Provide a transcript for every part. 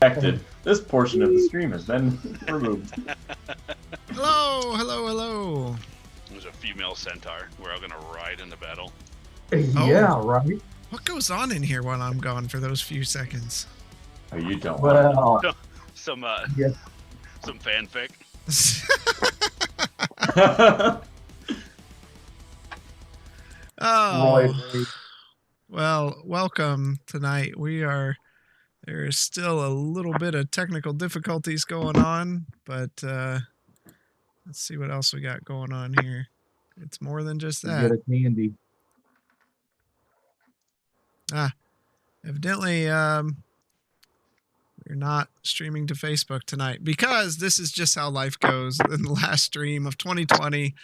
This portion of the stream has been removed. Hello, hello, hello. There's a female centaur. We're all gonna ride in the battle. Yeah, right. What goes on in here while I'm gone for those few seconds? Oh, you don't. Well, Some yes. some fanfic. Oh, Roy, well, welcome tonight. There's still a little bit of technical difficulties going on, but let's see what else we got going on here. It's more than just get that. a candy. Evidently, we're not streaming to Facebook tonight because this is just how life goes. In the last stream of 2020.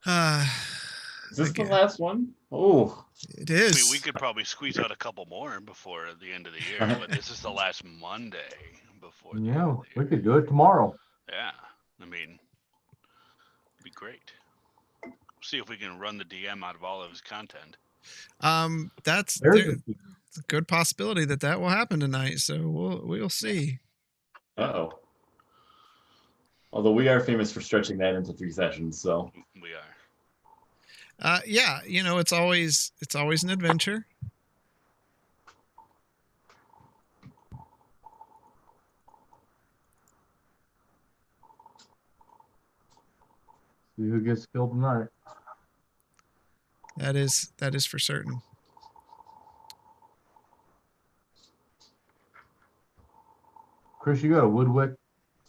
Is this the last one? Oh. It is. I mean, we could probably squeeze out a couple more before the end of the year, but this is the last Monday before the end Yeah, of the we year. could do it tomorrow. Yeah, I mean, it'd be great. See if we can run the DM out of all of his content. That's There's a good possibility that will happen tonight. So we'll see. Uh-oh. Although we are famous for stretching that into 3 sessions, so. We are. Yeah, it's always an adventure. See who gets killed tonight. That is for certain. Chris, you got a woodwick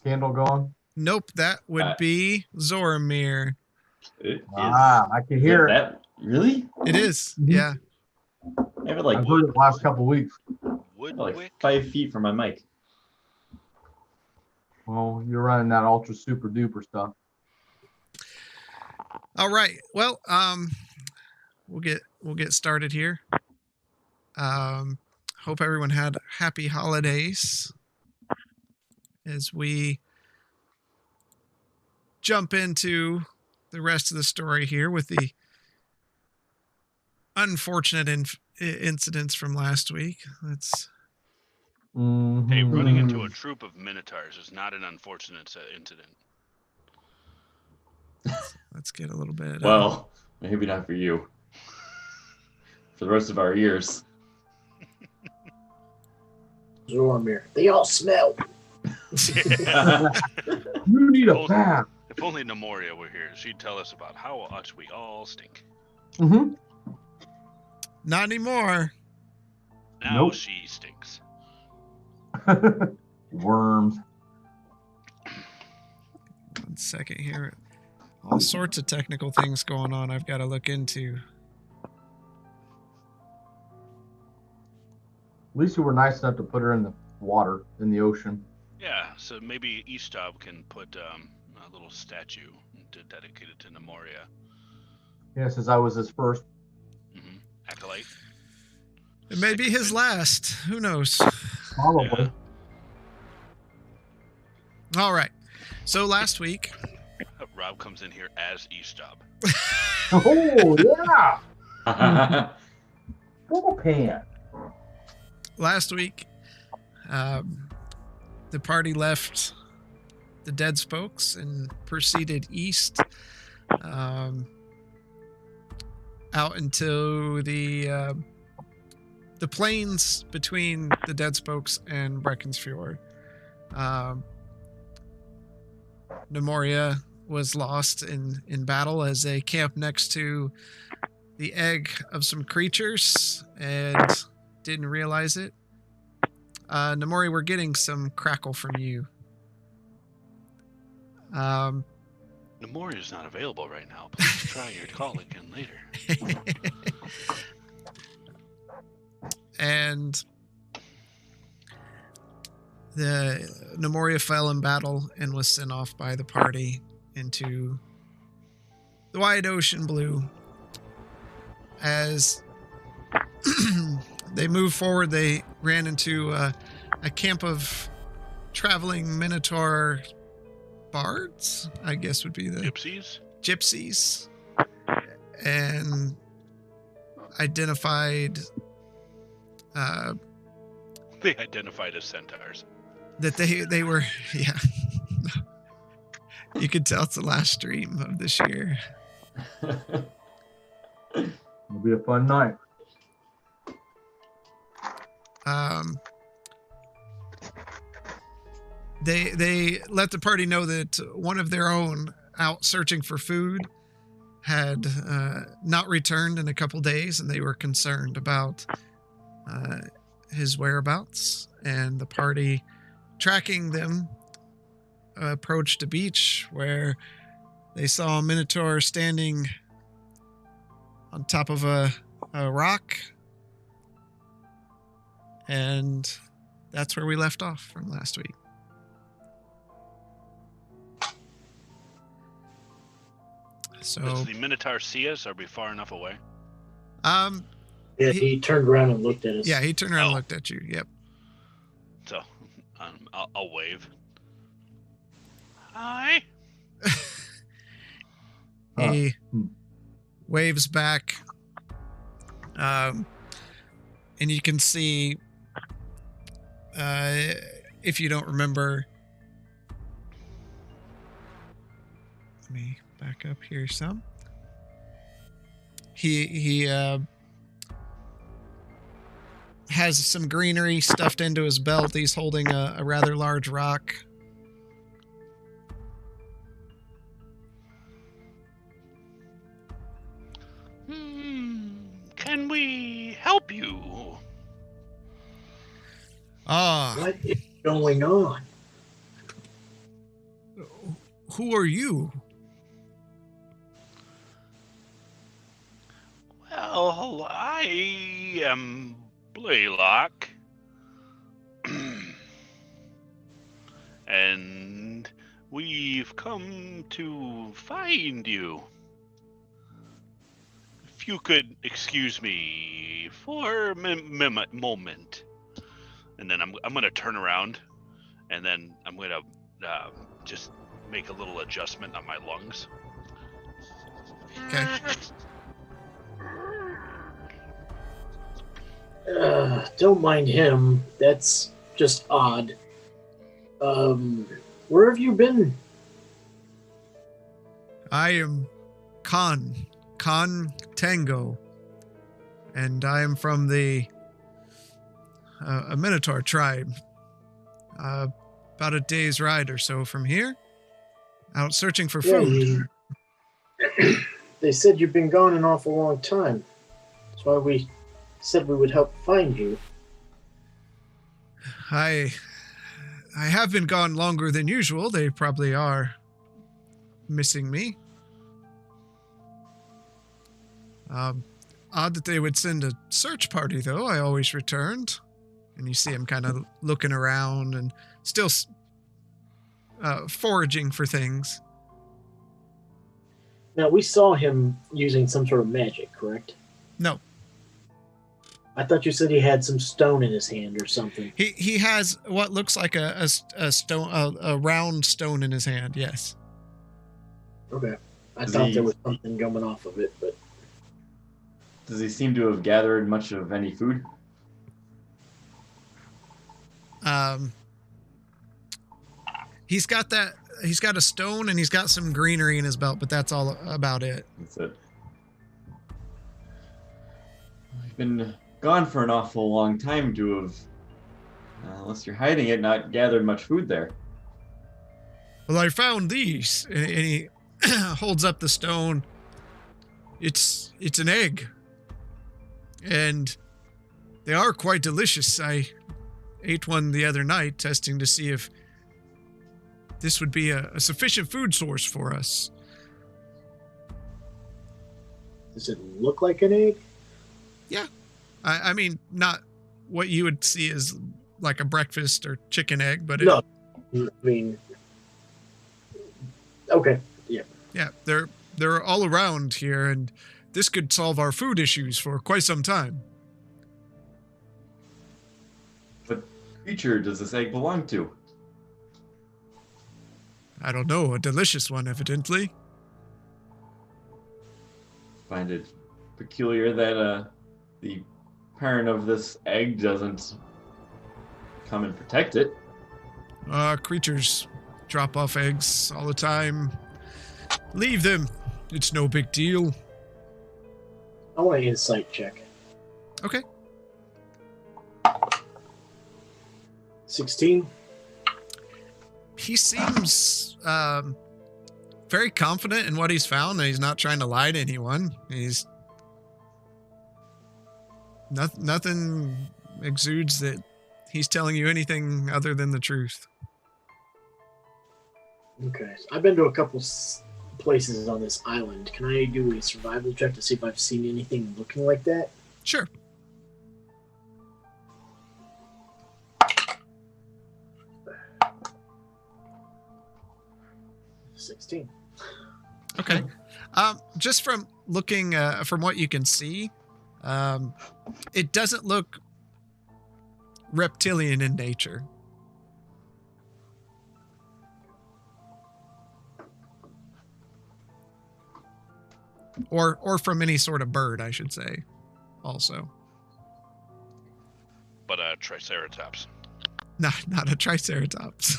candle going? Nope, that would be Zoramir. It is. I can hear it. That really? It is. Mhm. Yeah. I have it like, I've heard it the last couple weeks. Woodwick. 5 feet from my mic. Well, you're running that ultra super duper stuff. All right. Well, we'll get started here. Hope everyone had happy holidays as we jump into the rest of the story here with the unfortunate incidents from last week. Let's. Hey, running into a troop of Minotaurs is not an unfortunate incident. Let's get a little bit. Well, maybe not for you. For the rest of our ears. Zoramir. They all smell. You need a bath. If only Nemoria were here, she'd tell us about how much we all stink. Mm-hmm. Not anymore. Now Nope. she stinks. Worms. 1 second here. All sorts of technical things going on I've got to look into. At least you were nice enough to put her in the water, in the ocean. Yeah, so maybe Eastob can put a little statue to dedicate it to Nemoria. Yeah, since I was his first. Mm-hmm. Acolyte. It may be his last. Who knows? Probably. Yeah. All right. So last week. Rob comes in here as Eastob. Oh, yeah. Full pan. Last week, the party left the Dead Spokes and proceeded east, out into the plains between the Dead Spokes and Breckensfjord. Nemoria was lost in battle as they camped next to the egg of some creatures and didn't realize it. Nemoria, we're getting some crackle from you. Nemoria's not available right now. Please try your call again later. And the Nemoria fell in battle and was sent off by the party into the wide ocean blue. As they moved forward, they ran into a camp of traveling Minotaur bards, I guess would be the gypsies, and identified They identified as centaurs. that they were, yeah. You could tell it's the last stream of this year. It'll be a fun night. They let the party know that one of their own out searching for food had not returned in a couple days, and they were concerned about his whereabouts. And the party, tracking them, approached a beach where they saw a Minotaur standing on top of a rock. And that's where we left off from last week. So, Does the Minotaur see us? Are we far enough away? Yeah, he turned around and looked at us. Yeah, he turned around and looked at you. Yep. So, I'll wave. Hi. He waves back. And you can see, if you don't remember, let me back up here some. He has some greenery stuffed into his belt. He's holding a rather large rock. Can we help you? What is going on? Who are you? Well, I am Blaylock. And we've come to find you. If you could excuse me for a moment. And then I'm going to turn around, and then I'm going to just make a little adjustment on my lungs. Okay. Don't mind him. That's just odd. Where have you been? I am Khan Tango, and I am from the a Minotaur tribe. About a day's ride or so from here. Out searching for food. They said you've been gone an awful long time. That's why we said we would help find you. I have been gone longer than usual. They probably are missing me. Odd that they would send a search party, though. I always returned. And you see him kind of looking around and still foraging for things. Now, we saw him using some sort of magic, correct? No. I thought you said he had some stone in his hand or something. He has what looks like a stone, a round stone in his hand. Yes. Okay. I thought there was something coming off of it, but Does he seem to have gathered much of any food? He's got a stone and he's got some greenery in his belt, but that's all about it. That's it. I've been gone for an awful long time to have, unless you're hiding it, not gathered much food there. Well, I found these, and he holds up the stone. It's an egg, and they are quite delicious. I ate one the other night, testing to see if this would be a sufficient food source for us. does it look like an egg? Yeah. I mean, not what you would see as like a breakfast or chicken egg, but No. I mean, okay. Yeah. Yeah, they're all around here, and this could solve our food issues for quite some time. What creature does this egg belong to? I don't know, a delicious one, evidently. Find it peculiar that the parent of this egg doesn't come and protect it. Creatures drop off eggs all the time. Leave them. It's no big deal. I want an insight check. Okay. 16. He seems very confident in what he's found, and he's not trying to lie to anyone. He's nothing exudes that he's telling you anything other than the truth. Okay. I've been to a couple places on this island. Can I do a survival check to see if I've seen anything looking like that? Sure. $16. Okay. Just from looking, from what you can see, it doesn't look reptilian in nature. Or from any sort of bird, I should say, also. But Triceratops. Not a triceratops.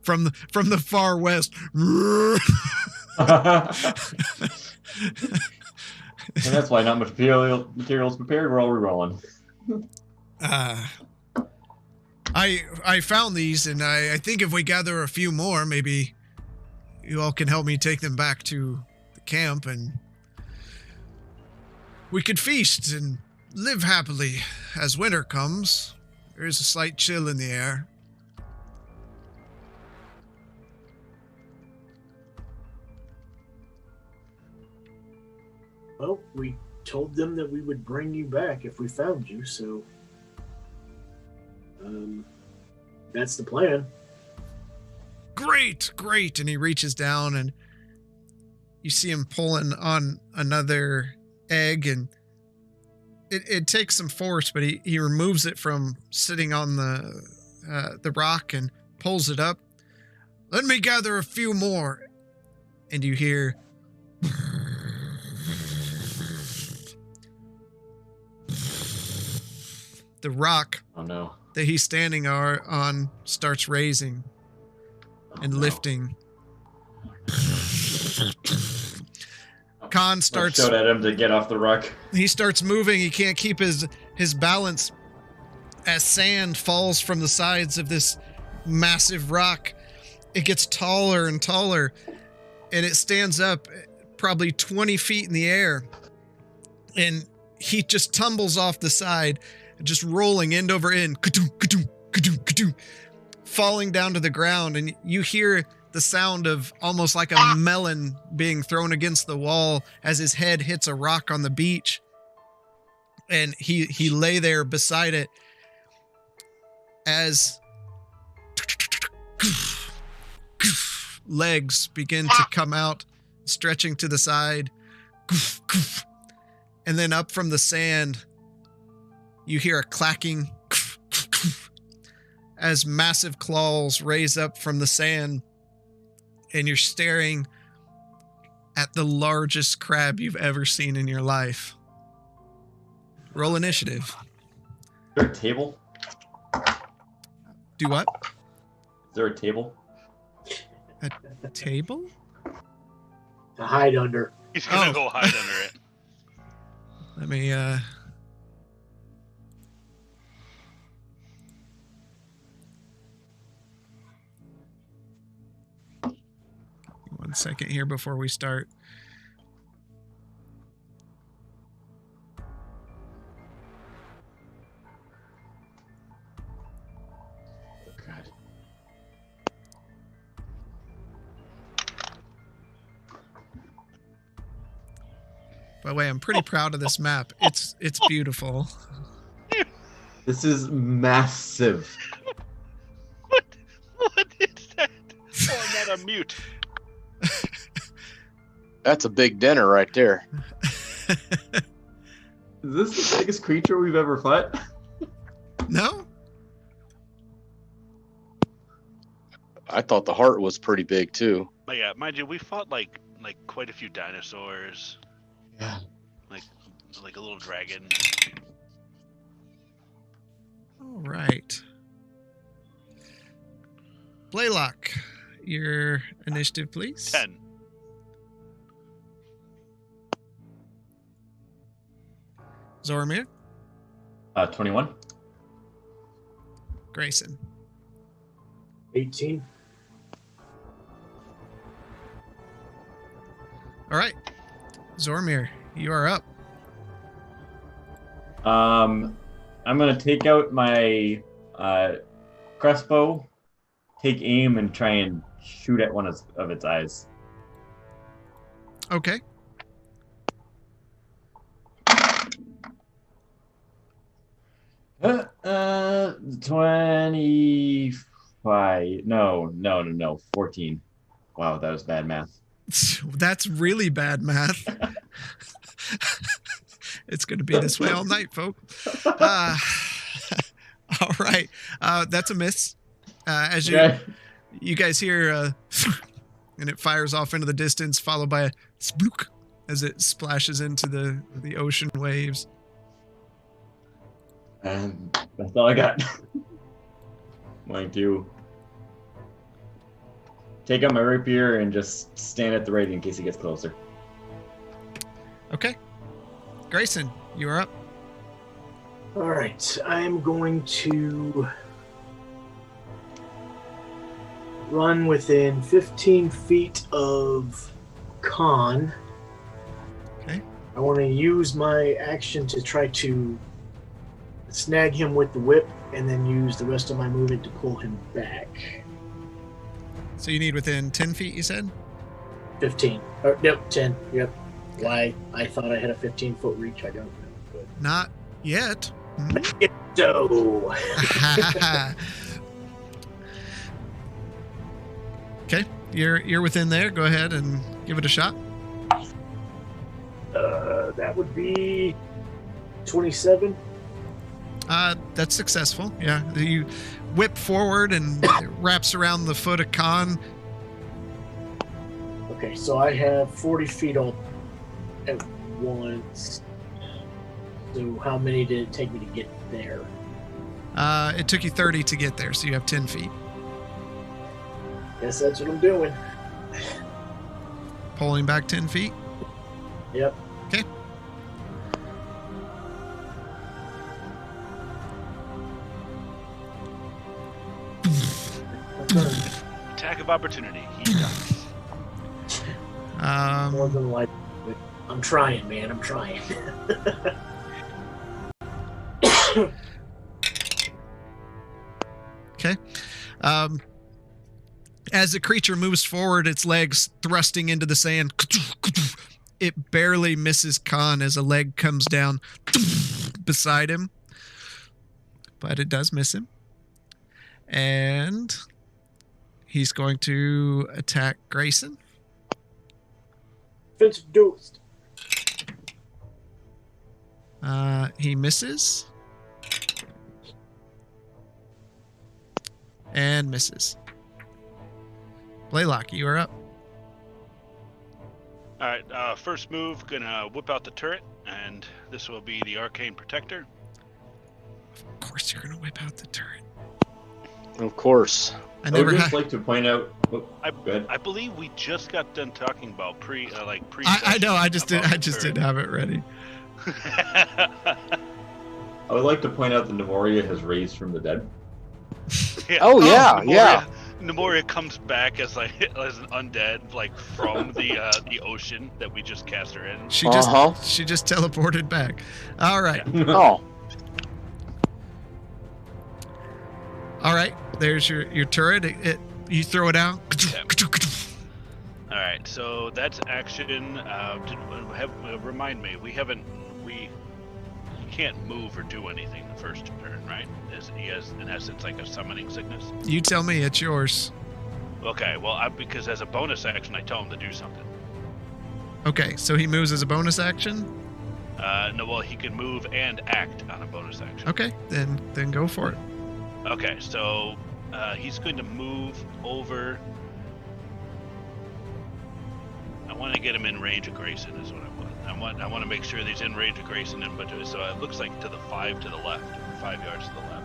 from the far west. And that's why not much materials prepared. We're all rerolling. I found these, and I think if we gather a few more, maybe you all can help me take them back to the camp, and we could feast and live happily as winter comes. There is a slight chill in the air. Well, we told them that we would bring you back if we found you, so that's the plan. Great. And he reaches down, and you see him pulling on another egg, and it takes some force, but he removes it from sitting on the rock and pulls it up. Let me gather a few more. And you hear the rock that he's standing on starts raising and lifting. Khan starts showed at him to get off the rock. He starts moving. He can't keep his balance as sand falls from the sides of this massive rock. It gets taller and taller, and it stands up probably 20 feet in the air, and he just tumbles off the side, just rolling end over end, ka-doom, ka-doom, ka-doom, ka-doom, falling down to the ground, and you hear the sound of almost like a melon being thrown against the wall as his head hits a rock on the beach. And he lay there beside it as legs begin to come out, stretching to the side. And then up from the sand, you hear a clacking as massive claws raise up from the sand. And you're staring at the largest crab you've ever seen in your life. Roll initiative. Is there a table? Do what? Is there a table? A table? To hide under. He's gonna go hide under it. Let me, 1 second here before we start. Oh, God. By the way, I'm pretty proud of this map. It's beautiful. This is massive. What is that? Oh, I'm not on mute. That's a big dinner right there. Is this the biggest creature we've ever fought? No? I thought the heart was pretty big too. But yeah, mind you, we fought like quite a few dinosaurs, Yeah. like a little dragon. All right. Blaylock, your initiative, please. 10. Zoramir, 21. Grayson, 18. All right. Zoramir, you are up. I'm gonna take out my crossbow, take aim, and try and shoot at one of its eyes. Okay. Uh, 25. No. 14. Wow, that was bad math. That's really bad math. It's going to be this way all night, folks. All right. That's a miss. As you guys hear, and it fires off into the distance, followed by a splook as it splashes into the ocean waves. And that's all I got. Going to take out my rapier and just stand at the ready in case he gets closer. Okay. Grayson, you are up. All right, I am going to run within 15 feet of Khan. Okay. I want to use my action to try to snag him with the whip and then use the rest of my movement to pull him back. So you need within 10 feet, you said? 15. Or, nope, 10. Yep. Why I thought I had a 15-foot reach, I don't know. But... Not yet. So. Okay, you're within there. Go ahead and give it a shot. That would be 27. That's successful. Yeah, you whip forward and it wraps around the foot of Khan. Okay, so I have 40 feet all at once. So how many did it take me to get there? It took you 30 to get there, so you have 10 feet. Guess that's what I'm doing. Pulling back 10 feet. Yep. Okay. Attack of opportunity. He dies. More than likely. I'm trying, man. I'm trying. Okay. As the creature moves forward, its legs thrusting into the sand, it barely misses Khan as a leg comes down beside him. But it does miss him. And he's going to attack Grayson. Defensive duelist. He misses. And misses. Blaylock, you are up. All right, first move, gonna whip out the turret, and this will be the Arcane Protector. Of course you're going to whip out the turret. Of course. I never would just had... like to point out. Oh, good. I believe we just got done talking about pre. I know, I just didn't have it ready. I would like to point out that Nemoria has raised from the dead. Yeah. Oh, yeah, Nemoria, yeah. Nemoria comes back as an undead, like from the ocean that we just cast her in. She just teleported back. All right. Oh. All right. There's your turret. You throw it out. Yeah. All right, so that's action. Remind me, we can't move or do anything the first turn, right? He has, in essence, like a summoning sickness. You tell me, it's yours. Okay, well, because as a bonus action, I tell him to do something. Okay, so he moves as a bonus action? No, well, he can move and act on a bonus action. Okay, then go for it. Okay, so he's going to move over. I want to get him in range of Grayson is what I want. I want to make sure that he's in range of Grayson, so it looks like to the 5 to the left, 5 yards to the left.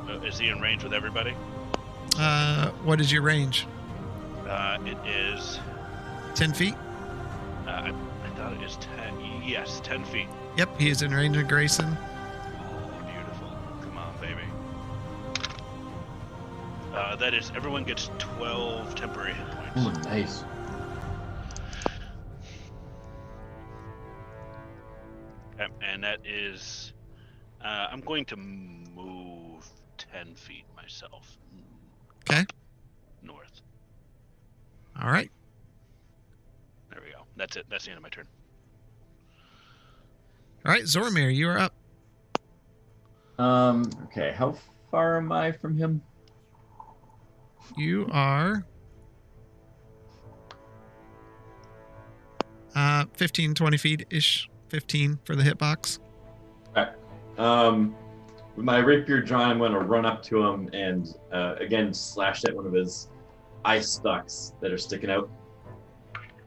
Yeah. Is he in range with everybody? What is your range? It is. 10 feet? I thought it was 10. Yes, 10 feet. Yep, he is in range of Grayson. Oh, beautiful. Come on, baby. That is, everyone gets 12 temporary hit points. Ooh, nice. Okay, and that is, I'm going to move 10 feet myself. Okay. North. All right. There we go. That's it. That's the end of my turn. All right, Zormir, you are up. Okay, how far am I from him? You are 15, 20 feet-ish. 15 for the hitbox. With my rapier drawn, I'm going to run up to him and again slash at one of his eye stalks that are sticking out.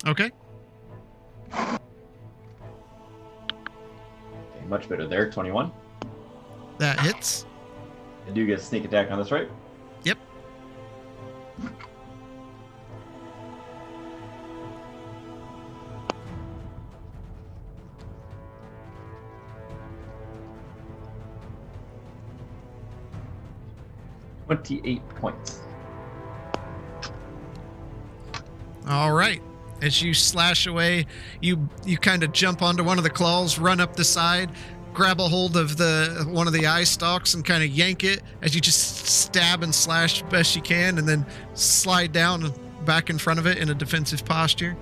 Okay. Okay, much better there. 21. That hits. I do get a sneak attack on this, right? Yep. $28 points. All right. As you slash away, you kind of jump onto one of the claws, run up the side, grab a hold of one of the eye stalks and kind of yank it as you just stab and slash best you can, and then slide down back in front of it in a defensive posture.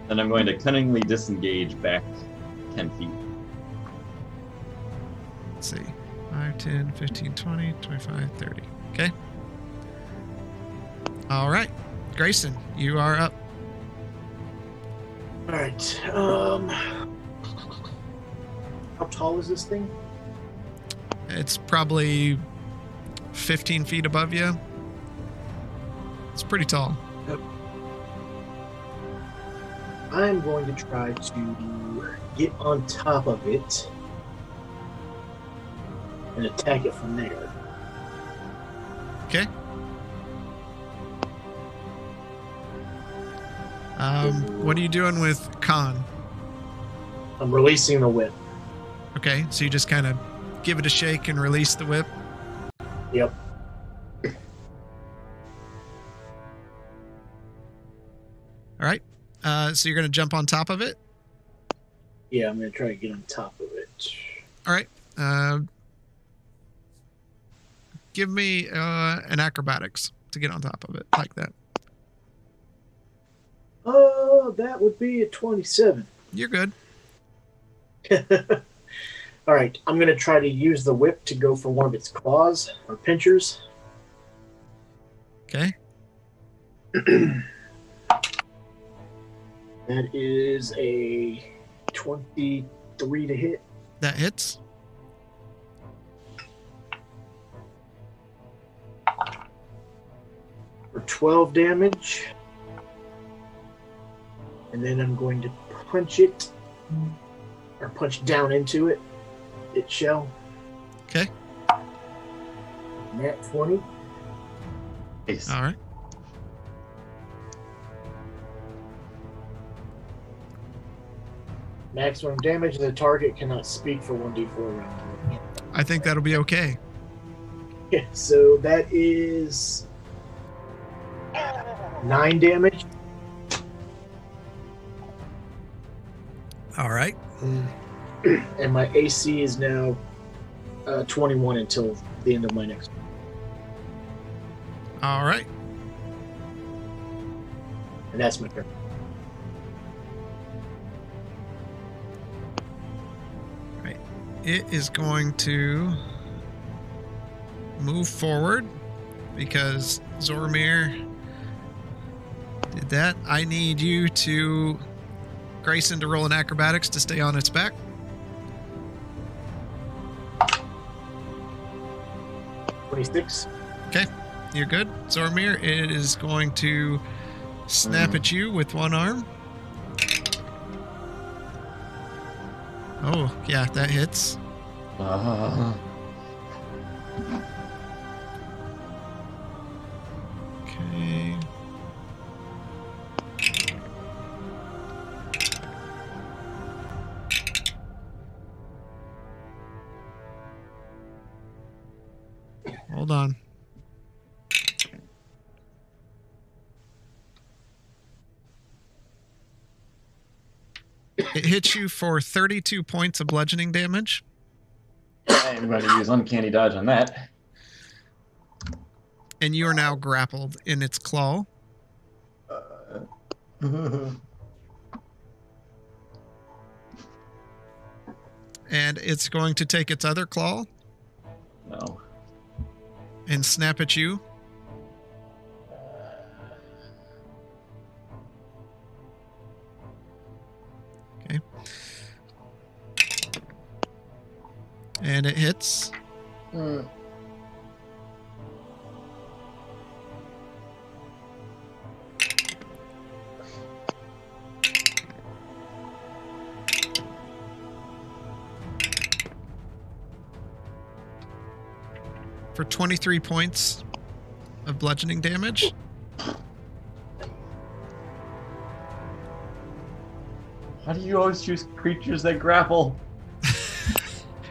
Then I'm going to cunningly disengage back 10 feet. Let's see. 5, 10, 15, 20, 25, 30. Okay. All right. Grayson, you are up. All right. How tall is this thing? It's probably 15 feet above you. It's pretty tall. I'm going to try to get on top of it and attack it from there. Okay. What are you doing with Khan? I'm releasing the whip. Okay, so you just kind of give it a shake and release the whip. Yep. All right. So you're going to jump on top of it? Yeah, I'm going to try to get on top of it. All right. Give me an acrobatics to get on top of it, like that. Oh, that would be a 27. You're good. All right, I'm going to try to use the whip to go for one of its claws or pinchers. Okay. That is a 23 to hit. That hits. For 12 damage. And then I'm going to punch it, or punch down into it. Its shell. Okay. Nat 20. Nice. All right. Maximum damage. The target cannot speak for 1d4 round. I think that'll be okay. Yeah, so that is 9 damage. All right. And my AC is now 21 until the end of my next one. All right. And that's my turn. Right. It is going to move forward because Zormir did that. I need you to, Grayson, to roll an acrobatics to stay on its back. $26. Okay, you're good. Zormir, it is going to snap at you with one arm. Oh, yeah, that hits. Hold on. It hits you for 32 points of bludgeoning damage. I'm going to use uncanny dodge on that. And you are now grappled in its claw. And it's going to take its other claw No. and snap at you. Okay. And it hits. For 23 points of bludgeoning damage. How do you always choose creatures that grapple?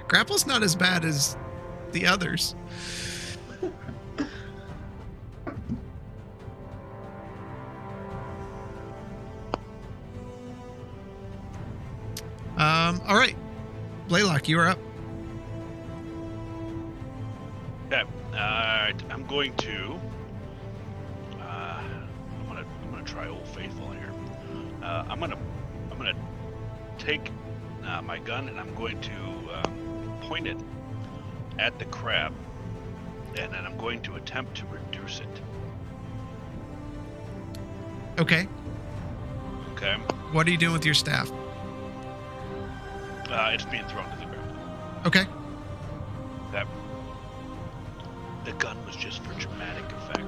Grapple's not as bad as the others. All right. Blaylock, you are up. Okay. I'm going to. I'm gonna try Old Faithful here. I'm gonna take my gun and I'm going to point it at the crab, and then I'm going to attempt to reduce it. Okay. Okay. What are you doing with your staff? It's being thrown to the ground. Okay. Okay. The gun was just for dramatic effect.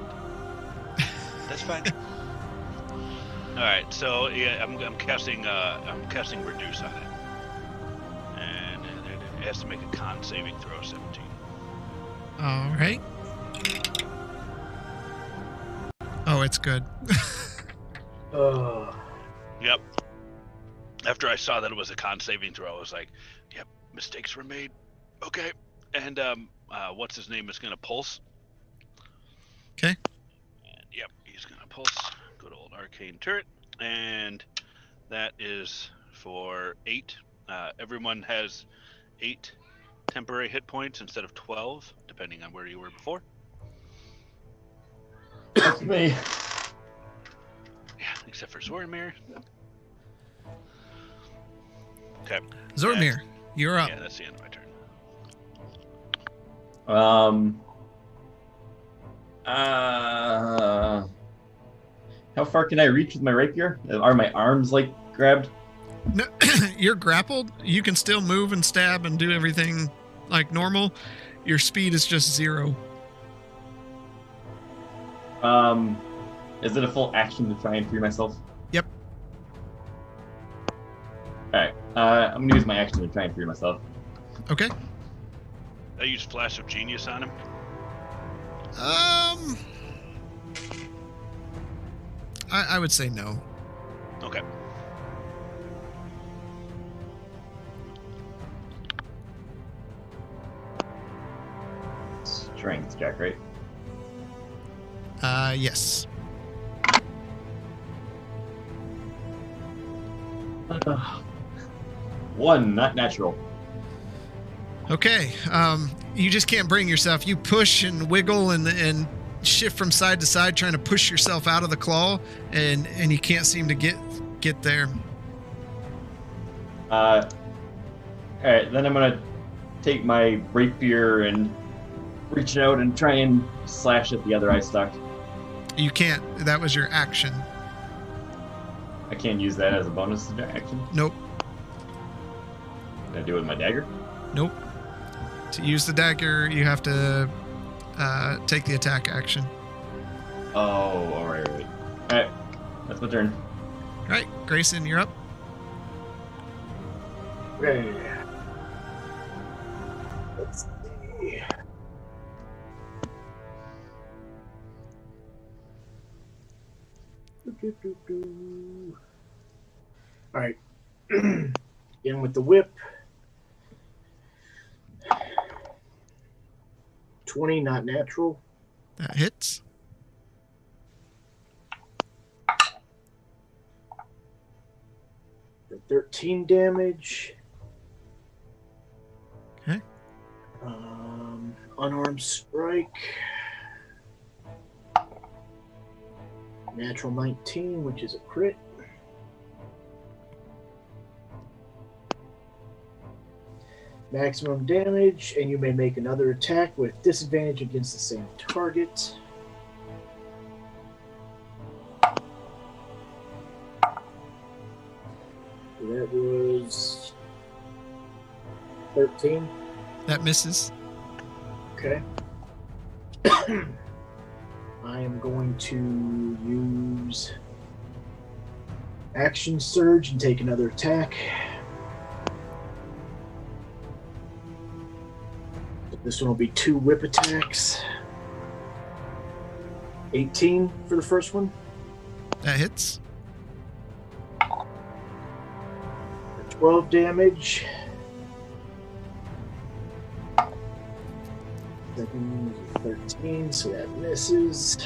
That's fine. All right, so yeah, I'm casting reduce on it, and it has to make a con saving throw 17. All right. Oh, it's good. Yep. After I saw that it was a con saving throw, I was like, "Yep, mistakes were made." Okay, and what's his name is gonna pulse. Okay. And, yep, he's gonna pulse. Good old arcane turret, and that is for 8. Everyone has 8 temporary hit points instead of 12, depending on where you were before. That's me. Yeah, except for Zoramir. Okay. Zormir, you're up. Yeah, that's the end of my turn. How far can I reach with my rapier? Are my arms like grabbed? No, you're grappled. You can still move and stab and do everything like normal. Your speed is just 0. Is it a full action to try and free myself? Yep. Alright, I'm gonna use my action to try and free myself. Okay. I used Flash of Genius on him. I would say no. Okay. Strength check, right? Yes. One, not natural. Okay. You just can't bring yourself. You push and wiggle and shift from side to side, trying to push yourself out of the claw, and you can't seem to get there. Alright, then I'm gonna take my rapier and reach out and try and slash at the other eye stalk. You can't. That was your action. I can't use that as a bonus action. Nope. Can I do it with my dagger? Nope. To use the dagger, you have to take the attack action. Oh, alright. Alright, that's my turn. All right, Grayson, you're up. Okay. Let's see. All right. In with the whip. 20, not natural. That hits. For 13 damage. Okay. Unarmed strike. Natural 19, which is a crit. Maximum damage, and you may make another attack with disadvantage against the same target. That was 13. That misses. Okay. I am going to use Action Surge and take another attack. This one will be 2 whip attacks. 18 for the first one. That hits. For 12 damage. Second was 13, so that misses.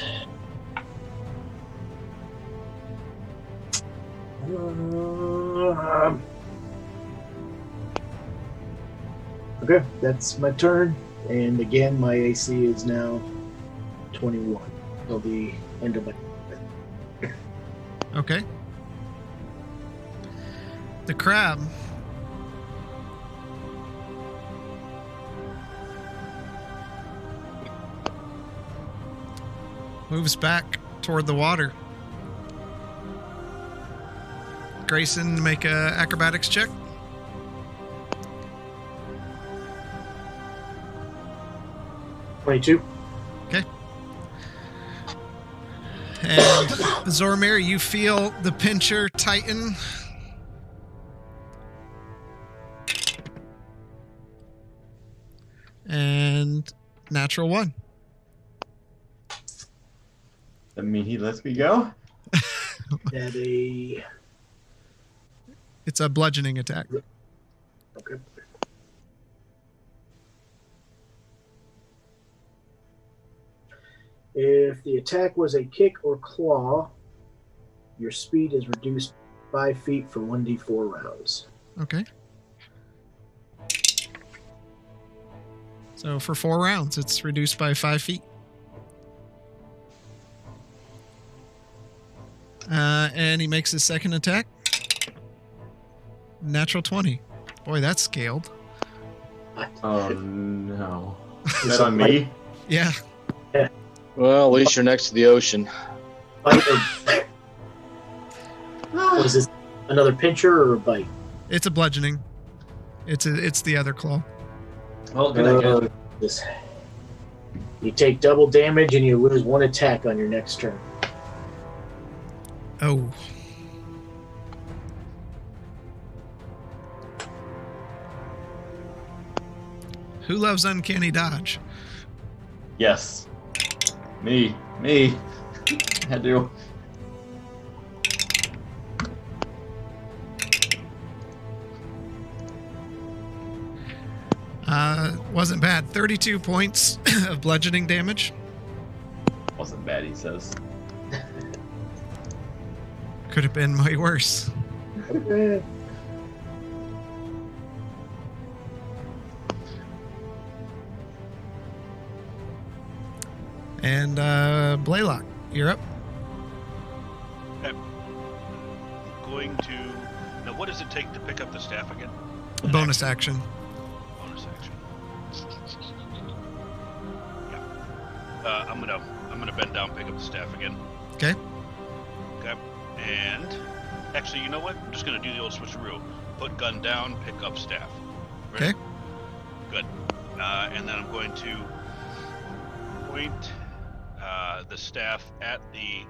Okay, that's my turn. And again, my AC is now 21 till the end of my. Okay. The crab moves back toward the water. Grayson, make a acrobatics check. $22. And Zormir, you feel the pincher tighten. And natural 1. I mean, he lets me go. At a. It's a bludgeoning attack. Okay. If the attack was a kick or claw, your speed is reduced 5 feet for 1d4 rounds. Okay. So for 4 rounds, it's reduced by 5 feet. And he makes his second attack. Natural 20. Boy, that's scaled. Oh no! Is that on me? Yeah. Well, at least you're next to the ocean. Was this another pincher or a bite? It's a bludgeoning. It's the other claw. Well, good. I guess. This. You take double damage and you lose 1 attack on your next turn. Oh. Who loves uncanny dodge? Yes. Me. I do. Wasn't bad. 32 points of bludgeoning damage. Wasn't bad, he says. Could have been way worse. And Blaylock, you're up. Okay. I'm going to. Now, what does it take to pick up the staff again? A bonus action. Bonus action. Yeah. I'm gonna bend down, pick up the staff again. Okay. Okay. And actually, you know what? I'm just gonna do the old switcheroo. Put gun down, pick up staff. Ready? Okay. Good. And then I'm going to point the staff at the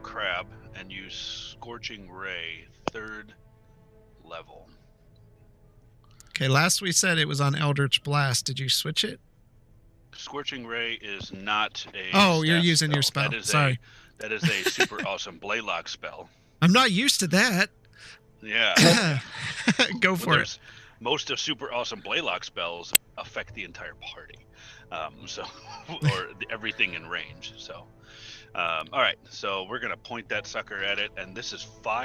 crab and use Scorching Ray, 3rd level. Okay, last we said it was on Eldritch Blast. Did you switch it? Scorching Ray is not a. Oh, you're staff using your spell. That is Sorry. That is a super awesome Blaylock spell. I'm not used to that. Yeah. Go for it. Most of super awesome Blaylock spells affect the entire party. Or everything in range. So, all right. So we're gonna point that sucker at it, and this is 4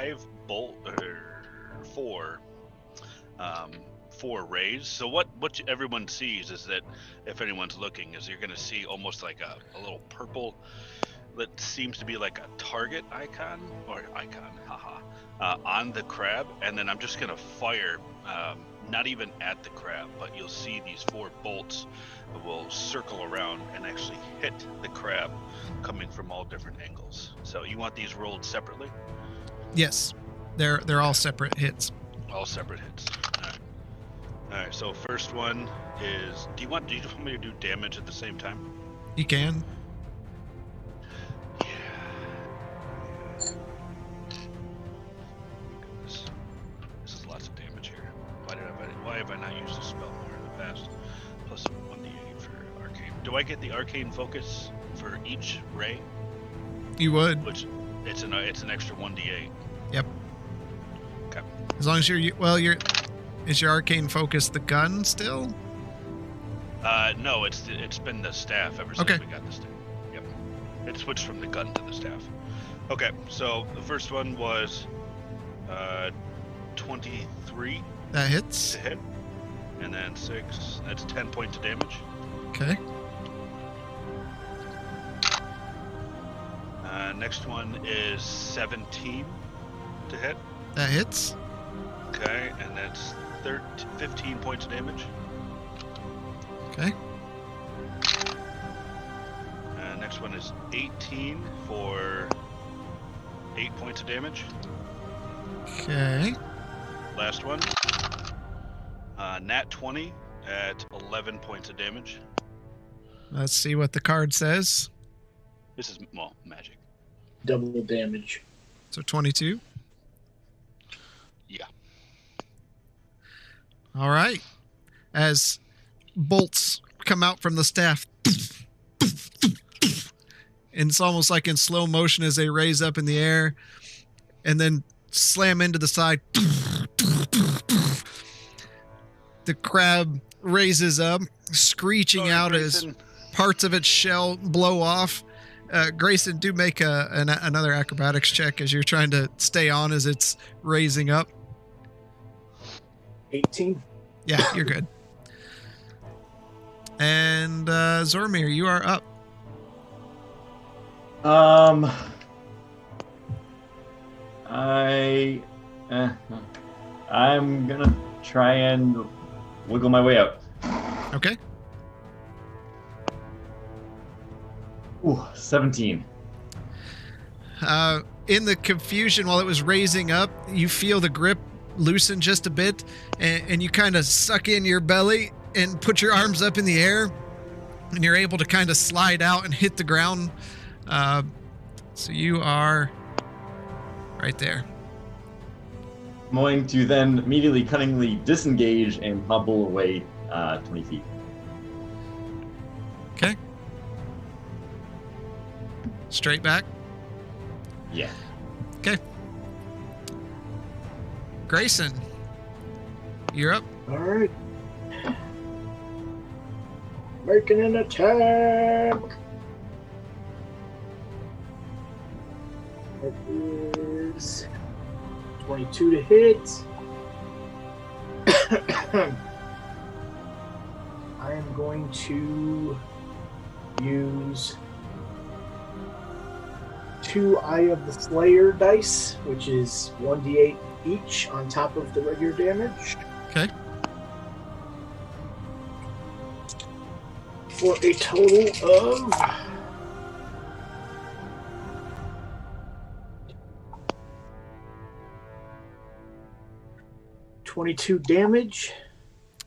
rays. So what everyone sees is that, if anyone's looking, is you're gonna see almost like a little purple that seems to be like a target icon, on the crab, and then I'm just gonna fire, not even at the crab, but you'll see these 4 bolts will circle around and actually hit the crab, coming from all different angles. So you want these rolled separately? Yes, they're all separate hits. All separate hits. All right. So first one is. Do you want me to do damage at the same time? You can. This is lots of damage here. Why have I not used this spell more in the past? Plus 1d8 for arcane. Do I get the arcane focus for each ray? You would. Which it's an extra 1d8. Yep. Okay. As long as is your arcane focus the gun still? No, it's been the staff ever since we got the staff. Yep. It switched from the gun to the staff. Okay, so the first one was 23 That hits. to hit, and then 6. That's 10 points of damage. Okay. Next one is 17 to hit. That hits. Okay, and that's 15 points of damage. Okay. Next one is 18 for 8 points of damage. Okay. Last one, nat 20 at 11 points of damage. Let's see what the card says. This is, magic. Double damage. So 22. Yeah. All right. As bolts come out from the staff, and it's almost like in slow motion as they raise up in the air and then slam into the side. The crab raises up, screeching Sorry, out Grayson. as parts of its shell blow off. Grayson, do make another acrobatics check as you're trying to stay on as it's raising up. 18. Yeah, you're good. And Zormir, you are up. I'm gonna try and wiggle my way out. Okay. Ooh, 17. In the confusion while it was raising up, you feel the grip loosen just a bit, and you kind of suck in your belly and put your arms up in the air, and you're able to kind of slide out and hit the ground. So you are right there. I'm going to then immediately cunningly disengage and hobble away 20 feet. Okay. Straight back. Yeah. Okay. Grayson, you're up. All right. Making an attack. That is 22 to hit. I am going to use 2 Eye of the Slayer dice, which is 1d8 each on top of the regular damage. Okay. For a total of 22 damage.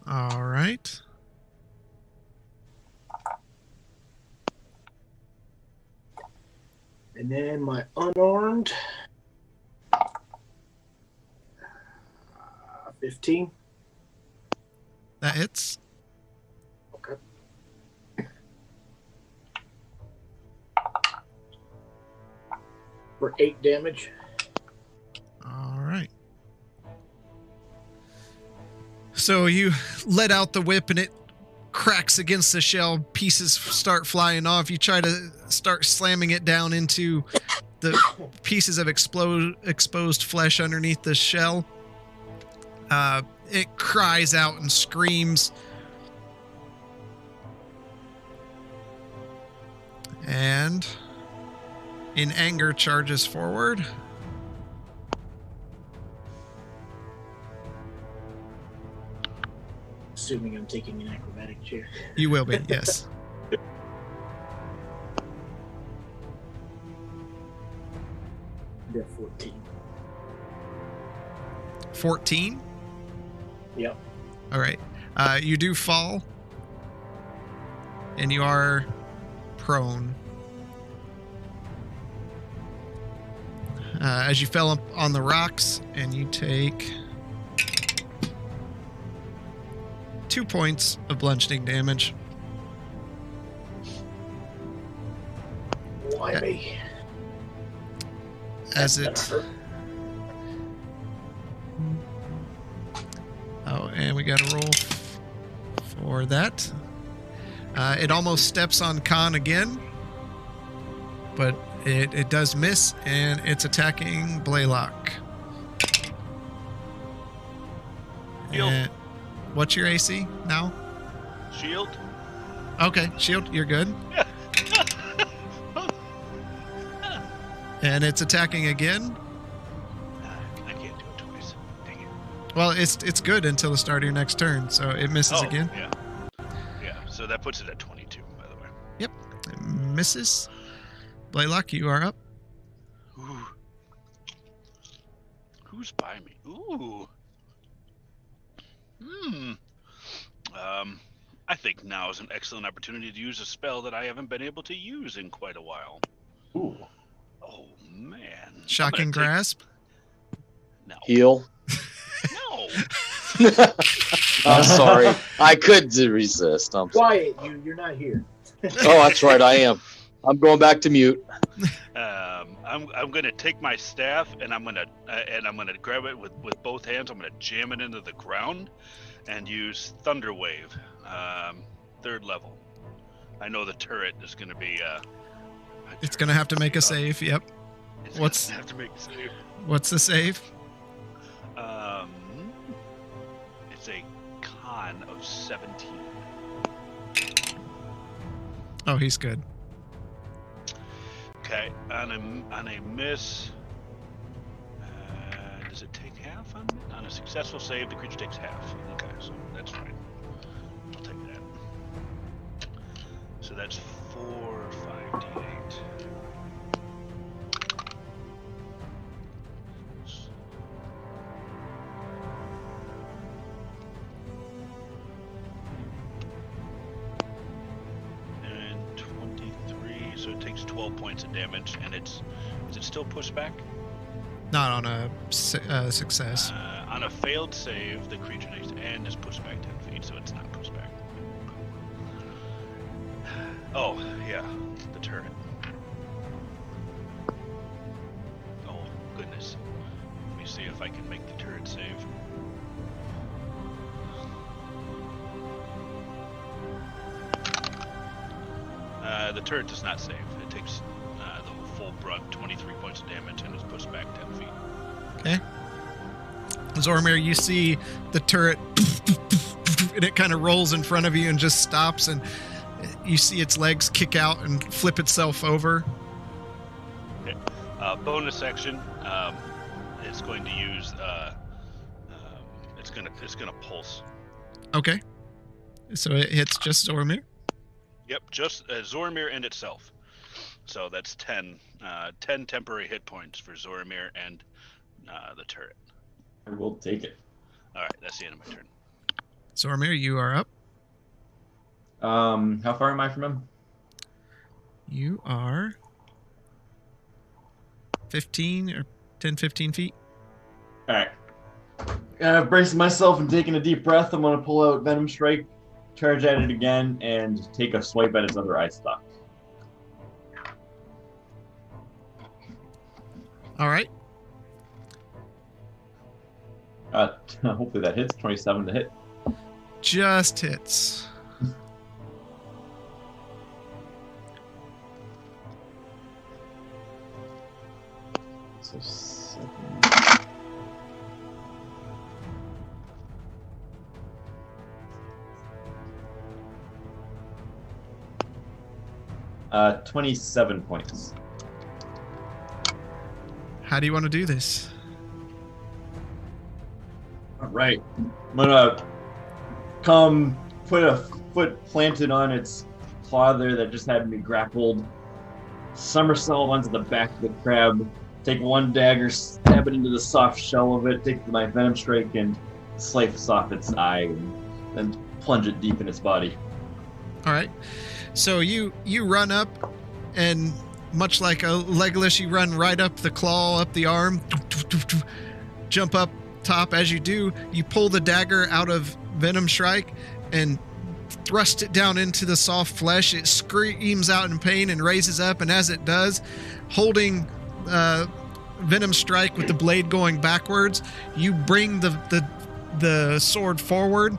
All right. And then my unarmed 15. That hits. Okay. For 8 damage. All right. So you let out the whip and it cracks against the shell. Pieces start flying off. You try to start slamming it down into the pieces of exposed flesh underneath the shell. It cries out and screams. And in anger charges forward. Assuming I'm taking an acrobatic chair. You will be, yes. They're 14. 14? Yep. All right. You do fall. And you are prone. As you fell up on the rocks, and you take 2 points of bludgeoning damage. Why me? As it... Oh, and we got to roll for that. It almost steps on Khan again, but it does miss, and it's attacking Blaylock. Shield. And what's your AC now? Shield. Okay, shield, you're good. And it's attacking again. I can't do it twice. Dang it. Well, it's good until the start of your next turn, so it misses again. Yeah. Yeah. So that puts it at 22, by the way. Yep, it misses. Blaylock, you are up. Ooh. Who's by me? Ooh. I think now is an excellent opportunity to use a spell that I haven't been able to use in quite a while. Ooh. Oh man. Shocking grasp. No. Heal. No. I'm sorry. I couldn't resist. I'm sorry. Wyatt, you're not here. Oh, that's right. I am. I'm going back to mute. I'm gonna take my staff and I'm gonna grab it with both hands. I'm gonna jam it into the ground and use Thunder Wave, 3rd level. I know the turret is gonna be. It's gonna have to make a save. Yep. It's gonna have to make a save. What's the save? It's a con of 17. Oh, he's good. Okay, on a miss, does it take half on a successful save? The creature takes half. Okay, so that's fine. I'll take that. So that's 4, 5d8. And 23, so it takes 12 points of damage, and is it still pushed back? Not on a success. On a failed save, the creature takes and is pushed back 10 feet, so it's not pushed back. Oh, yeah, the turret. Oh, goodness. Let me see if I can make the turret save. The turret does not save. It takes the full brunt, 23 points of damage, and is pushed back 10 feet. Okay. Zormir, you see the turret, and it kind of rolls in front of you and just stops, and you see its legs kick out and flip itself over. Okay. Bonus action. It's going to use. It's gonna pulse. Okay. So it hits just Zormir. Yep, just Zormir and itself. So that's 10 temporary hit points for Zormir and the turret. I will take it. All right, that's the end of my turn. Zormir, you are up. How far am I from him? You are 15 or 10, 15 feet. All right. Bracing myself and taking a deep breath, I'm going to pull out Venom Strike, charge at it again, and take a swipe at its other eye stalk. All right. Hopefully that hits. 27 to hit. Just hits. 27 points. How do you want to do this? All right. I'm gonna come put a foot planted on its claw there that just had me grappled. Somersault onto the back of the crab. Take one dagger, stab it into the soft shell of it. Take my venom strike and slice off its eye, and then plunge it deep in its body. All right. So you run up, and much like a Legolas, you run right up the claw, up the arm, jump up top. As you do, you pull the dagger out of Venom Strike and thrust it down into the soft flesh. It screams out in pain and raises up, and as it does, holding Venom Strike with the blade going backwards, you bring the sword forward,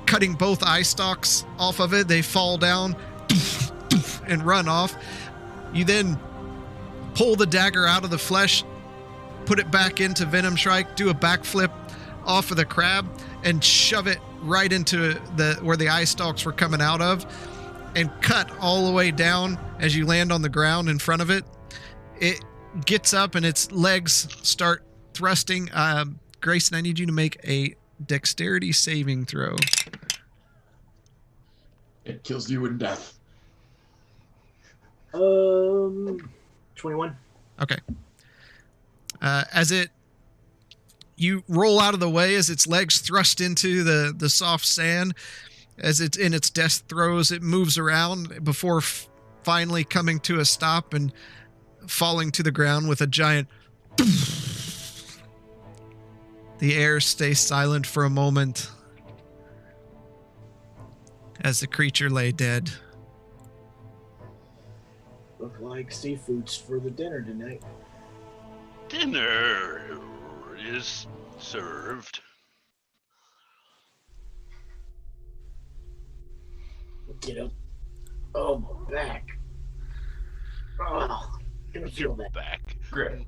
cutting both eye stalks off of it. They fall down and run off. You then pull the dagger out of the flesh, put it back into Venom Strike, do a backflip off of the crab, and shove it right into where the eye stalks were coming out of, and cut all the way down. As you land on the ground in front of it, it gets up and its legs start thrusting. Grayson, I need you to make a dexterity saving throw. It kills you in death. 21. Okay. You roll out of the way as its legs thrust into the soft sand. As it's in its death throes, it moves around before finally coming to a stop and falling to the ground with a giant. The air stays silent for a moment as the creature lay dead. Look like seafood's for the dinner tonight. Dinner is served. Get up. Oh, my back. Oh, gonna feel that. Back. Great.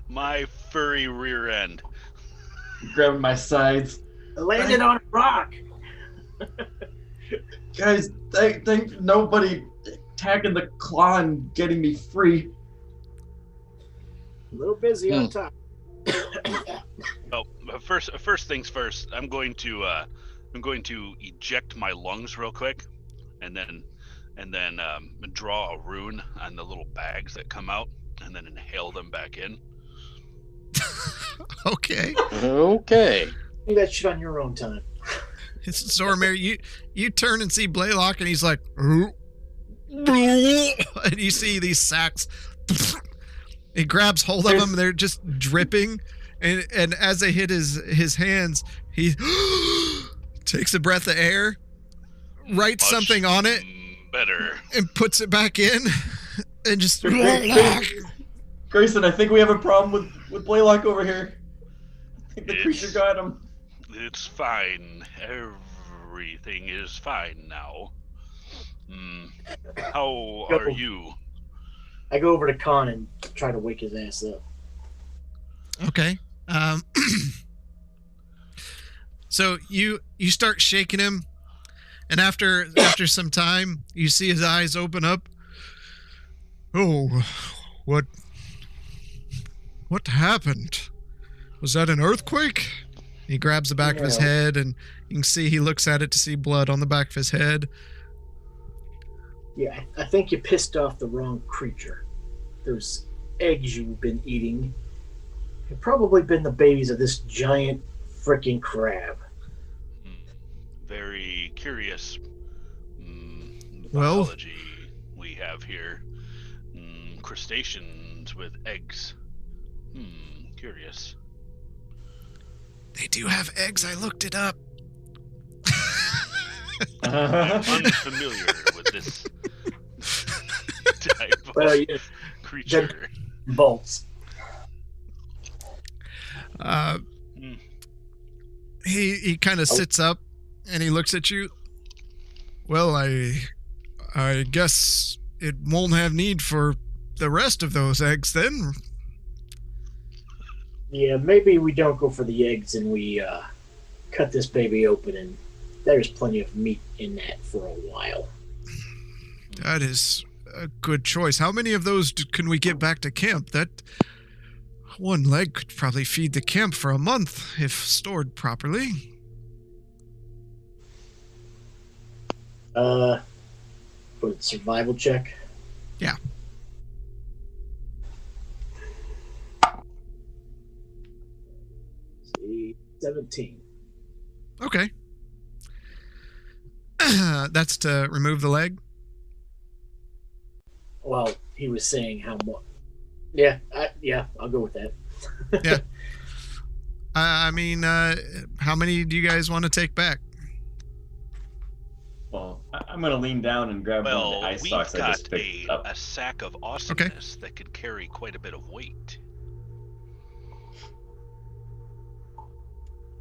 My furry rear end. Grabbing my sides. I landed on a rock. Guys, thank nobody attacking the claw and getting me free. A little busy on top. Oh, first things first. I'm going to eject my lungs real quick, and then draw a rune on the little bags that come out, and then inhale them back in. Okay. Okay. Do that shit on your own time. Zoromir, you turn and see Blaylock, and he's like, and you see these sacks. He grabs hold of them, they're just dripping, and as they hit his hands, he takes a breath of air, writes Much something on it, better, and puts it back in, and just. Grayson, I think we have a problem with Blaylock over here. I think the creature got him. It's fine. Everything is fine now. How are you? I go over to Khan and try to wake his ass up. Okay. So you start shaking him, and after some time, you see his eyes open up. Oh, what happened? Was that an earthquake? He grabs the back of his head, and you can see he looks at it to see blood on the back of his head. Yeah, I think you pissed off the wrong creature. Those eggs you've been eating have probably been the babies of this giant freaking crab. Very curious Well, biology we have here. Crustaceans with eggs. Curious. They do have eggs. I looked it up. I'm unfamiliar with this type of creature. Bolts. He kind of sits up and he looks at you. Well, I guess it won't have need for the rest of those eggs then. Yeah, maybe we don't go for the eggs and we cut this baby open, and there's plenty of meat in that for a while. That is a good choice. How many of those can we get back to camp? That one leg could probably feed the camp for a month if stored properly. Put survival check. Yeah. See, 17. Okay. That's to remove the leg? Well, he was saying how much. Yeah, I'll go with that. Yeah. I mean, how many do you guys want to take back? Well, I'm gonna lean down and grab one of the ice we've socks I got just picked up. a sack of awesomeness that could carry quite a bit of weight.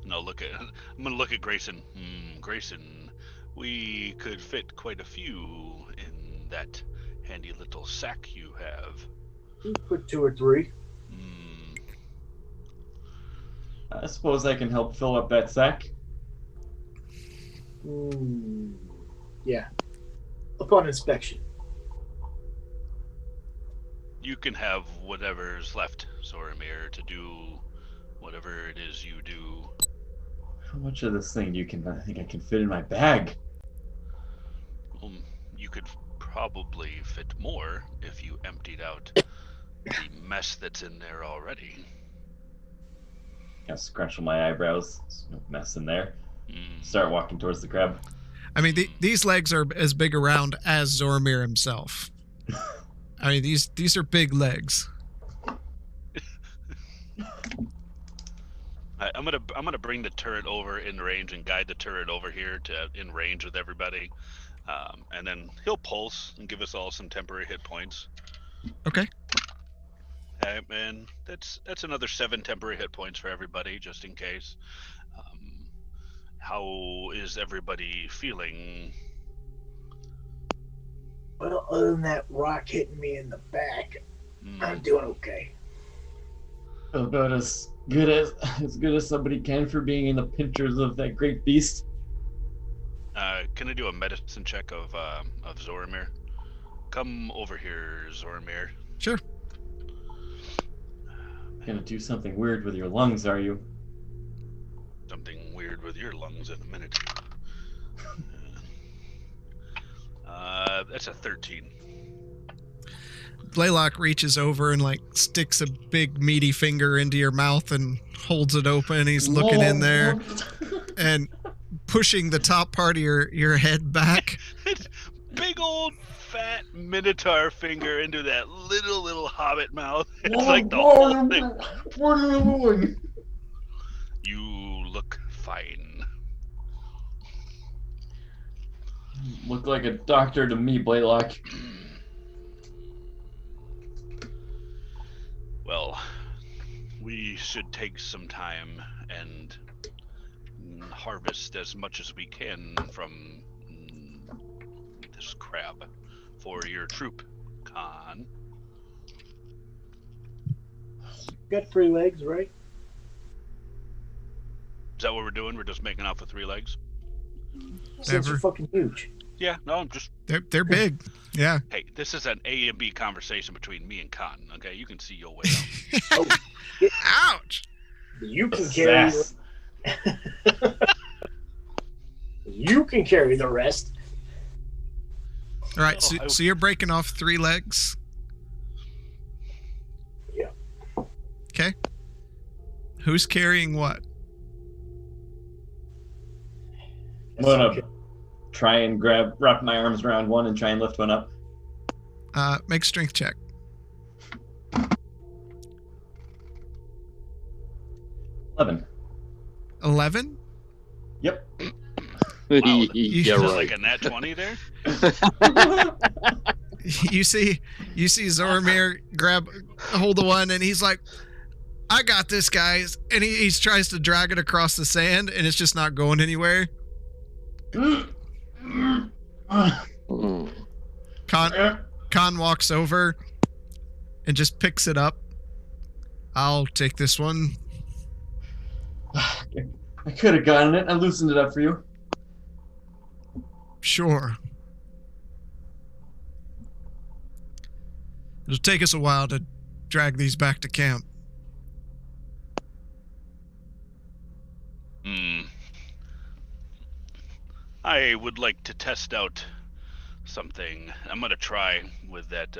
No, I'm gonna look at Grayson. Grayson, we could fit quite a few in that handy little sack you have. Put 2 or 3. I suppose I can help fill up that sack. Yeah. Upon inspection. You can have whatever's left, Zoramir, to do whatever it is you do. How much of this thing I think I can fit in my bag? You could probably fit more if you emptied out the mess that's in there already. I scratch my eyebrows. There's no mess in there. Start walking towards the crab. I mean, these legs are as big around as Zoramir himself. I mean, these are big legs. I'm gonna bring the turret over in range and guide the turret over here to in range with everybody, and then he'll pulse and give us all some temporary hit points. Okay. And that's another 7 temporary hit points for everybody, just in case. How is everybody feeling? Well, other than that rock hitting me in the back, I'm doing okay. About as good as somebody can for being in the pinchers of that great beast. Can I do a medicine check of Zoramir? Come over here, Zoramir. Sure. Gonna do something weird with your lungs, are you? Something weird with your lungs in a minute. That's a 13. Blaylock reaches over and sticks a big meaty finger into your mouth and holds it open. He's looking in there and pushing the top part of your head back. Big old fat Minotaur finger into that little hobbit mouth. It's like the whole thing. What are you doing? You look fine. Look like a doctor to me, Blaylock. Well, we should take some time and harvest as much as we can from this crab for your troop, Khan. Got 3 legs, right? Is that what we're doing? We're just making off with 3 legs? Since you're fucking huge. Yeah, no, I'm just... They're big. Yeah. Hey, this is an A and B conversation between me and Khan, okay? You can see your way out. Ouch! You can carry You can carry the rest. All right, so you're breaking off 3 legs? Yeah. Okay. Who's carrying what? I'm gonna try and wrap my arms around one and try and lift one up. Make a strength check. 11? Yep. Wow, Yeah, is that right. like a nat 20 there? You see Zoramir grab hold of one, and he's like, "I got this, guys!" And he tries to drag it across the sand, and it's just not going anywhere. Khan walks over and just picks it up. I'll take this one. I could have gotten it. I loosened it up for you. Sure. It'll take us a while to drag these back to camp. I would like to test out something. I'm gonna try with that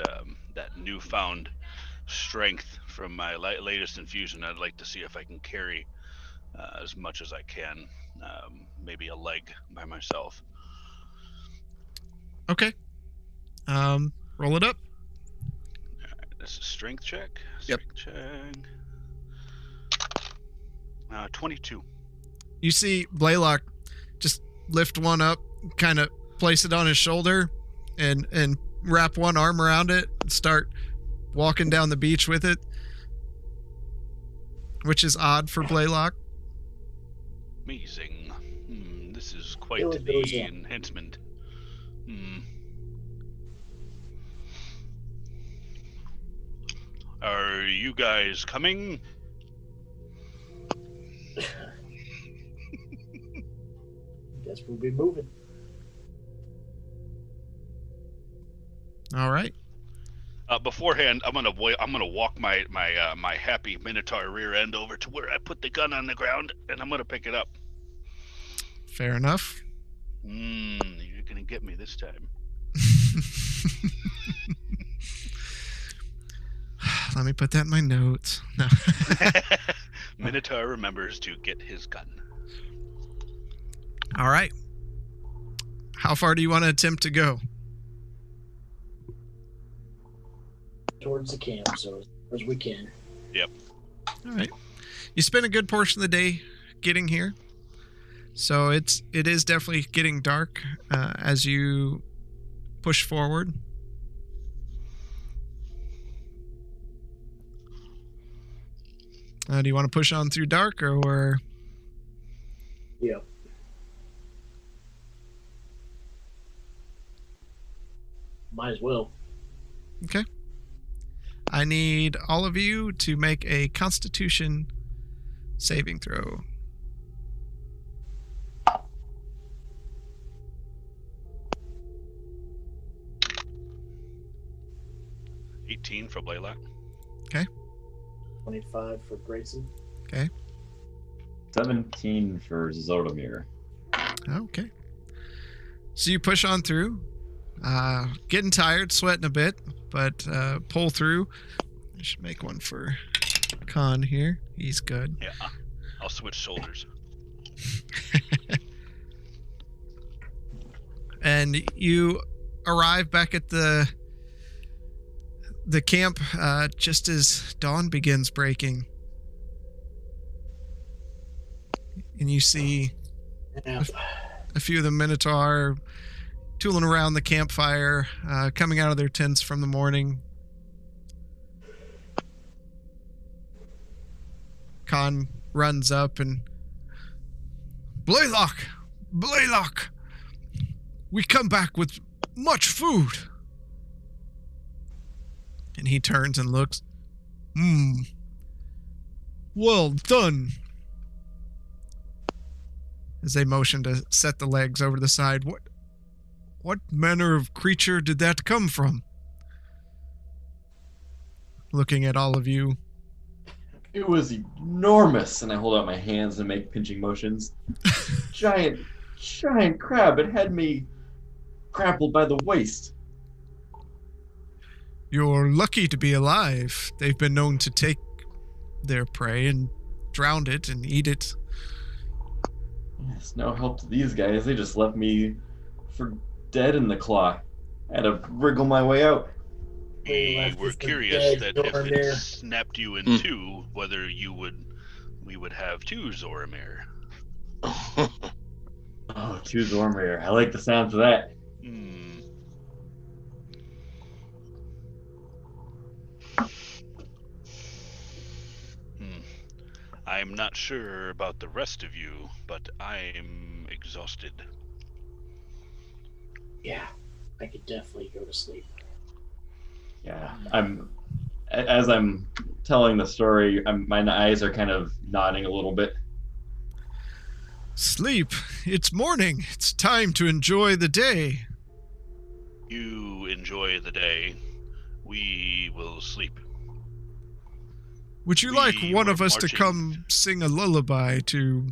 newfound strength from my latest infusion. I'd like to see if I can carry as much as I can, maybe a leg by myself. Okay. Roll it up. All right, this is strength check. Yep. Strength check. 22. You see Blaylock just lift one up, kind of place it on his shoulder, and wrap one arm around it and start walking down the beach with it, which is odd for Blaylock. Amazing. This is quite Really goes the on. enhancement. Are you guys coming? Guess we'll be moving. All right. Beforehand, I'm gonna walk my happy Minotaur rear end over to where I put the gun on the ground, and I'm gonna pick it up. Fair enough. You're gonna get me this time. Let me put that in my notes. No. Minotaur remembers to get his gun. All right. How far do you want to attempt to go? Towards the camp, so as far as we can. Yep. All right. You spend a good portion of the day getting here, so it is definitely getting dark as you push forward. Do you want to push on through dark or? Yeah. Might as well. Okay. I need all of you to make a Constitution saving throw. $18 for Blaylock. 25 for Grayson. Okay. 17 for Zodomir. Okay. So you push on through, getting tired, sweating a bit, but pull through. I should make one for Khan here. He's good. Yeah, I'll switch shoulders. And you arrive back at the camp just as dawn begins breaking. And you see Yeah. a few of the Minotaur tooling around the campfire, coming out of their tents from the morning. Khan runs up and, Blaylock! Blaylock! We come back with much food! And he turns and looks. Well done! As they motion to set the legs over the side. What manner of creature did that come from? Looking at all of you. It was enormous, and I hold out my hands and make pinching motions. giant crab. It had me grappled by the waist. You're lucky to be alive. They've been known to take their prey and drown it and eat it. It's no help to these guys. They just left me for dead in the claw. I had to wriggle my way out. We were curious that if it snapped you in two, whether we would have two Zoramir. Oh, two Zoramir. I like the sound of that. I'm not sure about the rest of you, but I'm exhausted. Yeah, I could definitely go to sleep. Yeah, as I'm telling the story, my eyes are kind of nodding a little bit. Sleep. It's morning. It's time to enjoy the day. You enjoy the day. We will sleep. Would you like We one were of us to marching- come sing a lullaby to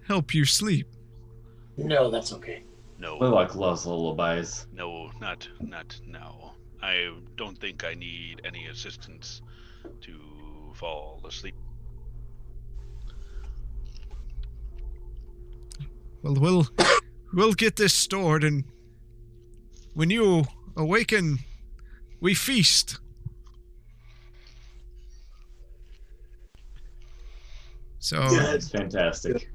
help you sleep? No, that's okay. No. Blaylock loves lullabies. No, not now. I don't think I need any assistance to fall asleep. Well, we'll get this stored, and when you awaken, we feast. So, Yeah. It's fantastic.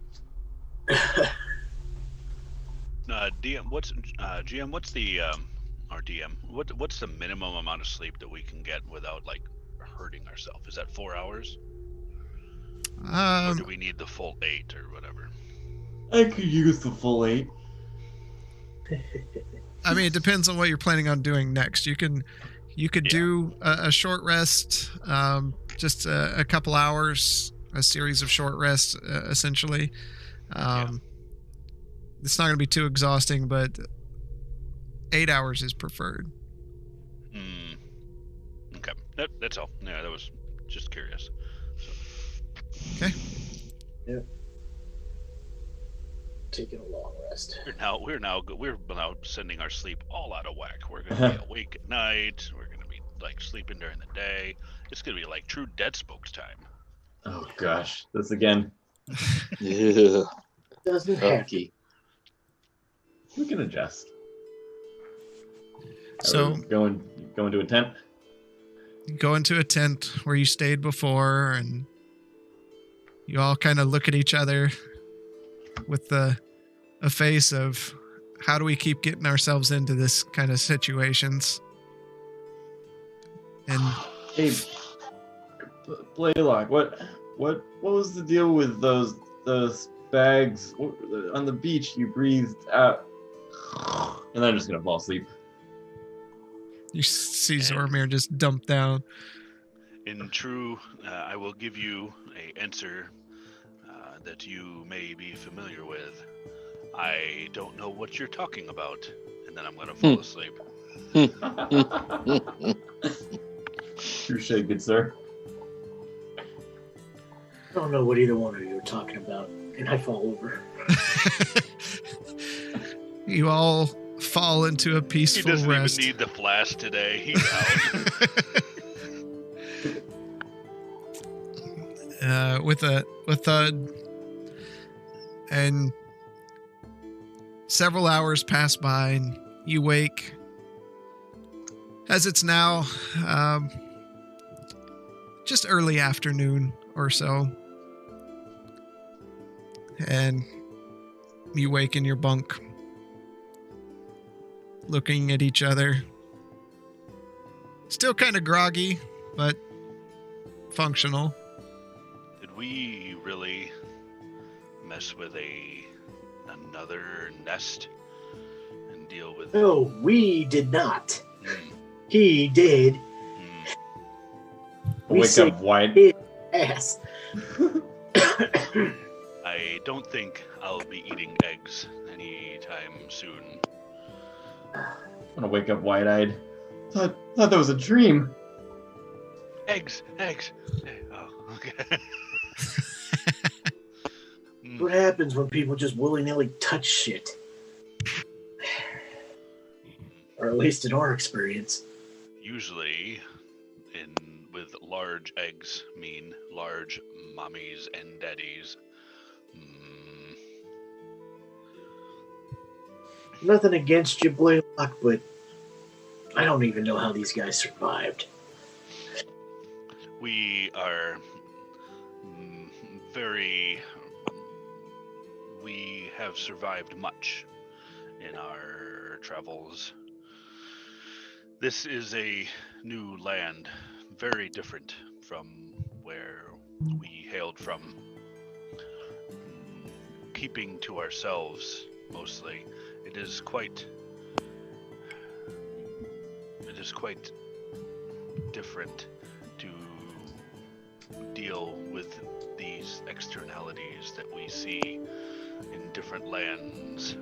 DM, what's GM? What's the or DM? What's the minimum amount of sleep that we can get without like hurting ourselves? Is that 4 hours, or do we need the full 8 or whatever? I could use the full 8. I mean, it depends on what you're planning on doing next. You could Yeah. do a short rest, just a couple hours, a series of short rests, essentially. It's not going to be too exhausting, but 8 hours is preferred. Okay, that's all. Yeah, that was just curious. Okay. Taking a long rest. We're now sending our sleep all out of whack. We're gonna be awake at night. We're gonna be like sleeping during the day. It's gonna be like true Dead Spokes time. Oh gosh, this again. Yeah. Doesn't happen. Okay. We can adjust. So going to a tent. go into a tent where you stayed before, and you all kind of look at each other with a face of, how do we keep getting ourselves into this kind of situations? And Hey, Blaylock, what was the deal with those bags on the beach? You breathed out, and I'm just gonna fall asleep. you see Zormir just dump down. In true, I will give you a answer that you may be familiar with. I don't know what you're talking about, and then I'm gonna fall asleep. Touche, good sir. I don't know what either one of you are talking about, and I fall over. You all fall into a He peaceful doesn't rest. even need the flash today. He's out. With a thud, and several hours pass by, and you wake as it's now just early afternoon or so, and you wake in your bunk, looking at each other, still kind of groggy, but functional. Did we really mess with another nest and deal with? No, we did not. Hmm, He did. hmm. We Wake say- up, White. Ass. I don't think I'll be eating eggs anytime soon. I'm gonna wake up wide-eyed. Thought that was a dream. Eggs. Oh, okay. Hmm. What happens when people just willy-nilly touch shit? Or at least in our experience. Usually, with large eggs mean large mommies and daddies. Hmm. Nothing against you, Blaylock, but I don't even know how these guys survived. We are we have survived much in our travels. This is a new land, very different from where we hailed from. Keeping to ourselves, mostly. It is quite different to deal with these externalities that we see in different lands.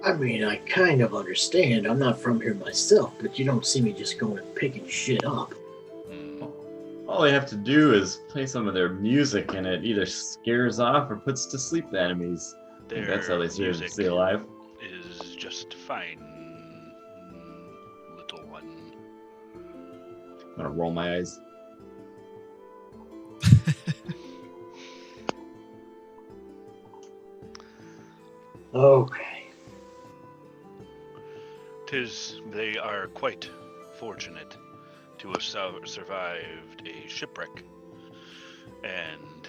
I mean, I kind of understand. I'm not from here myself, but you don't see me just going and picking shit up. Hmm. All they have to do is play some of their music, and it either scares off or puts to sleep the enemies. I think that's how they Music stay alive. is just fine, little one. I'm gonna roll my eyes. Okay. They are quite fortunate to have survived a shipwreck and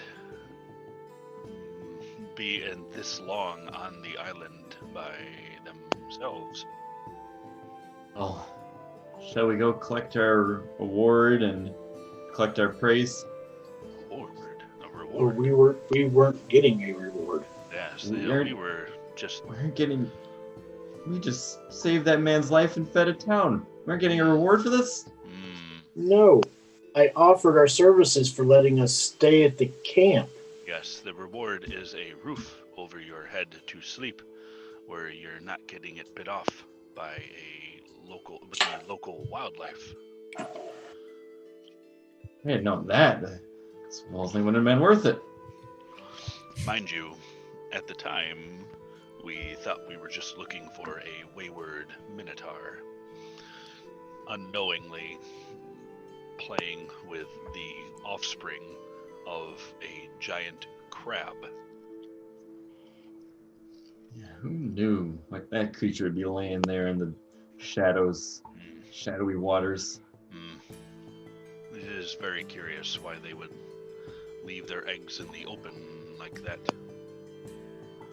be in this long on the island by themselves. Oh, shall we go collect our award and collect our praise? A Or reward. we weren't getting a reward. Yes, We're- we were just. We just saved that man's life and fed a town. We're getting a reward for this? No. I offered our services for letting us stay at the camp. Yes, the reward is a roof over your head to sleep, where you're not getting it bit off by the local wildlife. I didn't know that. This whole thing wouldn't have been worth it. Mind you, at the time, we thought we were just looking for a wayward Minotaur, unknowingly playing with the offspring of a giant crab. Yeah, who knew? Like that creature would be laying there in the shadows, shadowy waters. It is very curious why they would leave their eggs in the open like that.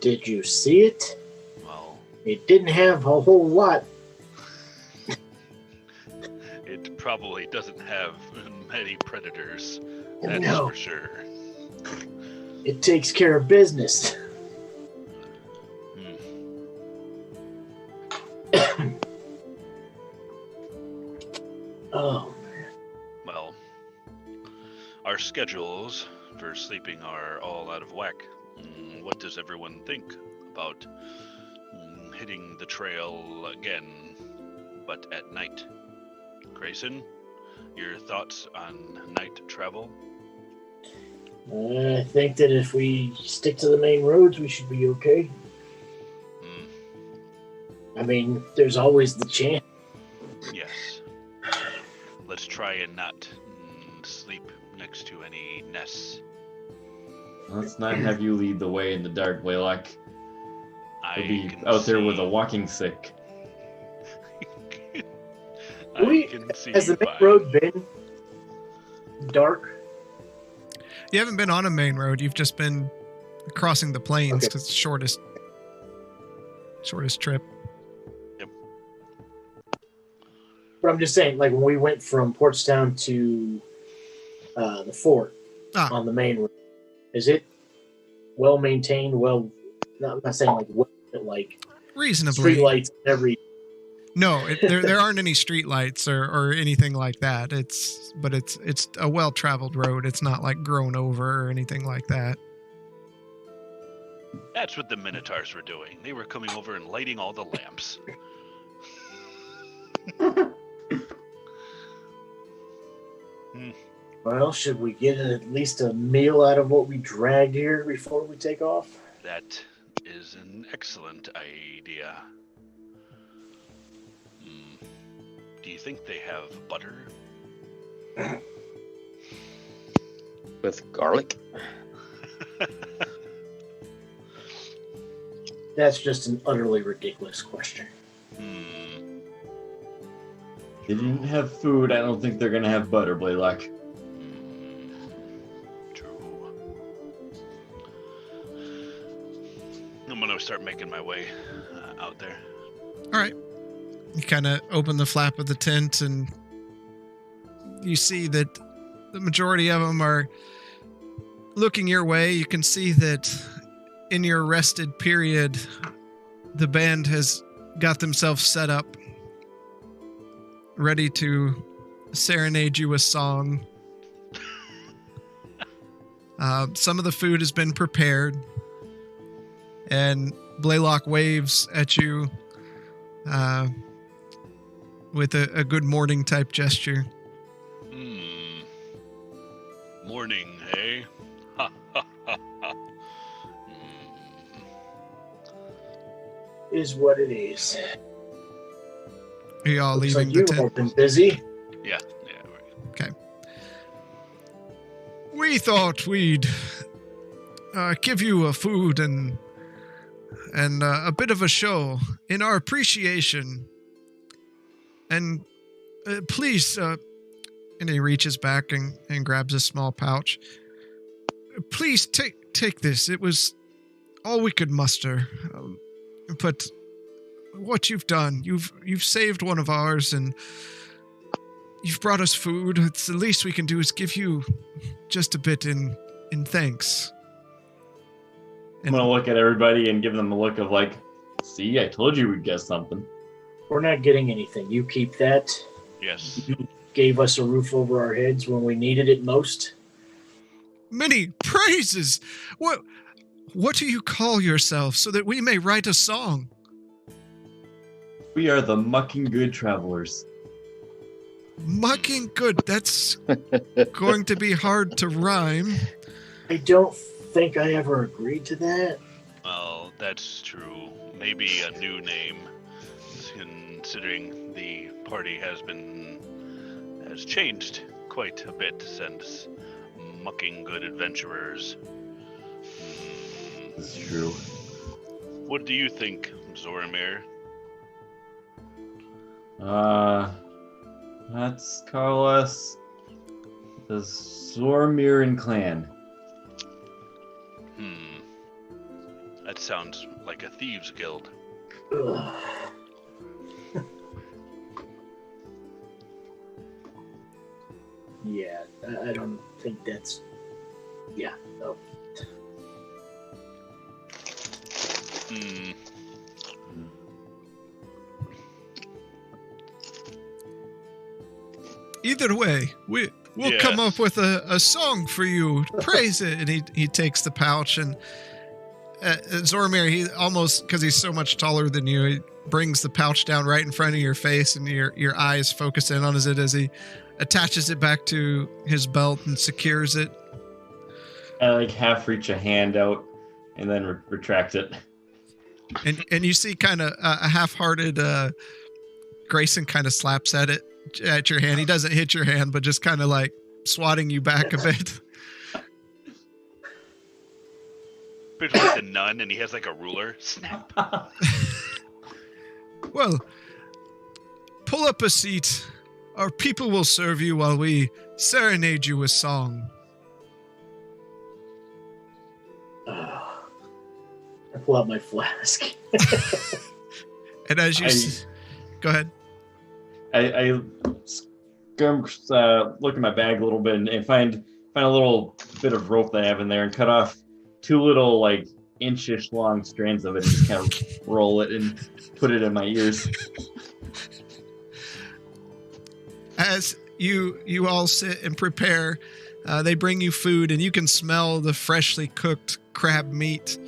Did you see it? Well, It didn't have a whole lot. it probably doesn't have many predators, that's No. for sure. It takes care of business. Oh, Well, our schedules for sleeping are all out of whack. What does everyone think about hitting the trail again, but at night? Grayson, your thoughts on night travel? I think that if we stick to the main roads, we should be okay. I mean, there's always the chance. Yes. Let's try and not sleep next to any nests. Let's not have you lead the way in the dark, Blaylock. I You'll be can out there with see- a walking stick. I can see Has the you main fine. road been dark? You haven't been on a main road. You've just been crossing the plains Okay. because it's shortest trip. But I'm just saying, like when we went from Portstown to the fort on the main road, is it well maintained? Well, I'm not saying like well, but like Reasonably. street lights every. No, there aren't any street lights or anything like that. It's a well-traveled road. It's not like grown over or anything like that. That's what the Minotaurs were doing. They were coming over and lighting all the lamps. Well, should we get at least a meal out of what we dragged here before we take off? That is an excellent idea. Do you think they have butter? With garlic? That's just an utterly ridiculous question. They didn't have food. I don't think they're gonna have butter, Blaylock. True. I'm gonna start making my way out there. All right. You kind of open the flap of the tent and you see that the majority of them are looking your way. You can see that in your rested period, the band has got themselves set up, ready to serenade you a song. Some of the food has been prepared, and Blaylock waves at you with a good morning type gesture. Morning, hey? Ha ha ha ha. Is what it is. Are you all Looks leaving like the you've tent? all been busy. Yeah. Right. Okay. We thought we'd give you a food and a bit of a show in our appreciation. And please, and he reaches back and grabs a small pouch. Please take this. It was all we could muster. But what you've done, you've saved one of ours, and you've brought us food. It's the least we can do is give you just a bit in thanks. I'm gonna look at everybody and give them a look of like, see, I told you we'd get something. We're not getting anything. You keep that. Yes. You gave us a roof over our heads when we needed it most. Many praises. What do you call yourself so that we may write a song? We are the Mucking Good Travelers. Mucking good. That's going to be hard to rhyme. I don't think I ever agreed to that. Well, that's true. Maybe a new name, considering the party has changed quite a bit since Mucking Good Adventurers. This is true. What do you think, Zoramir? Let's call us the Zormiran clan. That sounds like a thieves' guild. Ugh. Yeah, I don't think that's... Yeah, no. Either way, we'll come up with a song for you. Praise it. And he takes the pouch, and Zoramir, he almost, because he's so much taller than you, he brings the pouch down right in front of your face, and your eyes focus in on it as he attaches it back to his belt and secures it. I like half reach a hand out and then retract it. And you see kind of a half-hearted Grayson kind of slaps at your hand. He doesn't hit your hand, but just kind of like swatting you back a bit. Bit like the nun, and he has like a ruler. Snap. Well, pull up a seat. Our people will serve you while we serenade you with song. I pull out my flask. And as you go ahead. I look in my bag a little bit and find a little bit of rope that I have in there and cut off 2 little like inchish long strands of it and just kind of roll it and put it in my ears. As you all sit and prepare, they bring you food, and you can smell the freshly cooked crab meat,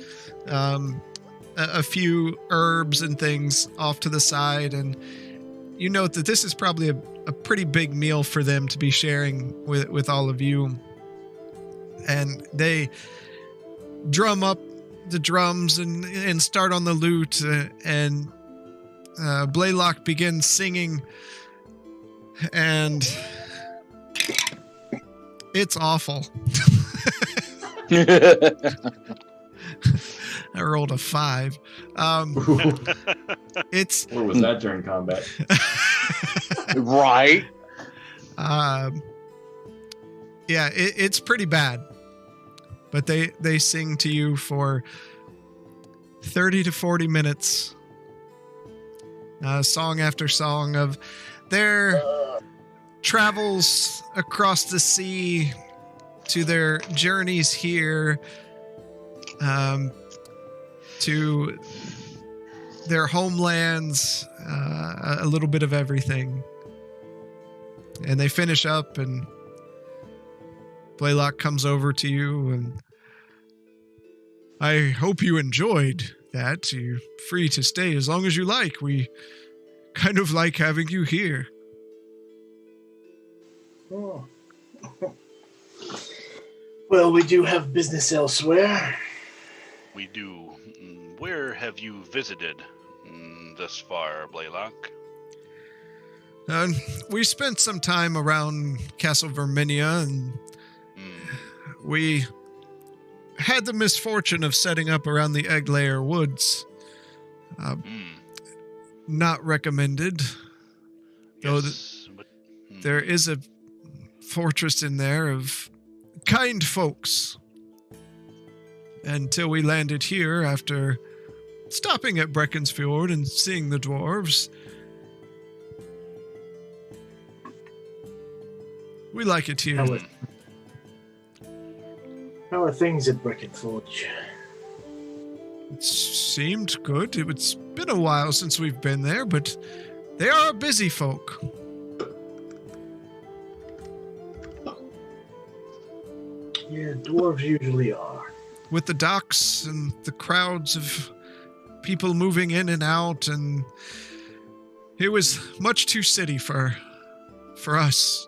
a few herbs and things off to the side, and you note that this is probably a pretty big meal for them to be sharing with all of you. And they drum up the drums and start on the lute, and Blaylock begins singing, and it's awful. I rolled a 5. It's Where was that during combat? Right. Yeah, it's pretty bad. But they sing to you for 30 to 40 minutes, song after song of their travels across the sea, to their journeys here, to their homelands, a little bit of everything. And they finish up, and Blaylock comes over to you, and I hope you enjoyed that, you're free to stay as long as you like. We kind of like having you here. Oh. Well, we do have business elsewhere. We do. Where have you visited thus far, Blaylock? We spent some time around Castle Verminia, and we had the misfortune of setting up around the Egglayer Woods. Not recommended. Though Yes, but, there is a fortress in there of kind folks. Until we landed here after stopping at Breckensfjord and seeing the dwarves. We like it here. How are things at Breckensfjord? It seemed good. It's been a while since we've been there, but they are busy folk. Yeah, dwarves usually are. With the docks and the crowds of people moving in and out, and it was much too city for us.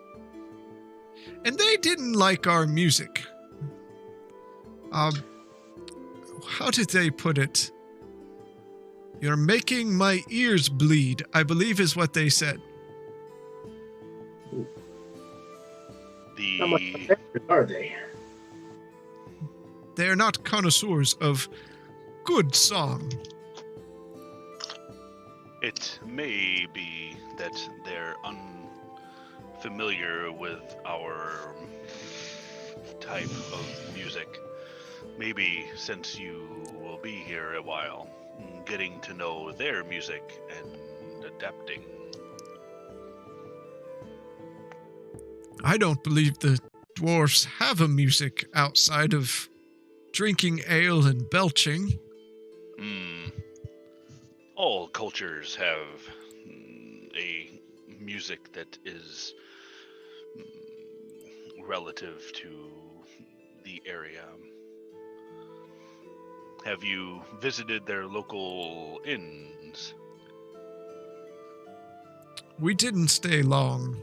And they didn't like our music. How did they put it? You're making my ears bleed, I believe is what they said. How much are they? They're not connoisseurs of good song. It may be that they're unfamiliar with our type of music. Maybe since you will be here a while, getting to know their music and adapting. I don't believe the dwarfs have a music outside of drinking ale and belching. All cultures have a music that is relative to the area. Have you visited their local inns? We didn't stay long.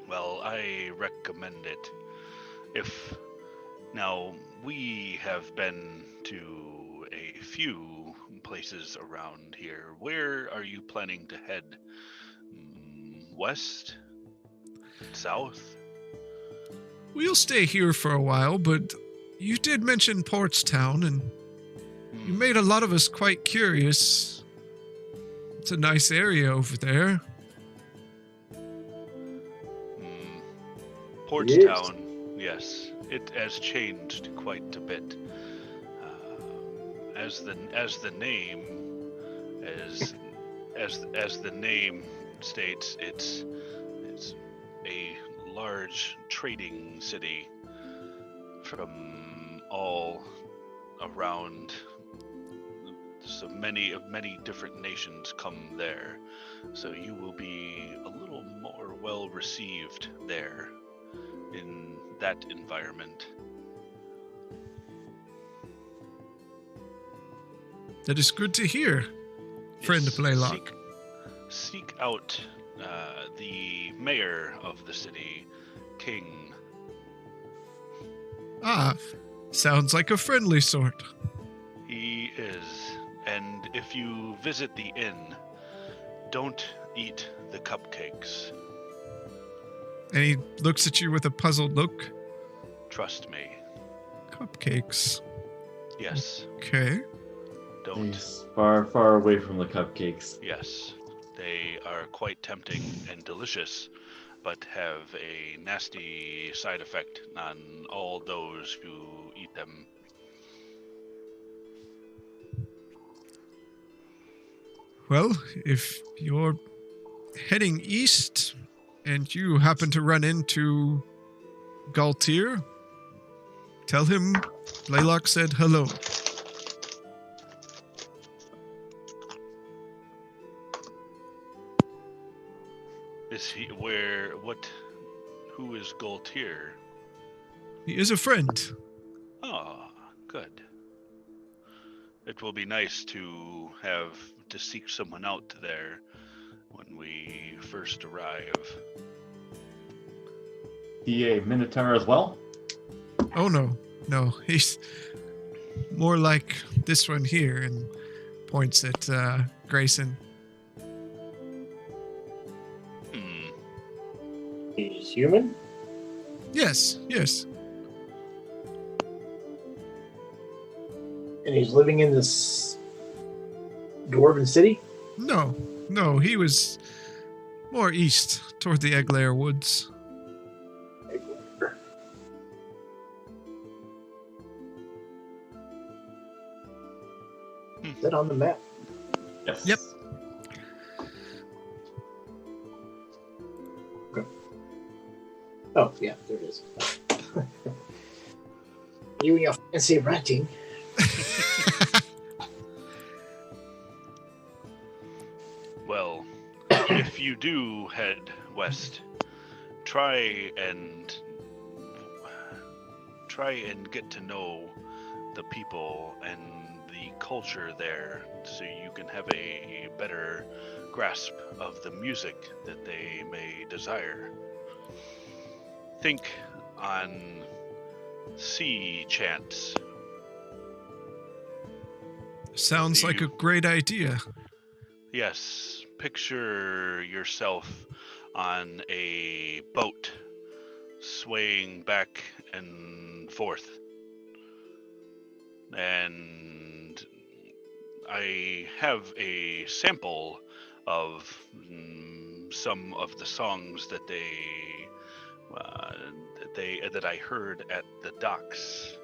Well, I recommend it. Now, we have been to a few places around here. Where are you planning to head? West? South? We'll stay here for a while, but you did mention Portstown, and you made a lot of us quite curious. It's a nice area over there. Portstown, yes, it has changed quite a bit. As the name states, it's a large trading city from all around. So many different nations come there. So you will be a little more well received there in that environment. That is good to hear, friend Yes, Blaylock. Seek out the mayor of the city, King. Ah, sounds like a friendly sort. He is. And if you visit the inn, don't eat the cupcakes. And he looks at you with a puzzled look. Trust me. Cupcakes. Yes. Okay. Don't. He's far away from the cupcakes. Yes. They are quite tempting and delicious, but have a nasty side effect on all those who eat them. Well, if you're heading east and you happen to run into Galtier, tell him Blaylock said hello. Is he who is Galtier? He is a friend. Oh, good. it will be nice to seek someone out there when we first arrive. He a Minotaur as well? Oh, no, he's more like this one here, and points at Grayson. He's human? Yes. And he's living in this dwarven city? No, he was more east, toward the Egglair Woods. Is that on the map? Yes. Yep. Okay. Oh, yeah, there it is. You and your fancy writing. Well, if you do head west, try and get to know the people and the culture there, so you can have a better grasp of the music that they may desire. Think on sea chants. Sounds like a great idea. Yes, picture yourself on a boat, swaying back and forth. And I have a sample of some of the songs that that I heard at the docks.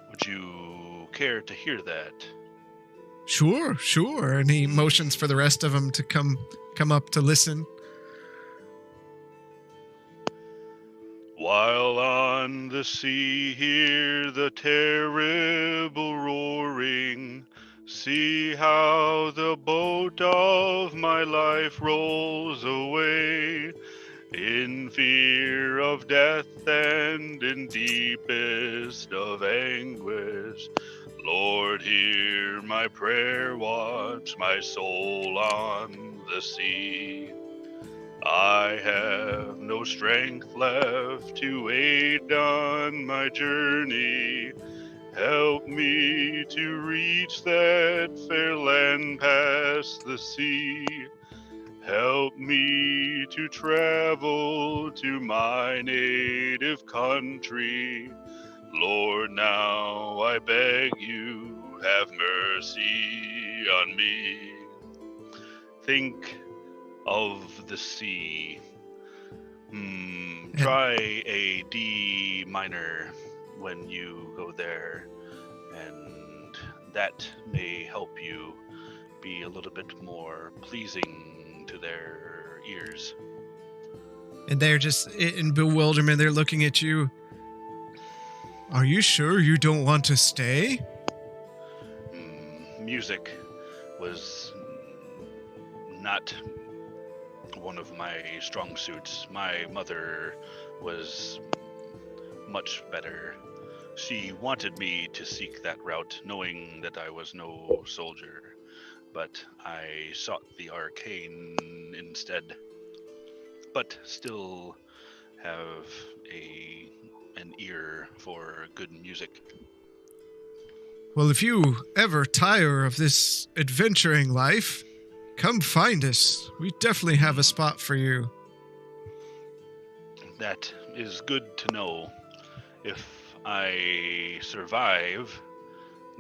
Would you care to hear that? Sure. And he motions for the rest of them to come up to listen. While on the sea hear the terrible roaring, see how the boat of my life rolls away, in fear of death and in deepest of anguish. Lord, hear my prayer, watch my soul on the sea. I have no strength left to aid on my journey. Help me to reach that fair land past the sea. Help me to travel to my native country. Lord, now I beg you, have mercy on me. Think of the sea. Try a D minor when you go there, and that may help you be a little bit more pleasing to their ears. And they're just in bewilderment. They're looking at you. Are you sure you don't want to stay? Music was not one of my strong suits. My mother was much better. She wanted me to seek that route, knowing that I was no soldier, but I sought the arcane instead. But still have an ear for good music. Well, if you ever tire of this adventuring life, come find us. We definitely have a spot for you. That is good to know. If I survive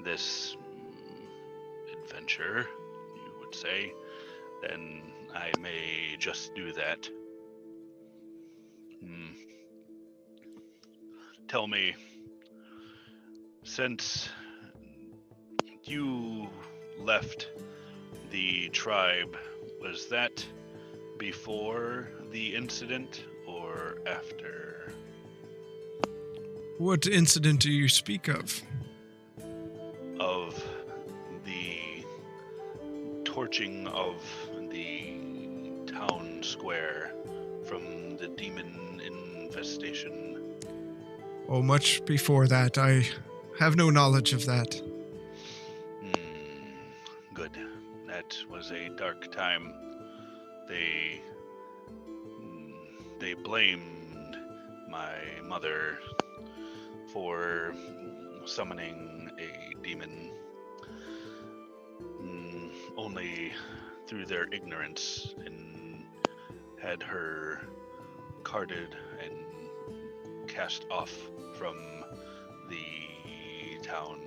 this adventure, you would say, then I may just do that. Tell me, since you left the tribe, was that before the incident or after? What incident do you speak of? Of the torching of the town square from the demon infestation. Oh, much before that. I have no knowledge of that. good. That was a dark time. They blamed my mother for summoning a demon. Only through their ignorance, and had her carted and cast off from the town.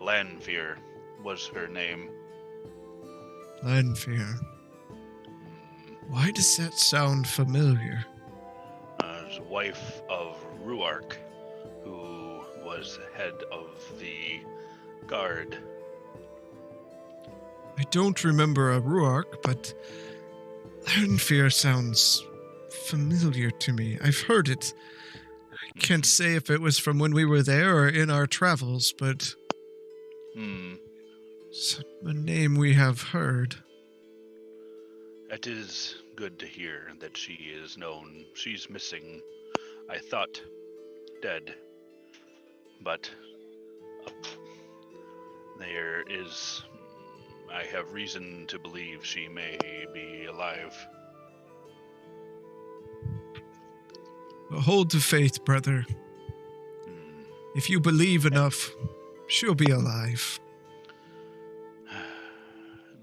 Lanfear was her name. Lanfear. Why does that sound familiar? As wife of Ruark, who was head of the guard. I don't remember a Ruark, but Lanfear sounds familiar to me. I've heard it. I can't say if it was from when we were there or in our travels, but it's a name we have heard. It is good to hear that she is known. She's missing. I thought dead, but there is. I have reason to believe she may be alive. Well, hold to faith, brother. If you believe enough, she'll be alive.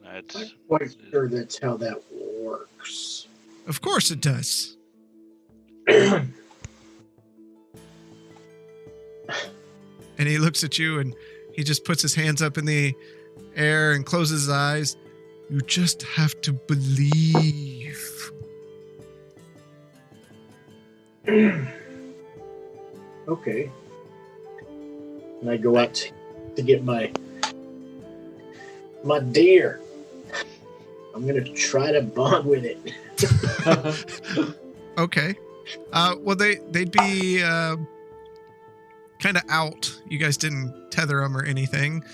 I'm quite sure that's how that works. Of course it does. And he looks at you and he just puts his hands up in the air and closes his eyes. You just have to believe. Okay. And I go out to get my deer. I'm gonna try to bond with it. Okay. Well, they'd be kind of out. You guys didn't tether them or anything.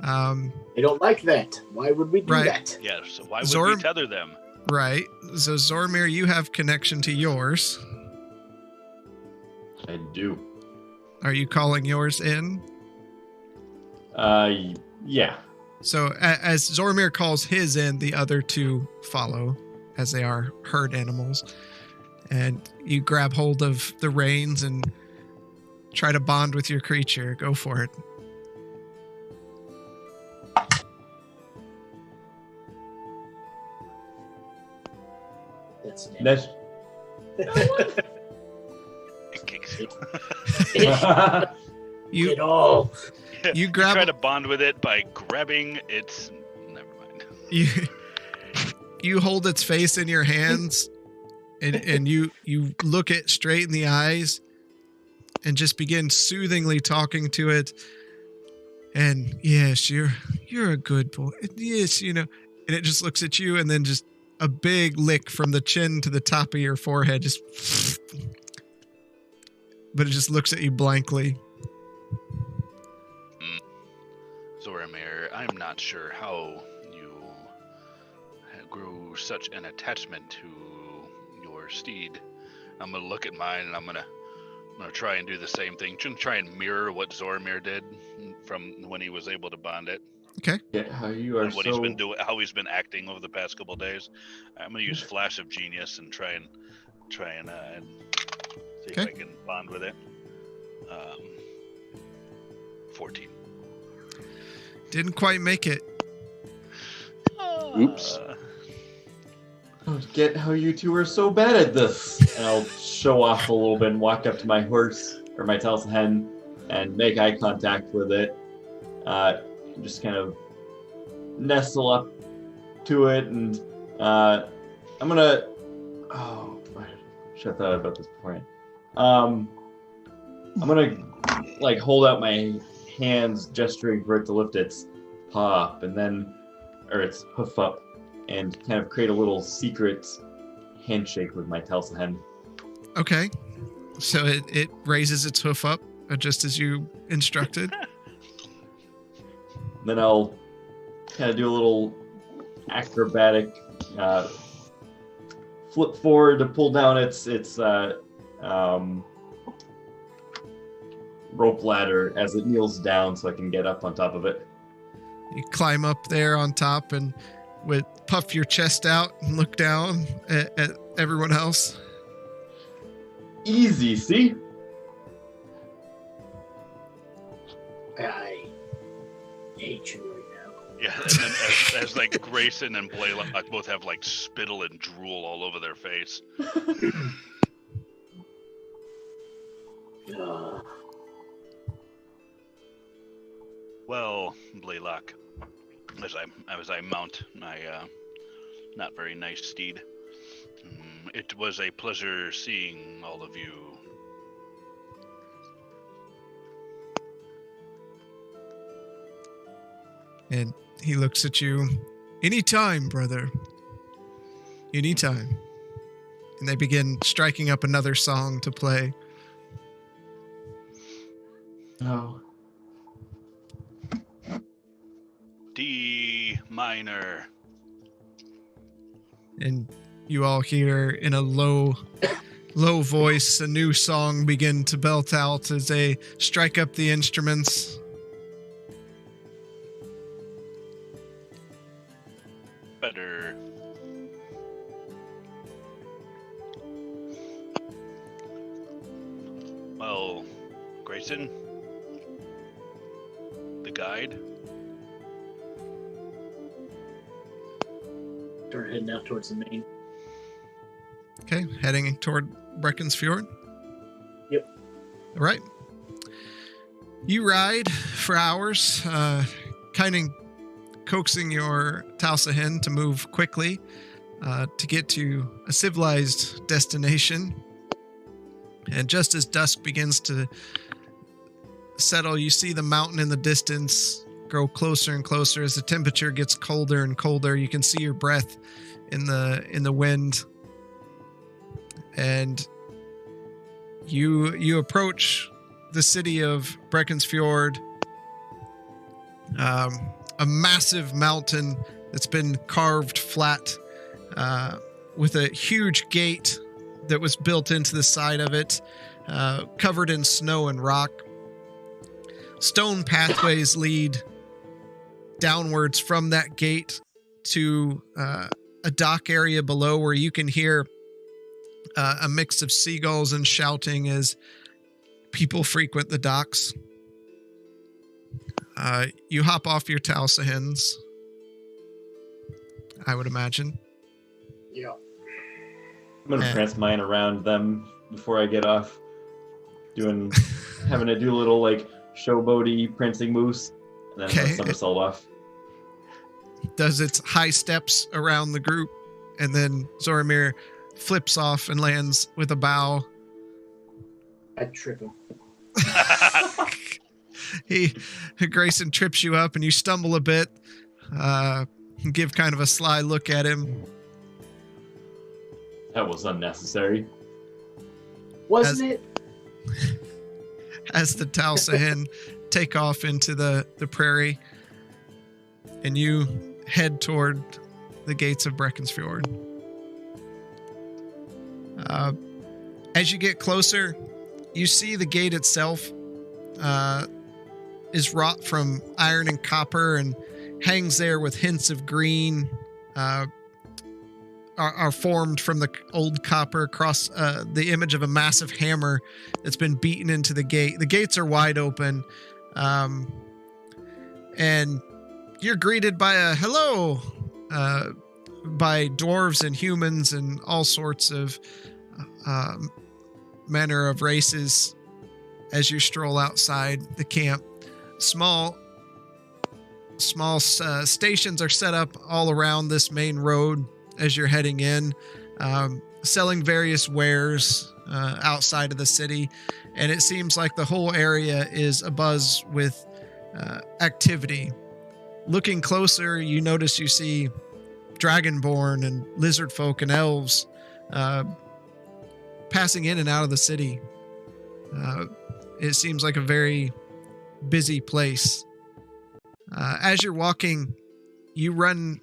They don't like that. Why would we do that? Yeah, so why would we tether them? Right. So Zormir, you have connection to yours. I do. Are you calling yours in? Yeah. So as Zormir calls his in, the other two follow, as they are herd animals. And you grab hold of the reins and try to bond with your creature. Go for it. That's It kicks you. It all. You grab. You try to bond with it by grabbing its. Never mind. You hold its face in your hands, and you look it straight in the eyes, and just begin soothingly talking to it. And yes, you're a good boy. Yes, and it just looks at you, and then just a big lick from the chin to the top of your forehead, just. But it just looks at you blankly. Zoramir, I'm not sure how you grew such an attachment to your steed. I'm gonna look at mine, and I'm gonna try and do the same thing. Try and mirror what Zoramir did from when he was able to bond it. Okay. Yeah, how you are what he's been doing, how he's been acting over the past couple of days. I'm gonna use Flash of Genius and try and see if I can bond with it. 14. Didn't quite make it. Oops. I don't get how you two are so bad at this. And I'll show off a little bit and walk up to my horse or my Telsa hen and make eye contact with it. Just kind of nestle up to it, and I'm gonna. Oh, I should have thought about this beforehand. I'm gonna hold out my hands, gesturing for it to lift its paw up, and then, or its hoof up, and kind of create a little secret handshake with my Telsa hen. Okay. So it raises its hoof up, just as you instructed. Then I'll kind of do a little acrobatic flip forward to pull down its rope ladder as it kneels down so I can get up on top of it. You climb up there on top and puff your chest out and look down at everyone else. Easy, see? I hate you right now. Yeah, and then as like Grayson and Blaylock both have like spittle and drool all over their face. Well, Blaylock, as I mount my not very nice steed, it was a pleasure seeing all of you. And he looks at you. Anytime, brother. Anytime. And they begin striking up another song to play. Oh. D minor. And you all hear in a low voice a new song begin to belt out as they strike up the instruments. Better. Well, Grayson, the guide. Start heading out towards the main. Okay, heading toward Breckensfjord. Yep. All right. You ride for hours, kind of coaxing your Talsahin to move quickly to get to a civilized destination. And just as dusk begins to settle, you see the mountain in the distance grow closer and closer as the temperature gets colder and colder. You can see your breath in the wind. And you approach the city of Breckensfjord, a massive mountain that's been carved flat with a huge gate that was built into the side of it, covered in snow and rock. Stone pathways lead downwards from that gate to a dock area below where you can hear a mix of seagulls and shouting as people frequent the docks. You hop off your Talsahins, I would imagine. Yeah. I'm gonna prance mine around them before I get off. Having to do a little like showboaty prancing moves, and then somersault off. Does its high steps around the group, and then Zoramir flips off and lands with a bow. I trip him. Grayson trips you up, and you stumble a bit. Give kind of a sly look at him. That was unnecessary. Wasn't it? As the Talsahin take off into the prairie, and you head toward the gates of Breckensfjord. As you get closer, you see the gate itself is wrought from iron and copper and hangs there with hints of green are formed from the old copper across the image of a massive hammer that's been beaten into the gate. The gates are wide open, and you're greeted by a hello by dwarves and humans and all sorts of manner of races as you stroll outside the camp. Small stations are set up all around this main road as you're heading in, selling various wares outside of the city, and it seems like the whole area is abuzz with activity. Looking closer, you notice you see dragonborn and lizard folk and elves passing in and out of the city. It seems like a very busy place. As you're walking, you run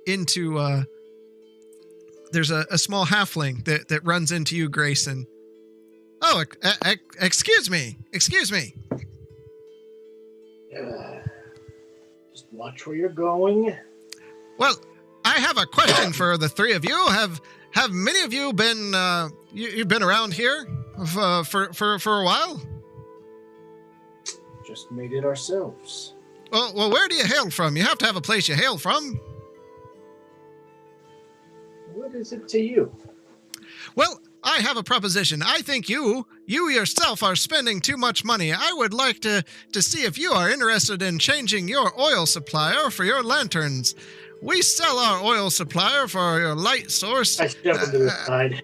into there's a small halfling that runs into you, Grayson. Oh, excuse me. Just watch where you're going. Well, I have a question for the three of you. Have many of you been you've been around here for a while? Just made it ourselves. Well, where do you hail from? You have to have a place you hail from. What is it to you? Well, I have a proposition. I think you yourself are spending too much money. I would like to see if you are interested in changing your oil supplier for your lanterns. We sell our oil supplier for your light source. I jump into the side.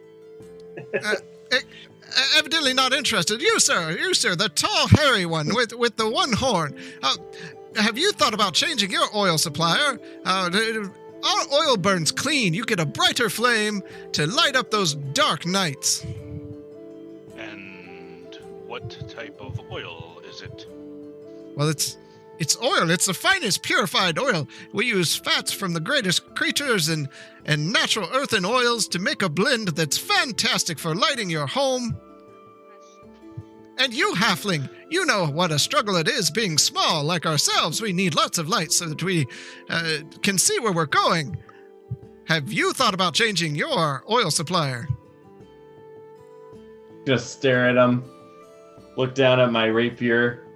Evidently not interested. You, sir, the tall, hairy one with the one horn. Have you thought about changing your oil supplier? Our oil burns clean. You get a brighter flame to light up those dark nights. And what type of oil is it? Well, it's oil. It's the finest purified oil. We use fats from the greatest creatures and natural earthen oils to make a blend that's fantastic for lighting your home. And you, halfling, you know what a struggle it is being small like ourselves. We need lots of light so that we can see where we're going. Have you thought about changing your oil supplier? Just stare at him, look down at my rapier,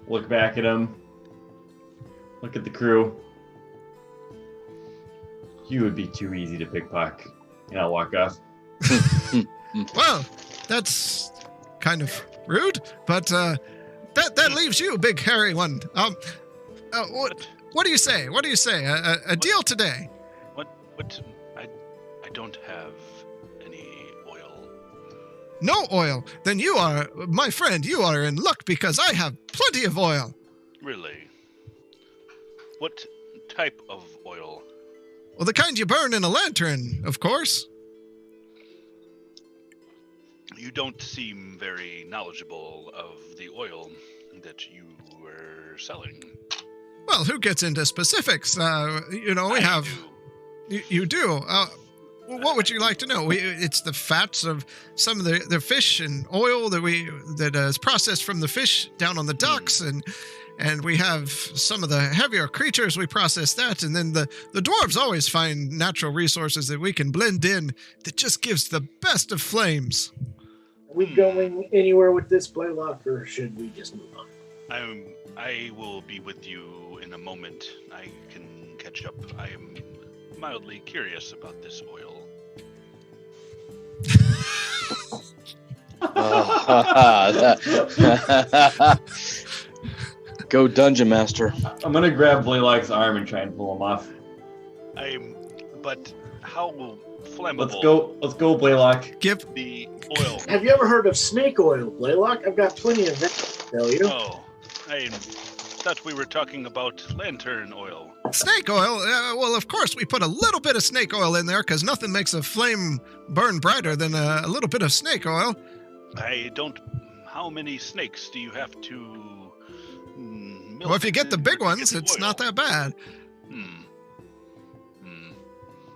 look back at him, look at the crew. You would be too easy to pickpocket, and I'll walk off. Well, that's kind of rude, but that leaves you, big hairy one. What do you say? What do you say? A deal today? What? I don't have any oil. No oil? Then you are, my friend, you are in luck because I have plenty of oil. Really? What type of oil? Well, the kind you burn in a lantern, of course. You don't seem very knowledgeable of the oil that you were selling. Well, who gets into specifics? We have... You do? What would you like to know? It's the fats of some of the fish and oil that is processed from the fish down on the docks, and we have some of the heavier creatures. We process that, and then the dwarves always find natural resources that we can blend in that just gives the best of flames. Are we going anywhere with this, Blaylock, or should we just move on? I will be with you in a moment. I can catch up. I am mildly curious about this oil. Go Dungeon Master. I'm gonna grab Blaylock's arm and try and pull him off. But how flammable? Let's go, Blaylock. Give the oil. Have you ever heard of snake oil, Blaylock? I've got plenty of that to tell you. Oh, I thought we were talking about lantern oil. Snake oil? Well, of course, we put a little bit of snake oil in there because nothing makes a flame burn brighter than a little bit of snake oil. How many snakes do you have to milk? Well, if you get the big ones, it's not that bad.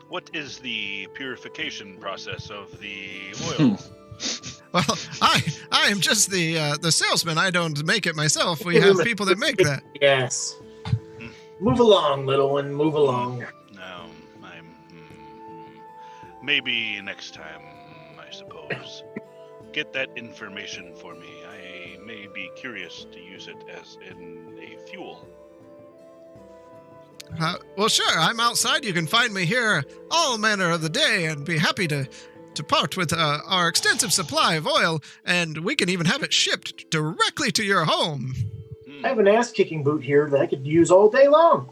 What is the purification process of the oil? Well, I am just the salesman. I don't make it myself. We have people that make that. Yes. Move along, little one. Move along. No, maybe next time, I suppose. Get that information for me. I may be curious to use it as in a fuel. Well, sure. I'm outside. You can find me here all manner of the day and be happy to part with our extensive supply of oil, and we can even have it shipped directly to your home. I have an ass-kicking boot here that I could use all day long.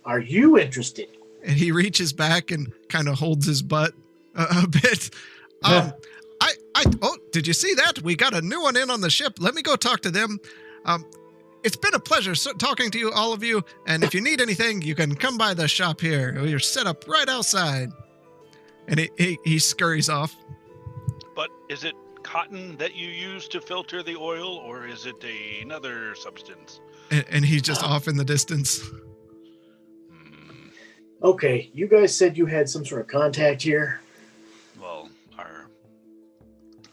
Are you interested? And he reaches back and kind of holds his butt a bit. Did you see that? We got a new one in on the ship. Let me go talk to them. It's been a pleasure talking to you, all of you. And if you need anything, you can come by the shop here. We're set up right outside. And he scurries off. But is it cotton that you use to filter the oil, or is it another substance? And he's just off in the distance. Okay, you guys said you had some sort of contact here. Well, our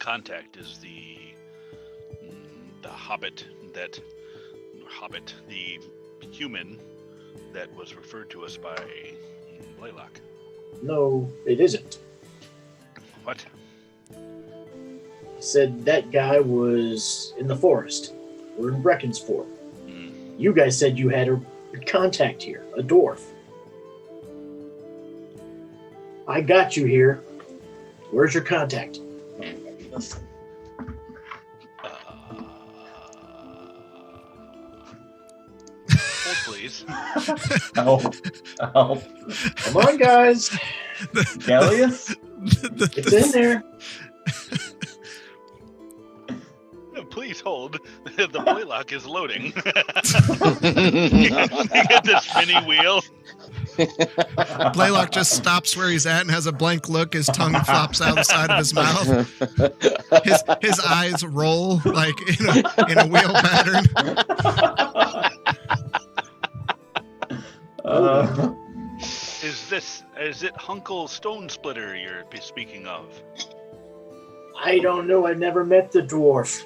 contact is the the human that was referred to us by Blaylock. No, it isn't. What? He said that guy was in the forest. We're in Breckensfjord. You guys said you had a contact here, a dwarf. I got you here. Where's your contact? Hold, please. Help. Help. Come on, guys. Gallius? It's in there. Please hold. The Blaylock is loading. You get the spinny wheel. Blaylock just stops where he's at and has a blank look. His tongue flops out the side of his mouth. His eyes roll like in a wheel pattern. Is it Hunkle Stone Splitter you're speaking of? I don't know. I've never met the dwarf.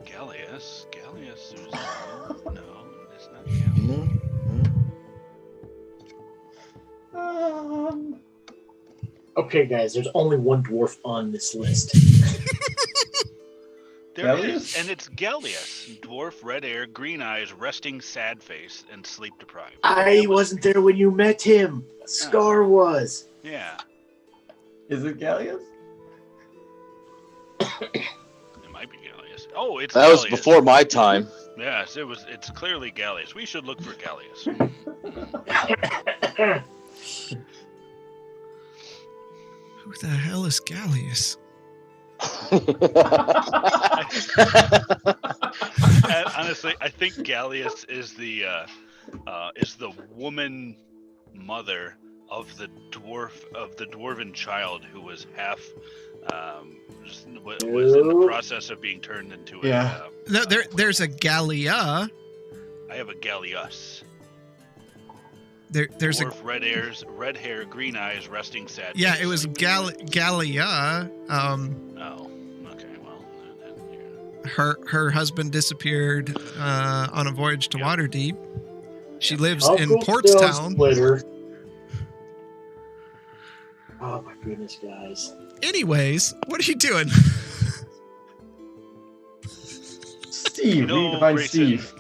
Gallius. No, it's not Gallius. Okay, guys. There's only one dwarf on this list. There is, and it's Gallius. Dwarf, red hair, green eyes, resting sad face, and sleep deprived. I wasn't there when you met him. Scar was. Yeah. Is it Gallius? It might be Gallius. Oh, it's That Gallius. was before my time. Yes, it's clearly Gallius. We should look for Gallius. Who the hell is Gallius? Honestly, I think Gallius is the woman mother of the dwarven child who was half was in the process of being turned into a. No, there's a Gallia. I have a Gallius. There's dwarf, red hair, green eyes, resting sad. Yeah, face. it was Gallia. Oh, okay. Well, her husband disappeared on a voyage to Waterdeep. She lives in Uncle Portstown. Splitter. Oh my goodness, guys. Anyways, what are you doing? Steve, we need to find Grayson, Steve.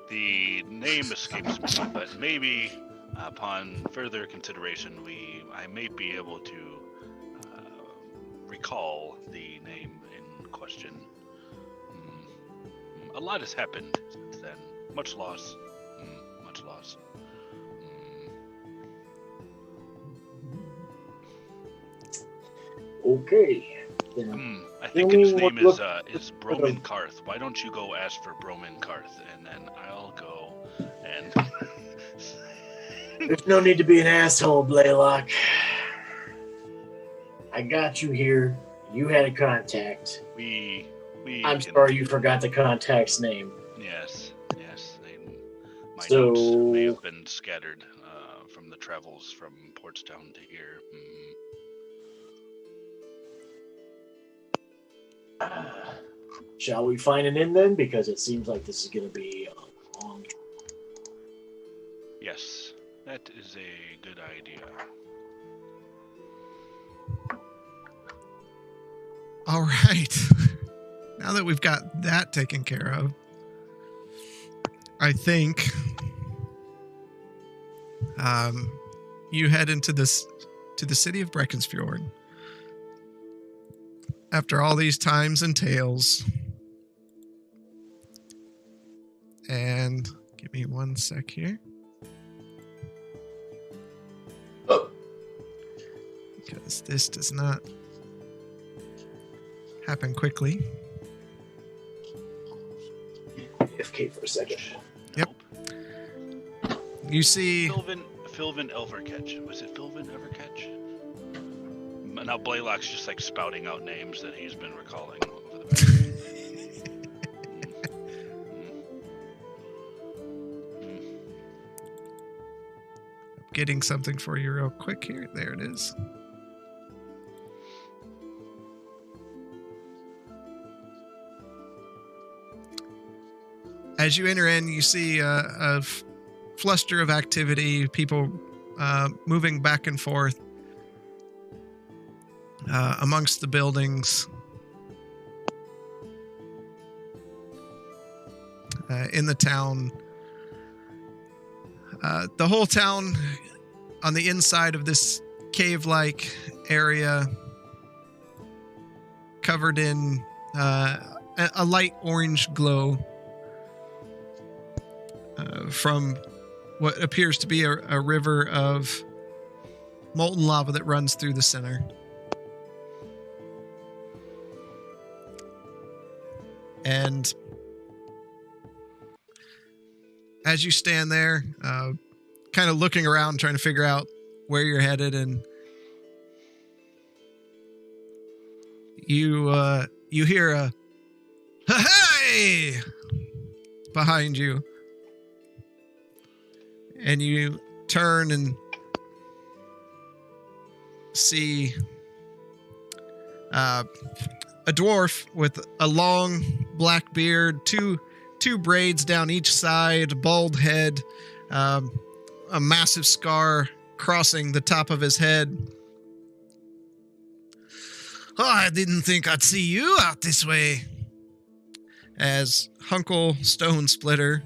The name escapes me, but maybe upon further consideration, I may be able to recall the name in question. A lot has happened since then. Much loss. Much loss. Okay. I think his name is Broman Karth. Why don't you go ask for Broman Karth, and then I'll go and. There's no need to be an asshole, Blaylock. I got you here. You had a contact. I'm sorry you forgot the contact's name. Yes. My notes may have been scattered from the travels from Portstown to here. Shall we find an inn then? Because it seems like this is going to be a long. Yes, that is a good idea. All right. Now that we've got that taken care of, I think you head into the city of Breckensfjord. After all these times and tales. And give me 1 sec here. Because this does not happen quickly. AFK for a second. Yep. You see... Philvin Elvercatch. Was it Philvin Elvercatch? Now Blaylock's just like spouting out names that he's been recalling over the past. Getting something for you real quick here. There it is. as you enter in, you see a fluster of activity, people moving back and forth amongst the buildings. In the town. The whole town on the inside of this cave-like area covered in a light orange glow from what appears to be a river of molten lava that runs through the center. And as you stand there, kind of looking around, trying to figure out where you're headed, and you hear a "Hey!" behind you, and you turn and see a dwarf with a long black beard, two braids down each side, bald head, a massive scar crossing the top of his head. "Oh, I didn't think I'd see you out this way." As Hunkle Stone Splitter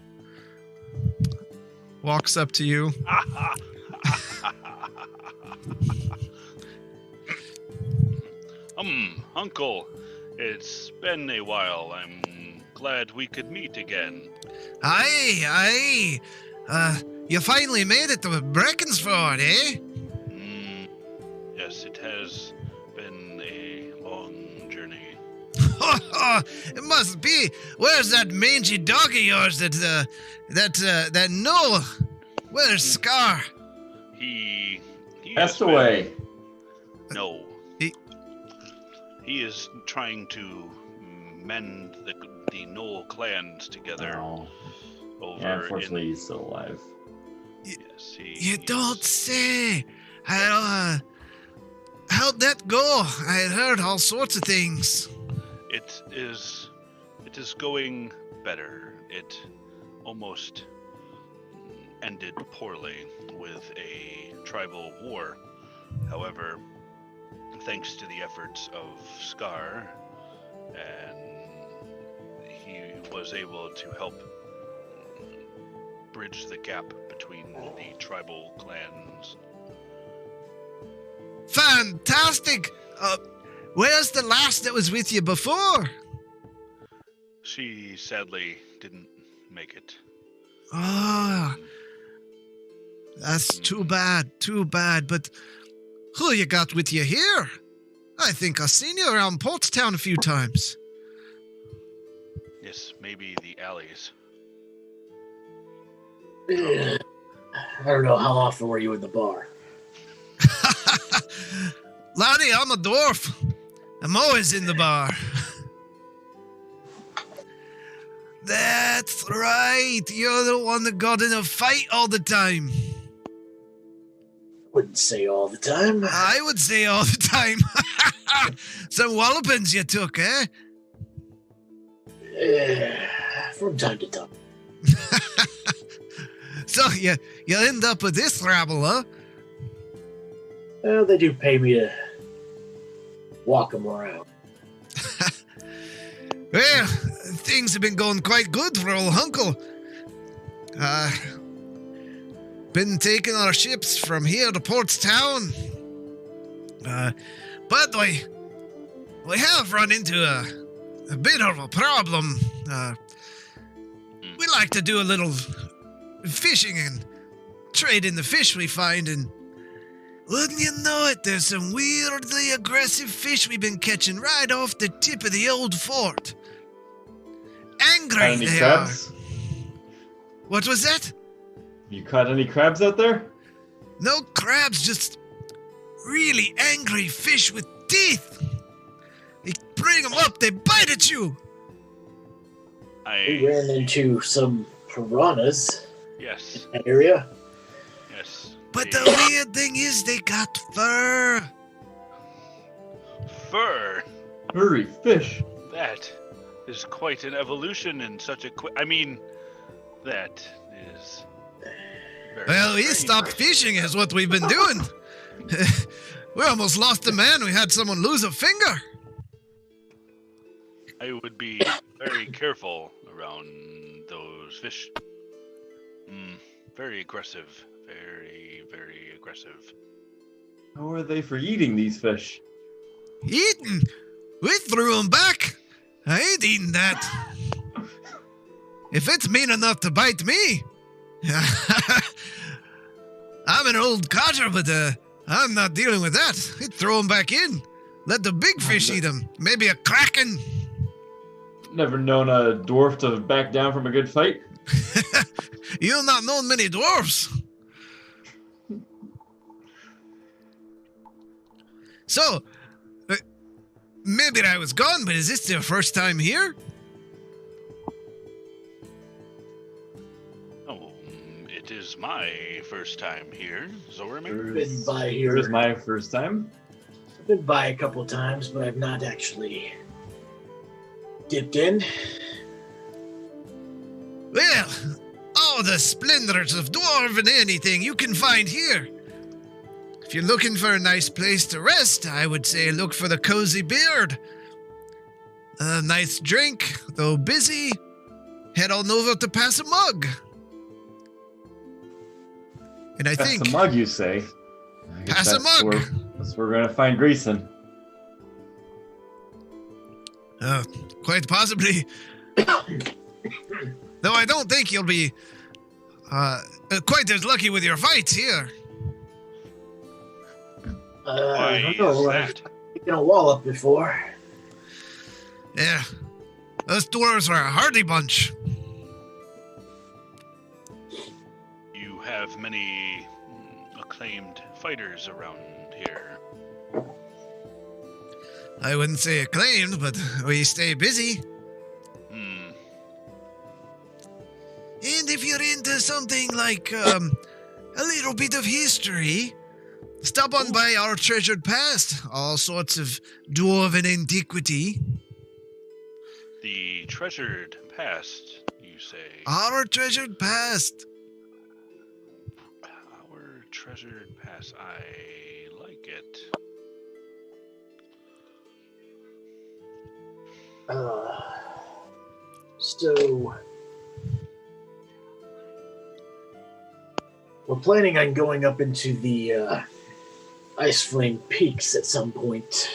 walks up to you. Uncle, it's been a while. I'm glad we could meet again. Aye. You finally made it to Breckensfjord, eh? Yes, it has been a long journey. It must be. Where's that mangy dog of yours that Noah? Where's Scar? He Passed away. No. He is trying to mend the Knoll clans together. Oh. Over Yeah, unfortunately, he's still alive. Yes, You don't say. How'd that go? I heard all sorts of things. It is going better. It almost ended poorly with a tribal war. However, thanks to the efforts of Scar, and he was able to help bridge the gap between the tribal clans. Fantastic! Where's the lass that was with you before? She sadly didn't make it. Ah, that's too bad, but who you got with you here? I think I've seen you around Portstown a few times. Yes, maybe the alleys. I don't know, how often were you in the bar? Laddie, I'm a dwarf. I'm always in the bar. That's right. You're the one that got in a fight all the time. Wouldn't say all the time. I would say all the time. Some wallopings you took, eh? From time to time. So you end up with this rabble, huh? Well, they do pay me to walk them around. Well, things have been going quite good for old Hunkle. Been taking our ships from here to Portstown. But we have run into a bit of a problem. We like to do a little fishing and trade in the fish we find, and wouldn't you know it, there's some weirdly aggressive fish we've been catching right off the tip of the old fort. Angry Any they crabs? are. What was that? You caught any crabs out there? No crabs, just really angry fish with teeth. You bring them up, they bite at you. We ran into some piranhas Yes. in that area. Yes. But the weird thing is they got fur. Fur. Furry fish. That is quite an evolution in such a quick. I mean, That is very Well, we strange. stopped fishing is what we've been doing. We almost lost a man. We had someone lose a finger. I would be very careful around those fish. Very aggressive. Very, very aggressive. How are they for eating these fish? Eaten. We threw them back. I ain't eating that. If it's mean enough to bite me. I'm an old codger, but I'm not dealing with that. I'd throw them back in. Let the big fish eat them. Maybe a kraken. Never known a dwarf to back down from a good fight. You've not known many dwarves. So, maybe I was gone, but is this your first time here? Oh, it is my first time here, Zoramir. Been by It here. was my first time. I've been by a couple times, but I've not actually dipped in. Well, all the splendors of dwarven anything you can find here. If you're looking for a nice place to rest, I would say look for the Cozy Beard. A nice drink, though busy. Head on over to Pass a Mug. And I That's think the mug, you say. I guess Pass a that's mug. That's where we're gonna find Greason. Quite possibly. Though I don't think you'll be quite as lucky with your fights here. Why I is don't know. I've that? taken a wall up before. Yeah, those dwarves are a hardy bunch. You have many acclaimed fighters around here. I wouldn't say acclaimed, but we stay busy. And if you're into something like a little bit of history, stop on by our treasured past. All sorts of dwarven antiquity. The treasured past, you say? Our treasured past. Our treasured past. I like it. So we're planning on going up into the Ice Flame Peaks at some point.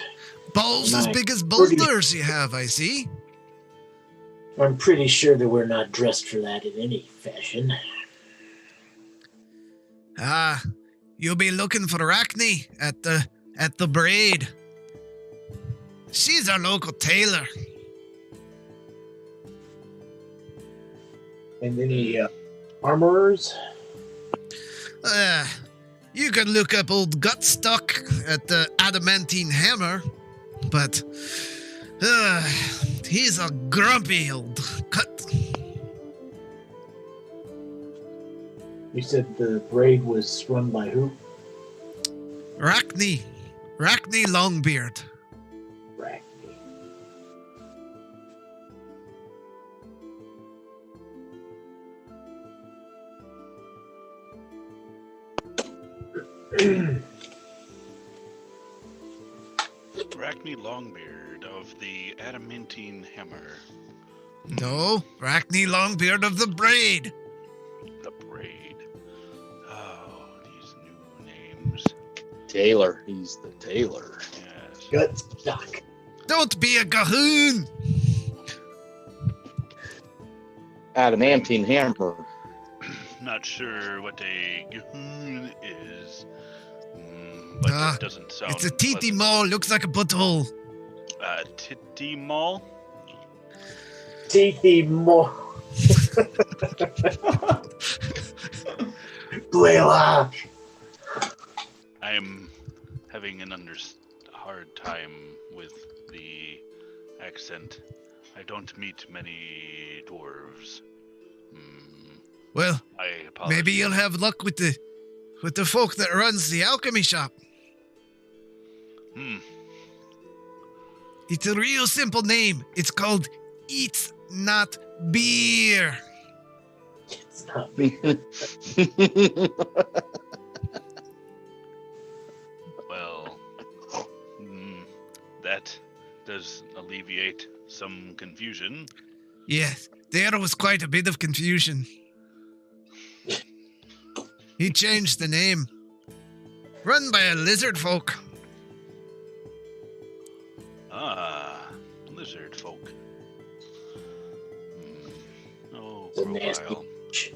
Balls as Nice. big as Pretty- boulders you have, I see. I'm pretty sure that we're not dressed for that in any fashion. You'll be looking for Arachne at the braid. She's our local tailor. And any armorers? You can look up old Gutstock at the Adamantine Hammer, but he's a grumpy old cut. You said the braid was run by who? Arachne Longbeard. Arachne Longbeard of the Adamantine Hammer. No, Arachne Longbeard of the Braid. The Braid. Oh, these new names. Taylor. He's the tailor. Yes. Gutstock. Don't be a gahoon. Adamantine hammer. Not sure what a gahoon is, but that doesn't sound. It's a titi pleasant. mall. Looks like a butthole. Titty mall? Teethy mo. Blaylock. I'm having hard time with the accent. I don't meet many dwarves. Well, I apologize. maybe you'll have luck with the folk that runs the alchemy shop. It's a real simple name. It's called Eats Not Beer. It's not me. Well, that does alleviate some confusion. Yes, there was quite a bit of confusion. He changed the name. Run by a lizard folk. Ah, lizard folk. Oh, It's a nasty profile. bitch.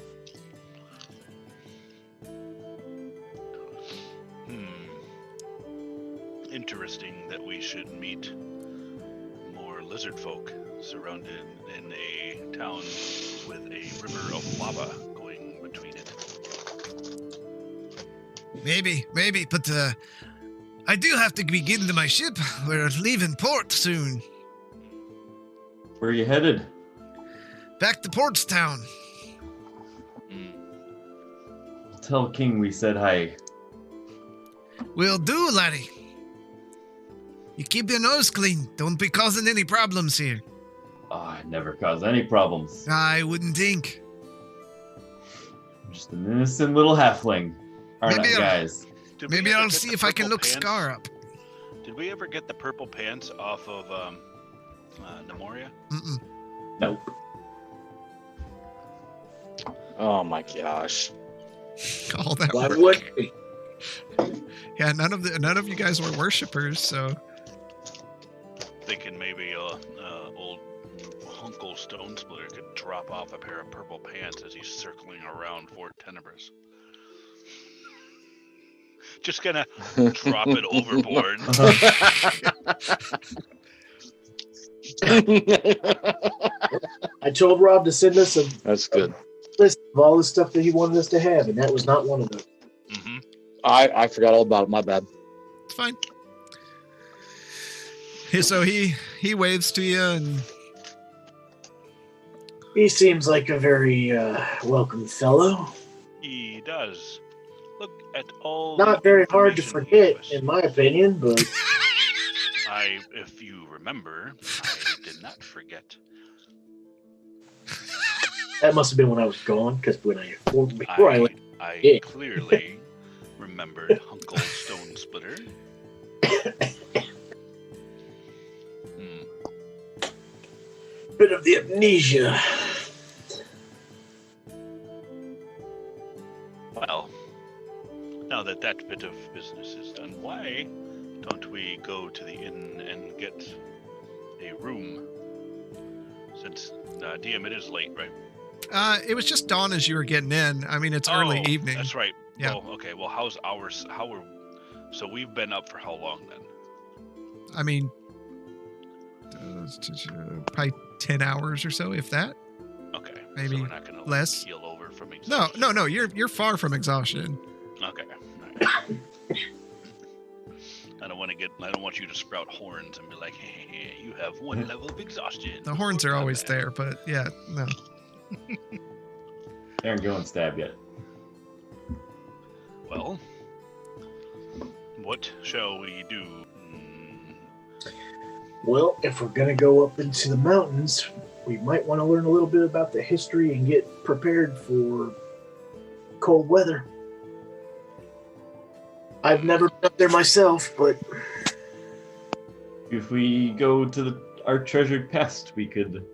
Interesting that we should meet more lizard folk surrounded in a town with a river of lava going between it. Maybe, but I do have to be getting to my ship. We're leaving port soon. Where are you headed? Back to Portstown. Tell King we said hi. Will do, laddie. You keep your nose clean. Don't be causing any problems here. Oh, I never cause any problems. I wouldn't think. I'm just an innocent little halfling. Aren't Maybe I, I'll- guys? Did we Maybe ever I'll get see the if I can purple look pants? Scar up. Did we ever get the purple pants off of Nemoria? Mm-mm. Nope. Oh my gosh. All that Why work. would we? Yeah, none of you guys were worshippers, so Thinking maybe old Uncle Stone Splitter could drop off a pair of purple pants as he's circling around Fort Tenebris. Just gonna drop it overboard. I told Rob to send us a That's good. list of all the stuff that he wanted us to have, and that was not one of them. Mm-hmm. I forgot all about it. My bad. it's fine. So he waves to you, and He seems like a very welcome fellow. He does. Look at all. Not the very hard to information he forget, gave us. in my opinion, but If you remember, I did not forget. that must have been when I was gone, because before I left. I Yeah. clearly remembered Uncle Stone Splitter. Bit of the amnesia. Well, now that that bit of business is done, why don't we go to the inn and get a room? Since DM, it is late, right? it was just dawn as you were getting in. I mean, it's early Oh, evening. That's right. Yeah. Well, okay. Well, how's ours? So we've been up for how long then? I mean, probably 10 hours or so, if that. Okay. Maybe so we're not gonna less. Keel over from No, exhaustion. no. You're far from exhaustion. Okay. All right. I don't want you to sprout horns and be like, hey, you have one level of exhaustion. The horns are Not always bad. there, but yeah, no. They aren't going stab yet. Well, what shall we do? Well, if we're going to go up into the mountains, we might want to learn a little bit about the history and get prepared for cold weather. I've never been up there myself, but If we go to our treasured past, we could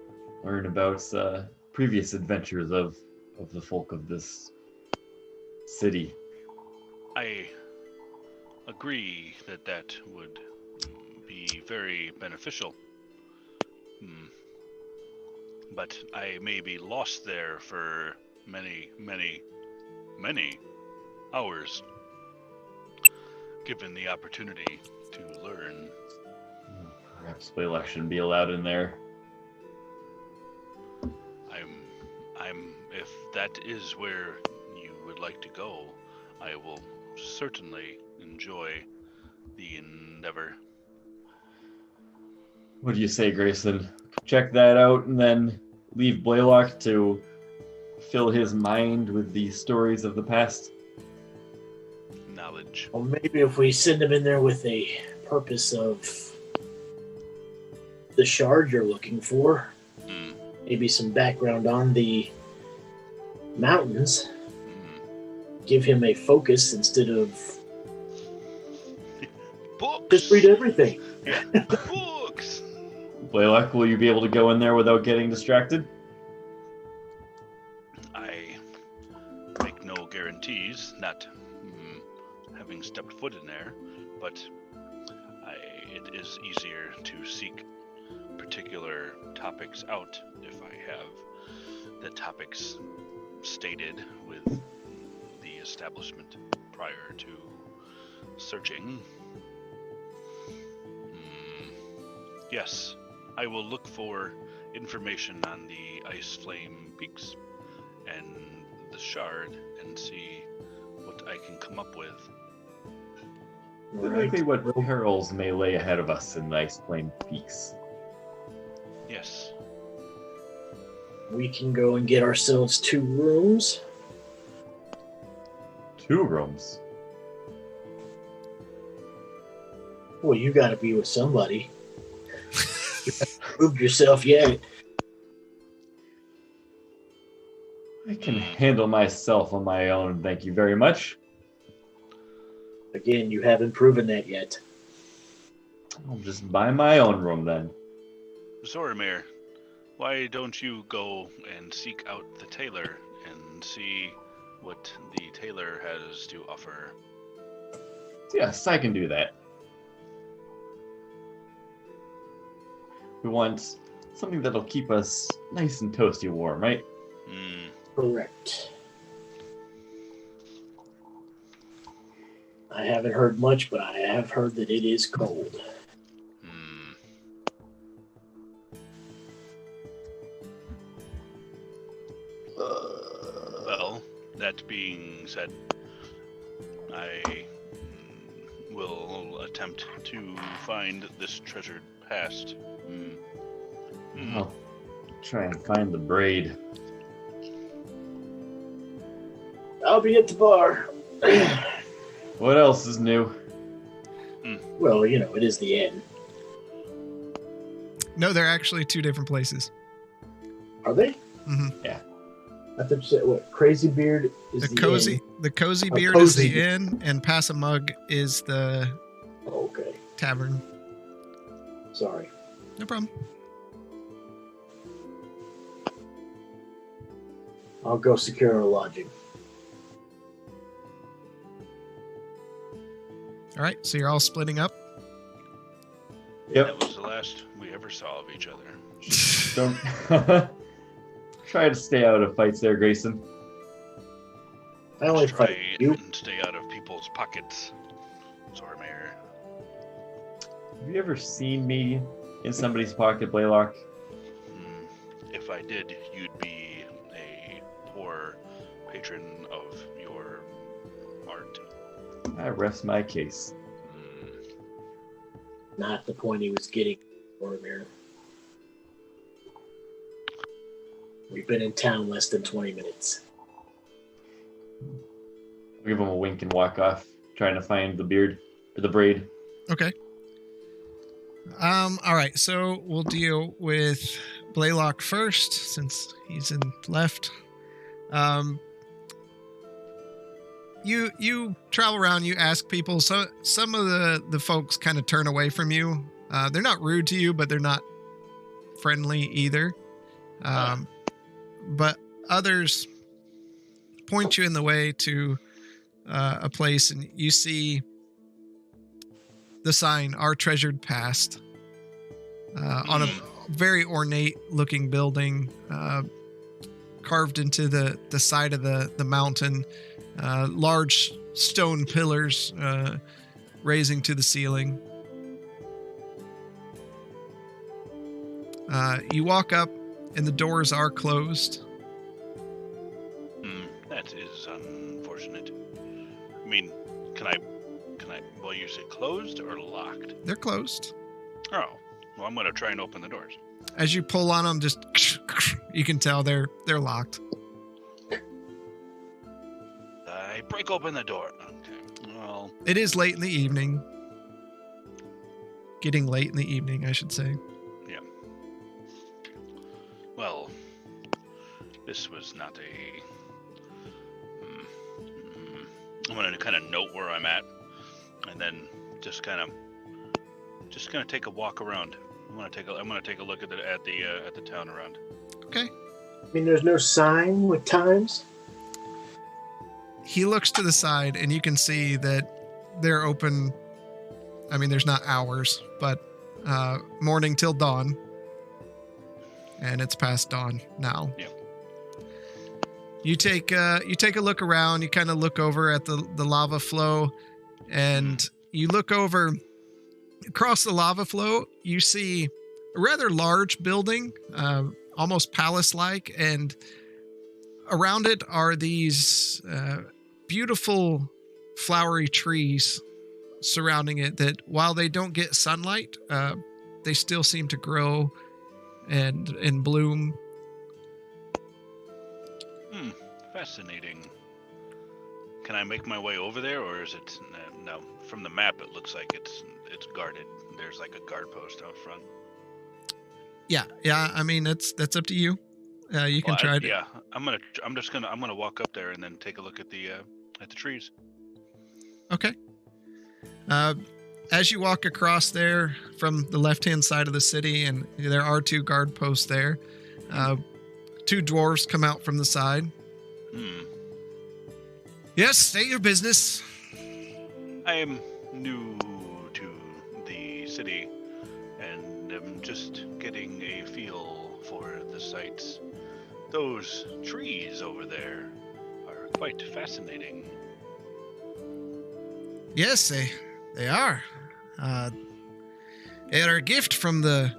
learn about previous adventures of the folk of this city. I agree that would be very beneficial. But I may be lost there for many, many, many hours, given the opportunity to learn. Perhaps Blaylock shouldn't be allowed in there. If that is where you would like to go, I will certainly enjoy the endeavor. What do you say, Grayson? Check that out and then leave Blaylock to fill his mind with the stories of the past. Knowledge. well, maybe if we send them in there with a purpose of the shard you're looking for, maybe some background on the mountains. Hmm. Give him a focus instead of Books. just read everything. Yeah, books. Blaylock, will you be able to go in there without getting distracted? I make no guarantees, not having stepped foot in there, but it is easier to seek particular topics out if I have the topics stated with the establishment prior to searching. Yes, I will look for information on the Ice Flame Peaks and the Shard and see what I can come up with. Typically what perils may lay ahead of us in the Ice Flame Peaks. Yes. We can go and get ourselves 2 rooms. 2 rooms? Well, you got to be with somebody. You haven't proved yourself yet. I can handle myself on my own, thank you very much. Again, you haven't proven that yet. I'll just buy my own room then. Zoramir, why don't you go and seek out the tailor and see what the tailor has to offer? Yes, I can do that. We want something that'll keep us nice and toasty warm, right? Correct. I haven't heard much, but I have heard that it is cold. Well, that being said, I will attempt to find this treasured past. I'll try and find the braid. I'll be at the bar. What else is new? Well, you know, it is the inn. No, they're actually 2 different places. Are they? Mm-hmm. Yeah. I thought you said what? Crazy Beard is the cozy. inn. The Cozy Oh, Beard is Cozy the inn, and Pass a Mug is the Oh, okay. tavern. Sorry. No problem. I'll go secure our lodging. All right, so you're all splitting up. Yep. That was the last we ever saw of each other. Don't try to stay out of fights there, Grayson. I only Try fight you. and stay out of people's pockets, Zoramir. Have you ever seen me in somebody's pocket, Blaylock? If I did, you'd be a poor patron of your art. I rest my case. Not the point he was getting, Boromir. We've been in town less than 20 minutes. I'll give him a wink and walk off, trying to find the beard or the braid. Okay. All right, so we'll deal with Blaylock first, since he's in left. You travel around, you ask people. So some of the folks kind of turn away from you. They're not rude to you, but they're not friendly either. But others point you in the way to a place, and you see the sign, Our Treasured Past, on a very ornate looking building, carved into the side of the mountain, large stone pillars raising to the ceiling. You walk up and the doors are closed. That is unfortunate. I mean, can I, well, you say closed or locked? They're closed. Oh, well, I'm going to try and open the doors. As you pull on them, just you can tell they're locked. I break open the door. Okay, well. It is late in the evening. Getting late in the evening, I should say. Yeah. Well, this was not a I'm gonna kind of note where I'm at, and then just kind of take a walk around. I'm gonna take a look at the town around. Okay. I mean, there's no sign with times. He looks to the side, and you can see that they're open. I mean, there's not hours, but morning till dawn, and it's past dawn now. Yep. You take a look around. You kind of look over at the lava flow, and you look over across the lava flow. You see a rather large building, almost palace-like, and around it are these beautiful flowery trees surrounding it that, while they don't get sunlight, they still seem to grow and bloom. Fascinating. Can I make my way over there, or is it no? From the map, it looks like it's guarded. There's like a guard post out front. Yeah. I mean, that's up to you. You can try to. Yeah, I'm gonna walk up there and then take a look at the trees. Okay. As you walk across there from the left-hand side of the city, and there are 2 guard posts there, 2 dwarves come out from the side. Yes, state your business. I am new to the city, and am just getting a feel for the sights. Those trees over there are quite fascinating. Yes, they are. They're a gift from the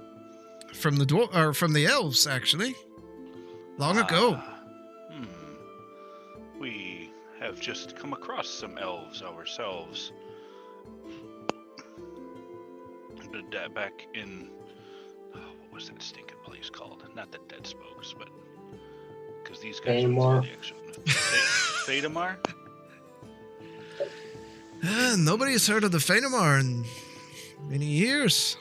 elves, actually, long ago. We have just come across some elves ourselves. Back in what was that stinking place called? Not the Dead Spokes, but because these guys Fadamar. the actual Fadamar. Nobody's heard of the Fadamar in many years.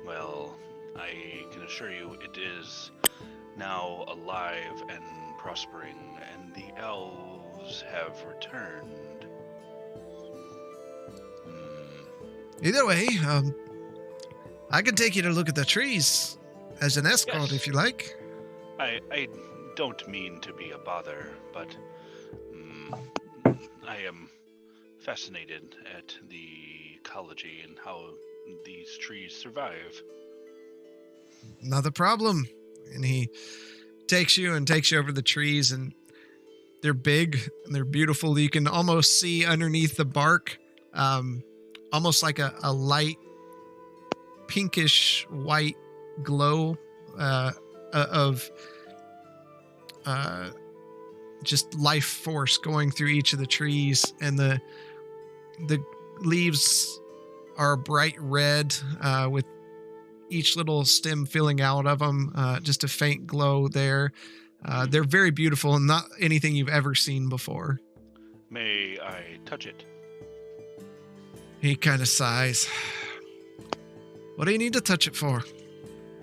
Well, I can assure you it is now alive and prospering, and the elves have returned. Either way, I can take you to look at the trees as an escort, Yes. if you like. I don't mean to be a bother, but I am fascinated at the ecology and how these trees survive. Not a problem. And he takes you over the trees, and they're big and they're beautiful. You can almost see underneath the bark, almost like a light pinkish white glow of just life force going through each of the trees, and the leaves are bright red with each little stem filling out of them, just a faint glow there. They're very beautiful and not anything you've ever seen before. May I touch it? He kind of sighs. What do you need to touch it for?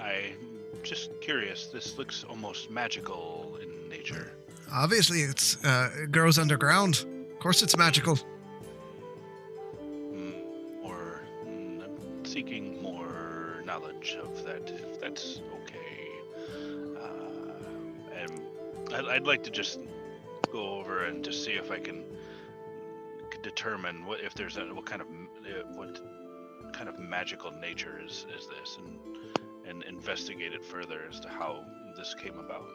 I'm just curious. This looks almost magical in nature. Obviously, it grows underground. Of course it's magical. I'm seeking more knowledge of that, if that's okay. And I'd like to just go over and just see if I can determine what kind of magical nature is this, and investigate it further as to how this came about.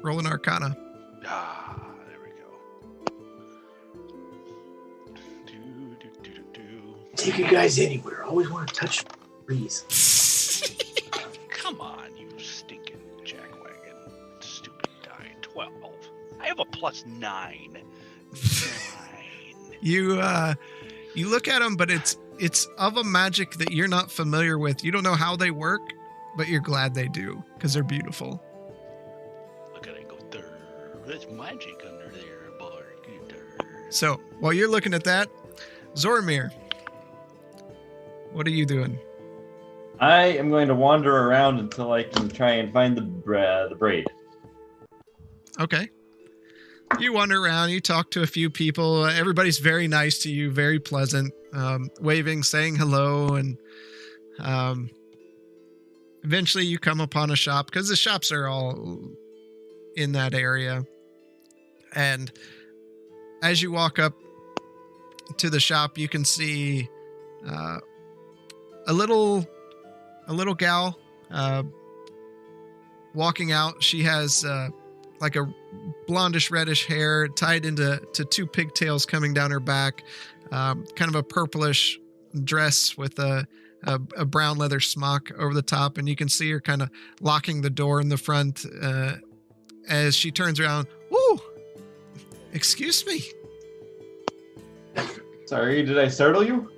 Roll an Arcana. There we go. Take you guys anywhere. Always want to touch trees. Come on, you stinking jackwagon. Stupid die. 12. I have a +9. 9. You look at them, but it's of a magic that you're not familiar with. You don't know how they work, but you're glad they do because they're beautiful. Look at it go, there's magic under there, boy. So while you're looking at that, Zormir, what are you doing? I am going to wander around until I can try and find the braid. Okay. You wander around, you talk to a few people. Everybody's very nice to you, very pleasant, waving, saying hello. And eventually you come upon a shop, because the shops are all in that area. And as you walk up to the shop, you can see a little gal walking out. She has like a blondish reddish hair tied into two pigtails coming down her back, kind of a purplish dress with a brown leather smock over the top, and you can see her kind of locking the door in the front as she turns around. Woo! Excuse me. Sorry, did I startle you?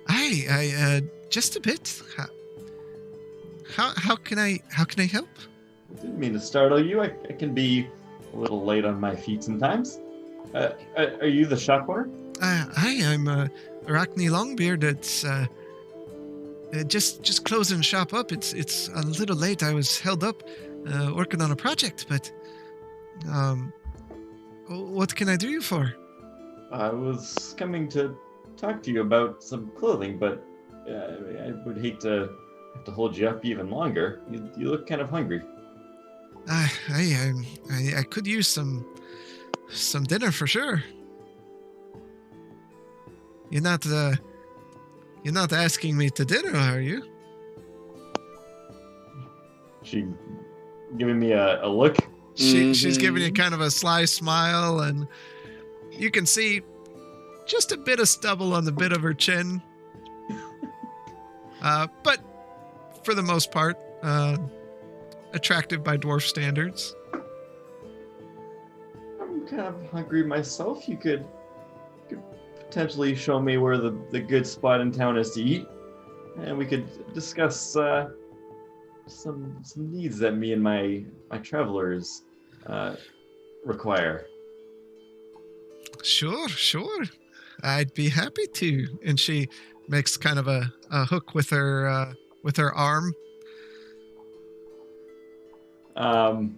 I just a bit. How can I help? I didn't mean to startle you. I can be a little late on my feet sometimes. Are you the shop owner? Hi, I'm Arachne Longbeard. It's just closing shop up. It's a little late. I was held up working on a project, but what can I do you for? I was coming to talk to you about some clothing, but I would hate to have to hold you up even longer. You look kind of hungry. I could use some dinner for sure. You're not asking me to dinner, are you? She giving me a look. She's giving you kind of a sly smile, and you can see just a bit of stubble on the bit of her chin. But for the most part, attractive by dwarf standards. I'm kind of hungry myself. You could potentially show me where the good spot in town is to eat, and we could discuss some needs that me and my travelers require. Sure. I'd be happy to. And she makes kind of a hook with her arm. I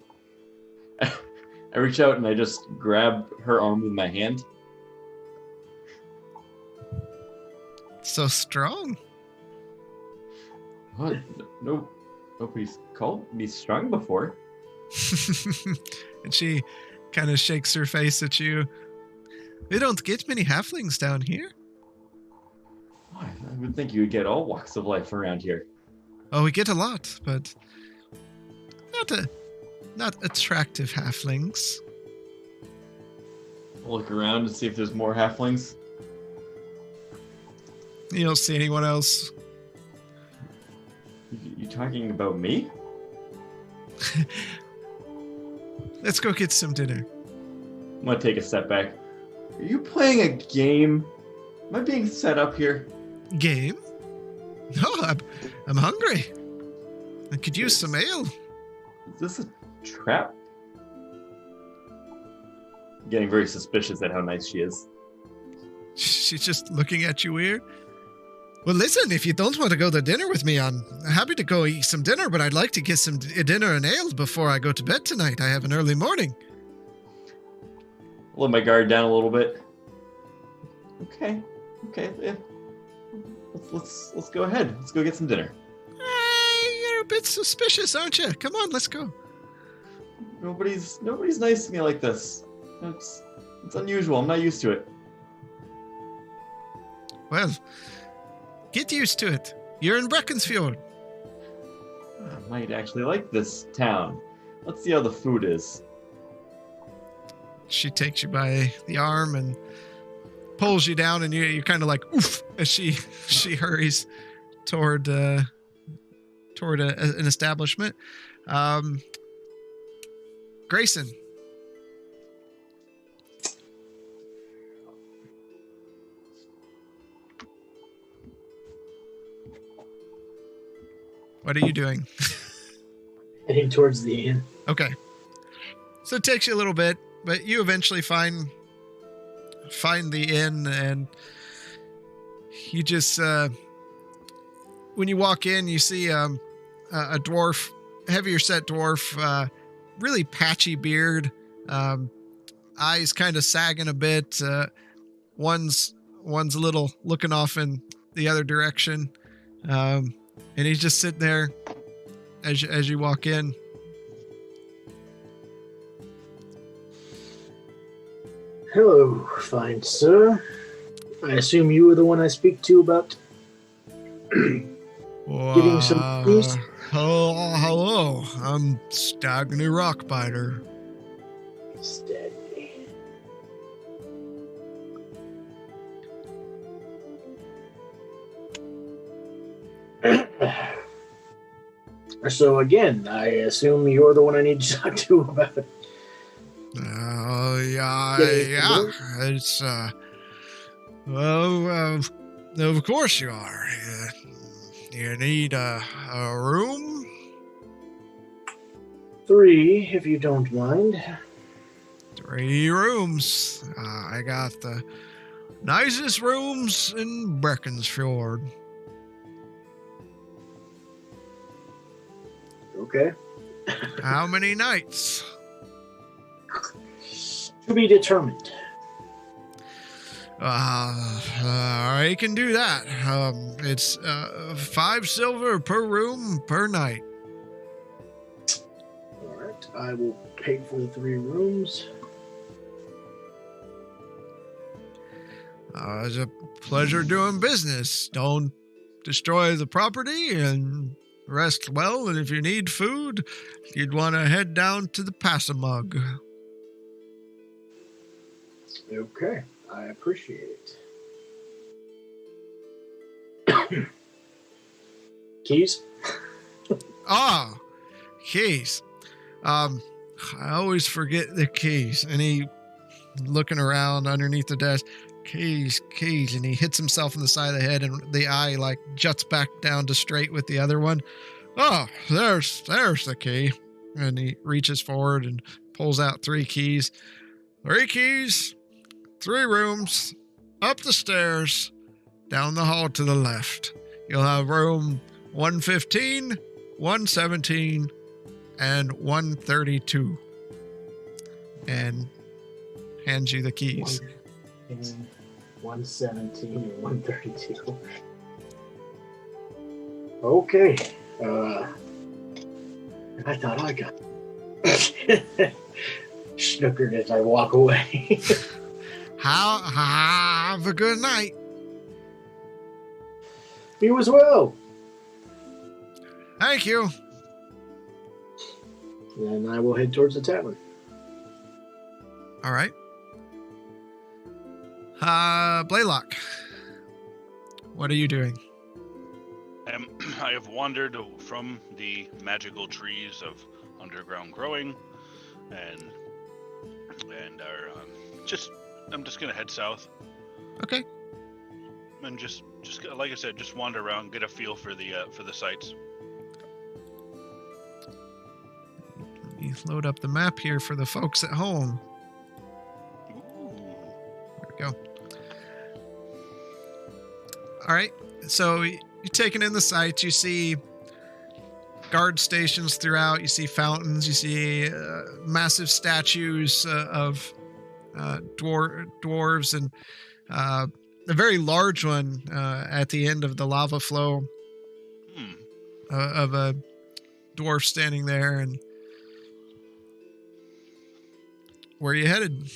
reach out and I just grab her arm with my hand. So strong. What? No, nobody's called me strong before. And she kind of shakes her face at you. We don't get many halflings down here. I would think you would get all walks of life around here. Oh, we get a lot, but not attractive halflings. I'll look around to see if there's more halflings. You don't see anyone else. You talking about me? Let's go get some dinner. I'm gonna take a step back. Are you playing a game? Am I being set up here? Game? No, I'm hungry. I could use some ale. Is this a trap? I'm getting very suspicious at how nice she is. She's just looking at you weird. Well, listen, if you don't want to go to dinner with me, I'm happy to go eat some dinner, but I'd like to get some dinner and ale before I go to bed tonight. I have an early morning. I'll let my guard down a little bit. Okay. Yeah. Let's go ahead. Let's go get some dinner. You're a bit suspicious, aren't you? Come on, let's go. Nobody's nice to me like this. It's unusual. I'm not used to it. Well, get used to it. You're in Breckensfjord. I might actually like this town. Let's see how the food is. She takes you by the arm and pulls you down, and you're kind of like oof as she hurries toward an establishment. Grayson. What are you doing? Heading towards the inn. Okay. So it takes you a little bit, but you eventually find the inn, and you just when you walk in, you see a dwarf, heavier set dwarf, really patchy beard, eyes kind of sagging a bit. One's a little looking off in the other direction, and he's just sitting there as you walk in. Hello, fine sir. I assume you were the one I speak to about getting some news? Hello. I'm Stagny Rockbiter. Steady. So again, I assume you're the one I need to talk to about it. Yeah. It's of course you are. You need a room? 3, if you don't mind. 3 rooms. I got the nicest rooms in Breckensfjord. Okay. How many nights? To be determined. I can do that. It's 5 silver per room per night. All right. I will pay for the 3 rooms. It's a pleasure doing business. Don't destroy the property and rest well. And if you need food, you'd want to head down to the Passamug. Okay. I appreciate it. Keys? Keys. I always forget the keys. And he looking around underneath the desk. Keys. And he hits himself in the side of the head, and the eye like juts back down to straight with the other one. Oh, there's the key. And he reaches forward and pulls out 3 keys. 3 keys. 3 rooms, up the stairs, down the hall to the left. You'll have room 115, 117, and 132. And hands you the keys. 117 and 132. Okay. I thought I got snookered as I walk away. Have a good night. You as well. Thank you. And I will head towards the tavern. All right. Blaylock, what are you doing? I have wandered from the magical trees of underground growing, and are I'm just gonna head south. Okay. And just like I said, just wander around, get a feel for the sights. You load up the map here for the folks at home. Ooh. There we go. All right. So you're taking in the sights. You see guard stations throughout. You see fountains. You see massive statues of dwarves, and a very large one at the end of the lava flow of a dwarf standing there. And where are you headed?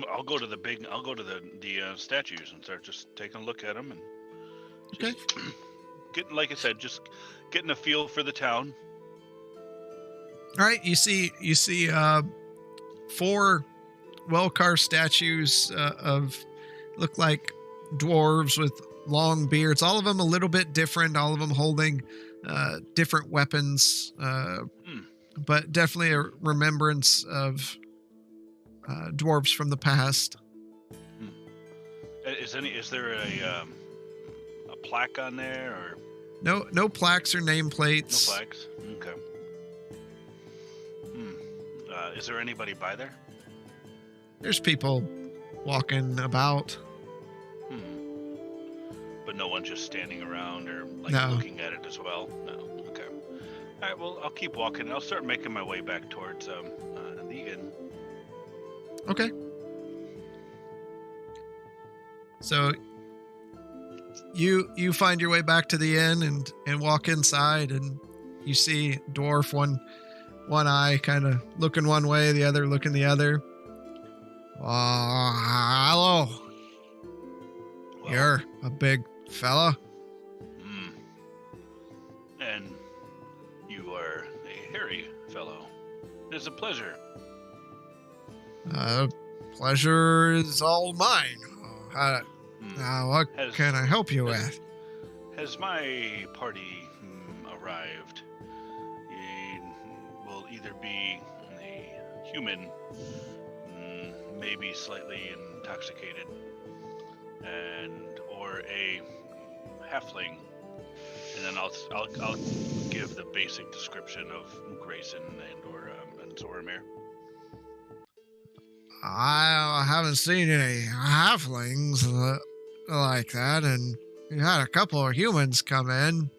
I'll go to the statues and start just taking a look at them, and Okay. getting, like I said, just getting a feel for the town. All right. You see 4 well-carved statues of look like dwarves with long beards. All of them a little bit different. All of them holding different weapons, but definitely a remembrance of dwarves from the past. Is there a plaque on there, or no plaques or nameplates? no plaques? Okay. Is there anybody by there? There's people walking about. But no one just standing around or No. looking at it as well? No. Okay. All right, well, I'll keep walking. I'll start making my way back towards the inn. Okay. So you find your way back to the inn and walk inside, and you see dwarf, one eye kind of looking one way, the other looking the other. Hello. Well, You're a big fella. And you are a hairy fellow. It is a pleasure. Pleasure is all mine. What can I help you with? Has my party arrived? It will either be a human, maybe slightly intoxicated, or a halfling. And then I'll give the basic description of Grayson and Zoramir. I haven't seen any halflings like that, and you had a couple of humans come in.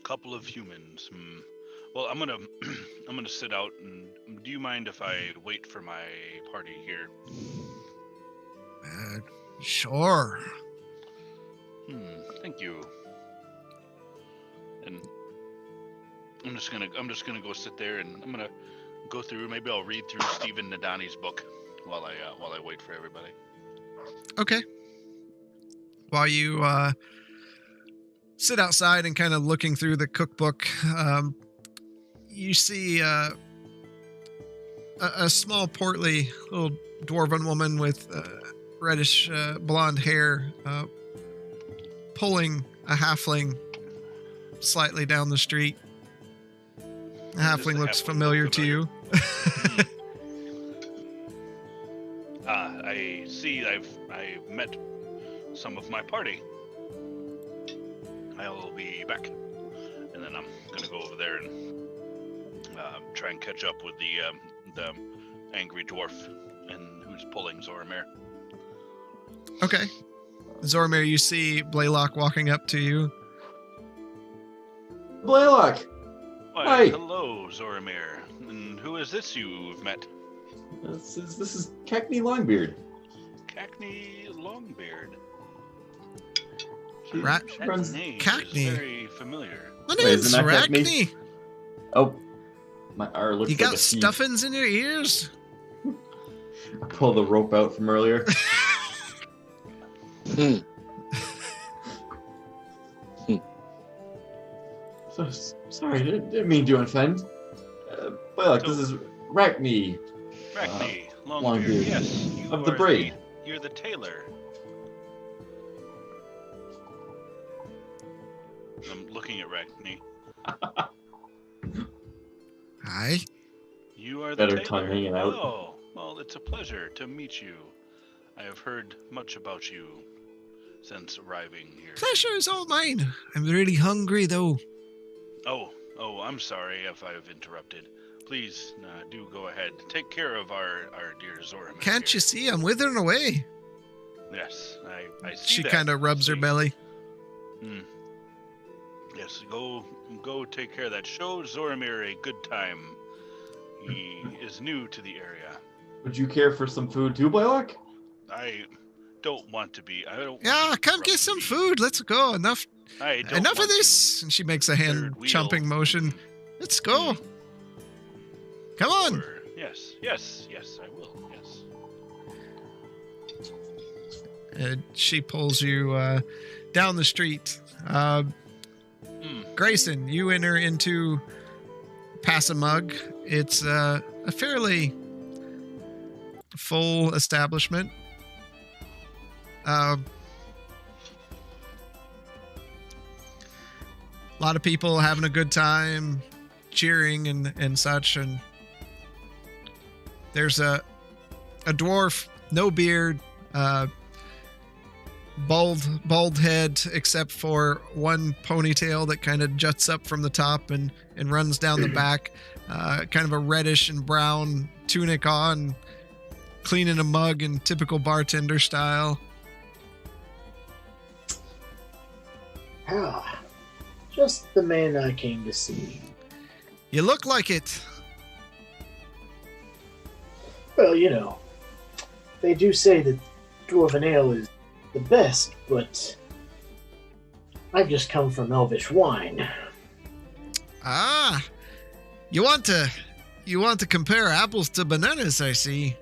Couple of humans. Well, I'm gonna sit out. And do you mind if I wait for my party here? Sure. Thank you. And I'm just gonna go sit there, and I'm gonna go through. Maybe I'll read through Stephen Nadani's book while I wait for everybody. Okay. While you sit outside and kind of looking through the cookbook, you see a small, portly little dwarven woman with reddish blonde hair pulling a halfling slightly down the street. The halfling looks familiar to you. I see. I've met some of my party. I'll be back, and then I'm gonna go over there and try and catch up with the angry dwarf and who's pulling Zoramir. Okay. Zoramir, you see Blaylock walking up to you. Blaylock! Why, Hi. hello, Zoramir. And who is this you've met? This is Cackney Longbeard. Cackney Longbeard. She Rat- runs. That name Cackney. is very familiar. My Wait, name's isn't that Cackney? Rackney. Oh, my R looks You like got a C. stuffings in your ears? Pull the rope out from earlier. So sorry, didn't mean to offend. Blaylock, this is Rackney. Rackney Longbeard. Longbeard. Yes, you Of the are braid. You're the tailor. I'm looking at Rackney. Hi. You are the Better tailor. tongue hanging out. Oh, well, it's a pleasure to meet you. I have heard much about you since arriving here. Pleasure is all mine. I'm really hungry, though. Oh, I'm sorry if I've interrupted. Please, do go ahead. Take care of our dear Zoramir. Can't you see I'm withering away? Yes, I see She that. kind of rubs her belly. Yes, go take care of that. Show Zoramir a good time. He is new to the area. Would you care for some food too, Blaylock? I don't want to be. I don't. Yeah, want to come get some food. Let's go. Enough of this. And she makes a hand third wheel. chomping motion. Let's go. Come on. Yes, I will. Yes. And she pulls you down the street. Grayson, you enter into Pass-a-Mug. It's a fairly full establishment. A lot of people having a good time, cheering and such. And there's a dwarf, no beard, bald head, except for one ponytail that kind of juts up from the top and runs down the back. Kind of a reddish and brown tunic on, cleaning a mug in typical bartender style. Ah, just the man I came to see. You look like it. Well, you know, they do say that dwarven ale is the best, but I've just come from elvish wine. Ah, you want to compare apples to bananas, I see.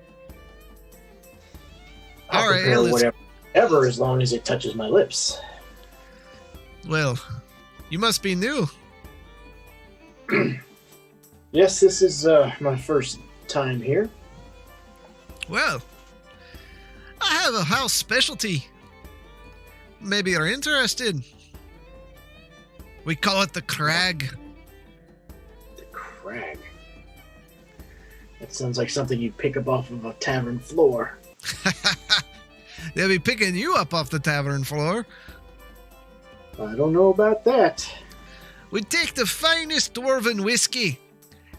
I'll compare whatever, as long as it touches my lips. Well, you must be new. Yes, this is my first time here. Well, I have a house specialty. Maybe you're interested. We call it the Crag. The Crag? That sounds like something you'd pick up off of a tavern floor. They'll be picking you up off the tavern floor. I don't know about that. We take the finest dwarven whiskey,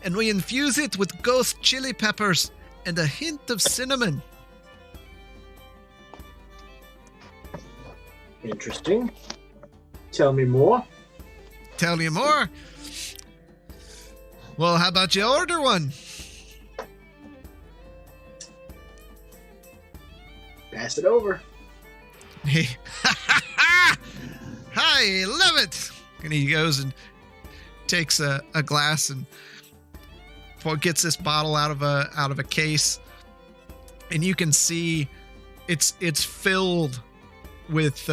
and we infuse it with ghost chili peppers and a hint of cinnamon. Interesting. Tell me more. Tell you more? Well, how about you order one? Pass it over. I love it. And he goes and takes a glass and gets this bottle out of a case, and you can see it's filled with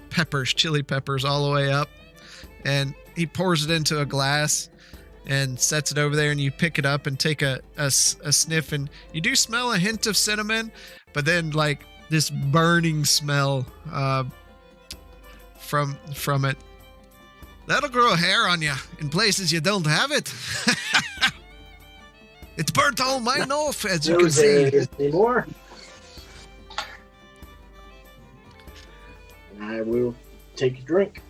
peppers, chili peppers, all the way up. And he pours it into a glass and sets it over there, and you pick it up and take a sniff, and you do smell a hint of cinnamon, but then like this burning smell from it. That'll grow hair on you in places you don't have it. It's burnt all mine off, as you can see. Anymore. I will take a drink.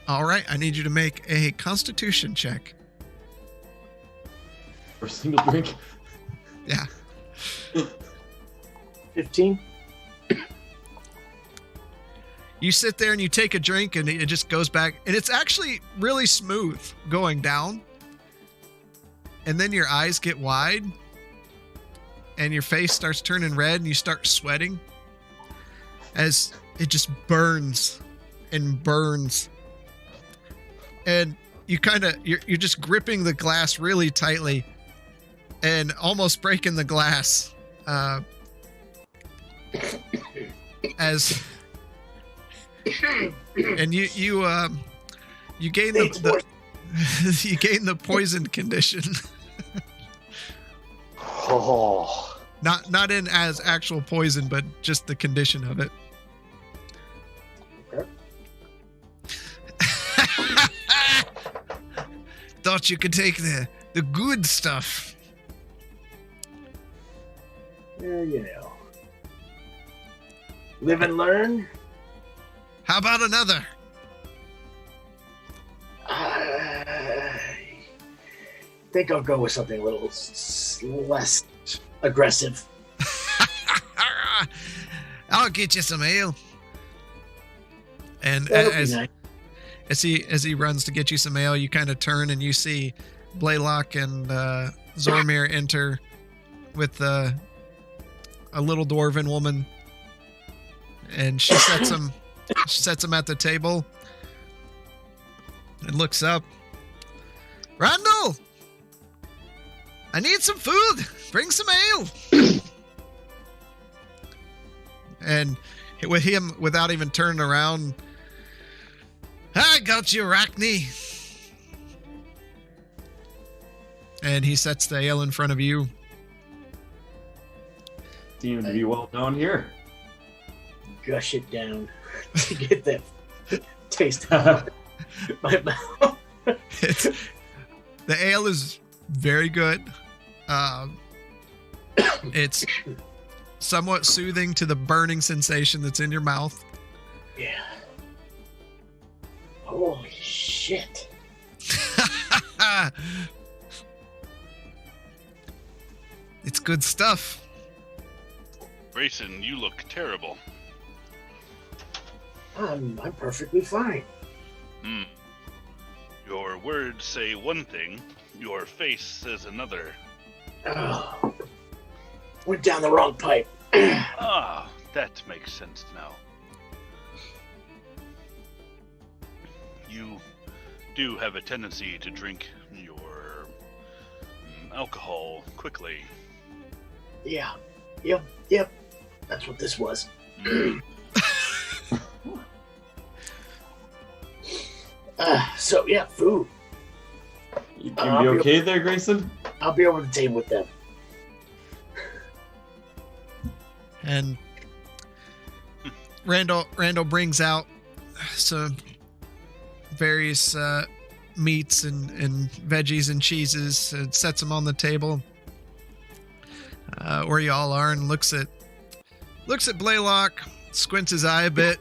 All right, I need you to make a Constitution check. For a single drink? Yeah. 15. You sit there and you take a drink, and it just goes back, and it's actually really smooth going down. And then your eyes get wide, and your face starts turning red, and you start sweating as it just burns and burns. And you're just gripping the glass really tightly and almost breaking the glass as and you gain the you gain the poison condition. Oh. Not in as actual poison, but just the condition of it. Okay. Thought you could take the good stuff. Yeah, you know. Live and learn. How about another? I think I'll go with something a little less aggressive. I'll get you some ale. And Nice. as he runs to get you some ale, you kind of turn and you see Blaylock and Zormir enter with a little dwarven woman, and she sets him at the table and looks up. Randall, I need some food. Bring some ale. And with him, without even turning around, I got you, Arachne. And he sets the ale in front of you. Seems to be well known here. Gush it down to get that taste out of my mouth. The ale is very good. It's somewhat soothing to the burning sensation that's in your mouth. Yeah. Holy shit. It's good stuff. Grayson, you look terrible. I'm perfectly fine. Your words say one thing, your face says another. Oh. Went down the wrong pipe. Ah, that makes sense now. You do have a tendency to drink your alcohol quickly. Yeah. Yep. That's what this was. So, yeah, food. You can be okay there, Grayson? I'll be over the table with them. And Randall brings out some various meats and veggies and cheeses and sets them on the table where you all are, and looks at Blaylock, squints his eye a bit.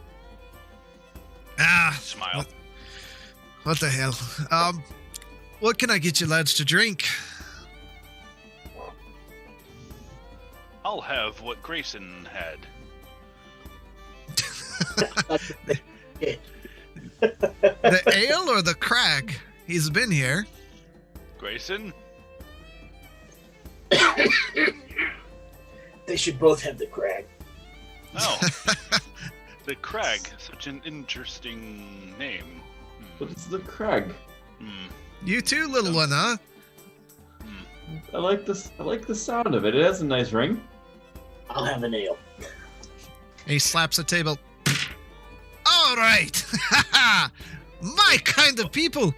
Smile. What the hell? What can I get you lads to drink? I'll have what Grayson had. The ale or the crag? He's been here. Grayson? They should both have the crag. Oh. The Crag. Such an interesting name. What's the crag? You too, little one, huh? I like this. I like the sound of it. It has a nice ring. I'll have an ale. He slaps the table. All right. My kind of people.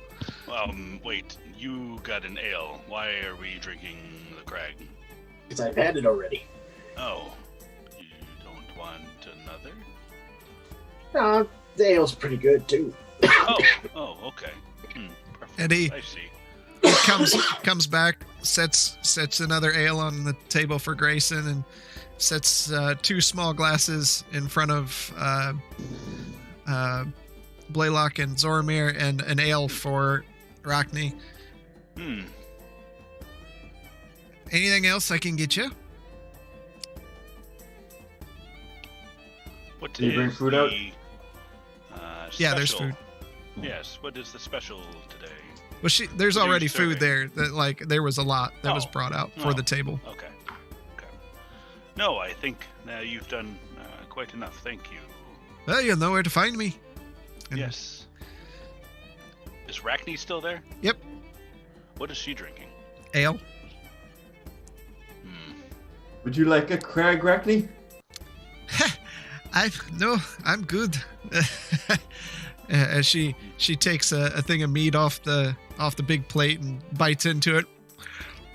Wait. You got an ale. Why are we drinking the Crag? Because I've had it already. Oh. You don't want another? No, the ale's pretty good, too. Oh, okay. Perfect. And he I see. comes back, sets another ale on the table for Grayson, and sets 2 small glasses in front of Blaylock and Zoromir, and an ale for Rockney. Anything else I can get you? What Did you bring is food out? Yeah, there's special? food. Yes. What is the special today? Well, there's already serving? food there. That there was a lot that was brought out for the table. Okay. No, I think you've done quite enough. Thank you. Well, you'll know where to find me. And Yes. Is Rackney still there? Yep. What is she drinking? Ale. Would you like a crag, Rackney? I'm good. As she takes a thing of meat off the big plate and bites into it.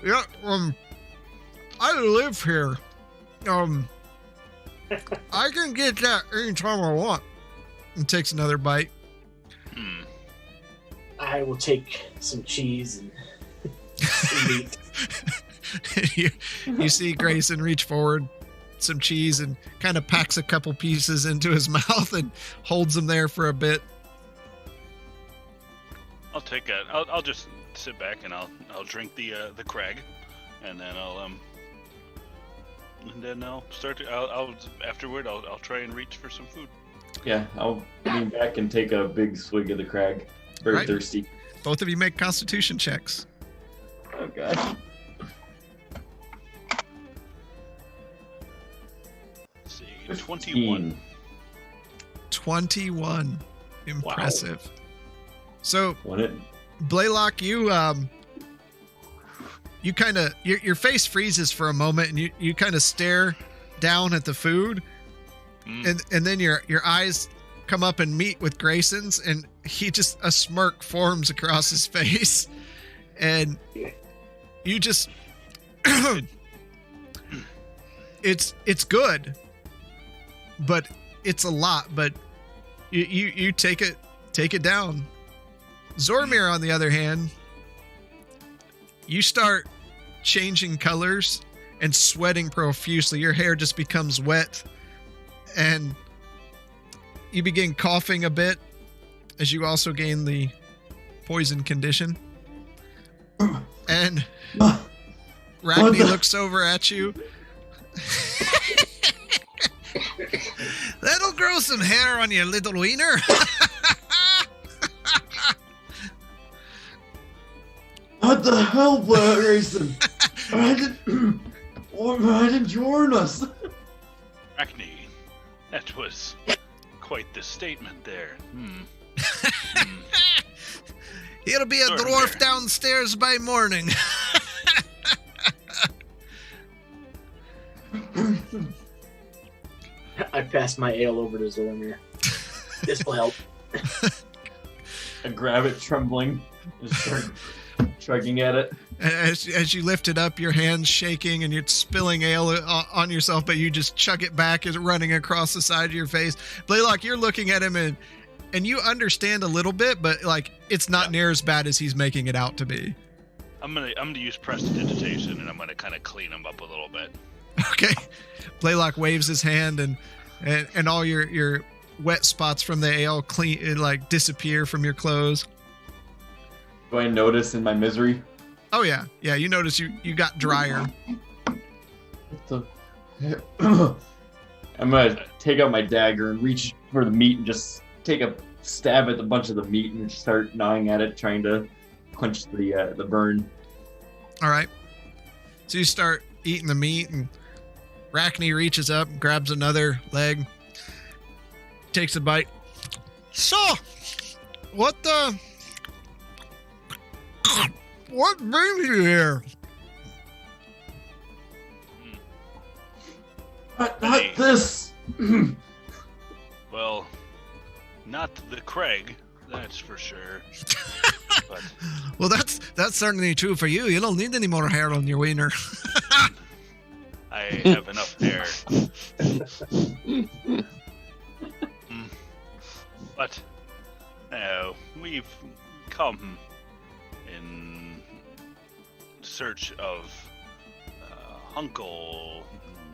Yeah, I live here. I can get that anytime I want. And takes another bite. I will take some cheese and meat. you see Grayson reach forward, some cheese, and kind of packs a couple pieces into his mouth and holds them there for a bit. I'll take it. I'll just sit back and I'll drink the crag, and then I'll start. I'll afterward. I'll try and reach for some food. Yeah, I'll lean back and take a big swig of the crag. Very thirsty. Both of you make Constitution checks. Oh gosh. Let's see, 21. 21. Impressive. Wow. So, What Blaylock, you kind of your face freezes for a moment, and you kind of stare down at the food, and then your eyes come up and meet with Grayson's, and a smirk forms across his face, and you just it's good, but it's a lot, but you take it down. Zoromir, on the other hand, you start changing colors and sweating profusely. Your hair just becomes wet, and you begin coughing a bit as you also gain the poison condition. And Ragney looks over at you. That'll grow some hair on your little wiener. What the hell, Grayson? Why didn't you warn us? Acne, that was quite the statement there. He'll be a dwarf downstairs by morning. I passed my ale over to Zormir. This will help. I grab it, trembling, and start chugging at it. As you lift it up, your hand's shaking and you're spilling ale on yourself, but you just chuck it back as running across the side of your face. Blaylock, you're looking at him and you understand a little bit, but like it's not near as bad as he's making it out to be. I'm gonna use prestidigitation, and I'm gonna kind of clean him up a little bit. Okay. Blaylock waves his hand and all your wet spots from the ale disappear from your clothes. Do I notice in my misery? Oh yeah. Yeah, you notice you got drier. I'm gonna take out my dagger and reach for the meat and just take a stab at the bunch of the meat and start gnawing at it, trying to quench the burn. All right. So you start eating the meat, and Rachni reaches up, grabs another leg, takes a bite. So, what brings you here? Not this. Well, not the Craig, that's for sure. But well, that's certainly true for you. You don't need any more hair on your wiener. I have enough hair. But we've come in search of Uncle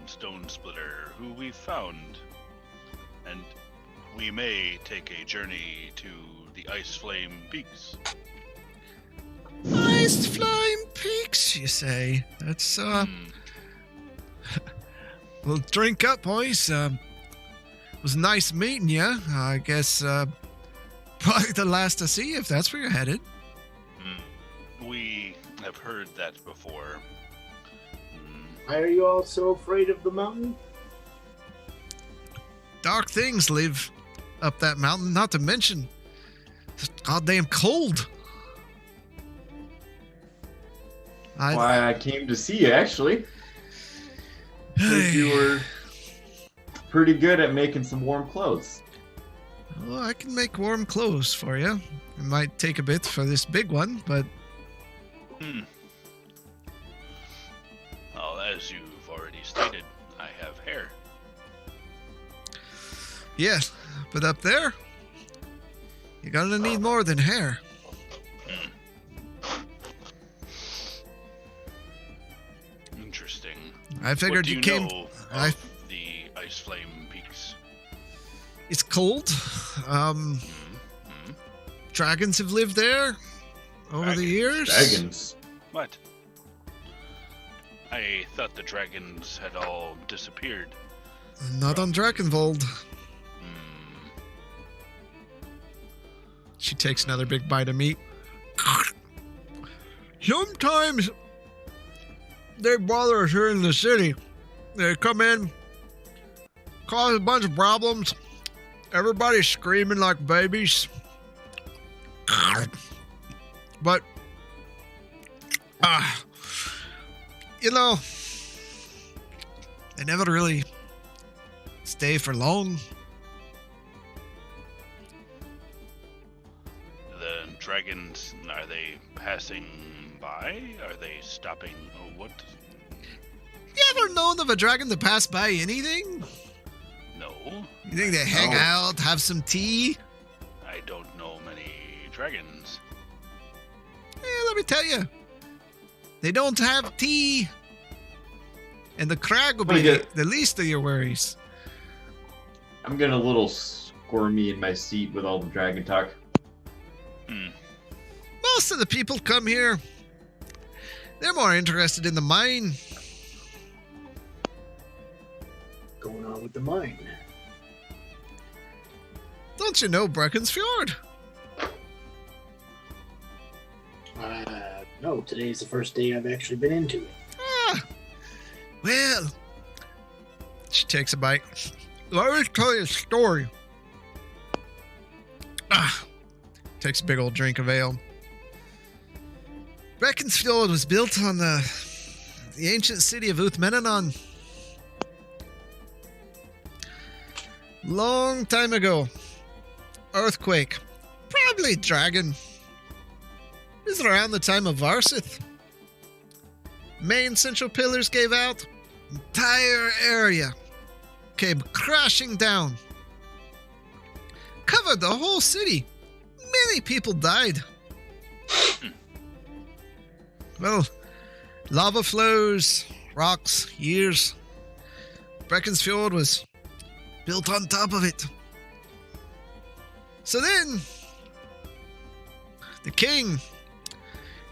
Stone Splitter, who we found, and we may take a journey to the Ice Flame Peaks. Ice Flame Peaks, you say? That's Well, drink up, boys. It was nice meeting you. I guess probably the last to see if that's where you're headed. We have heard that before. Why are you all so afraid of the mountain? Dark things live up that mountain, not to mention it's goddamn cold. Why I came to see you, actually. Because you were pretty good at making some warm clothes. Well, I can make warm clothes for you. It might take a bit for this big one, but... Well, as you've already stated, I have hair. Yeah, but up there, you're gonna need more than hair. Interesting. I figured you came... Know of the Ice Flame Peaks? It's cold. Dragons have lived there over the years. Dragons? What? I thought the dragons had all disappeared. Not on Drakenvold. She takes another big bite of meat. Sometimes they bother us here in the city. They come in, cause a bunch of problems. Everybody's screaming like babies. But, you know, they never really stay for long. The dragons, are they passing by? Are they stopping? Oh, what? You ever known of a dragon to pass by anything? No. You think they hang out, have some tea? I don't know many dragons. Let me tell you, they don't have tea. And the crag will be the least of your worries. I'm getting a little squirmy in my seat with all the dragon talk. Most of the people come here, they're more interested in the mine. Going on with the mine? Don't you know Breckensfjord? No, today's the first day I've actually been into it. Well, she takes a bite. Let me tell you a story. Takes a big old drink of ale. Breckensfjord was built on the ancient city of Uthmenanon. Long time ago. Earthquake. Probably dragon. This is around the time of Varsith. Main central pillars gave out. Entire area came crashing down. Covered the whole city. Many people died. Well, lava flows, rocks, years. Breckensfjord was built on top of it. So then, the king,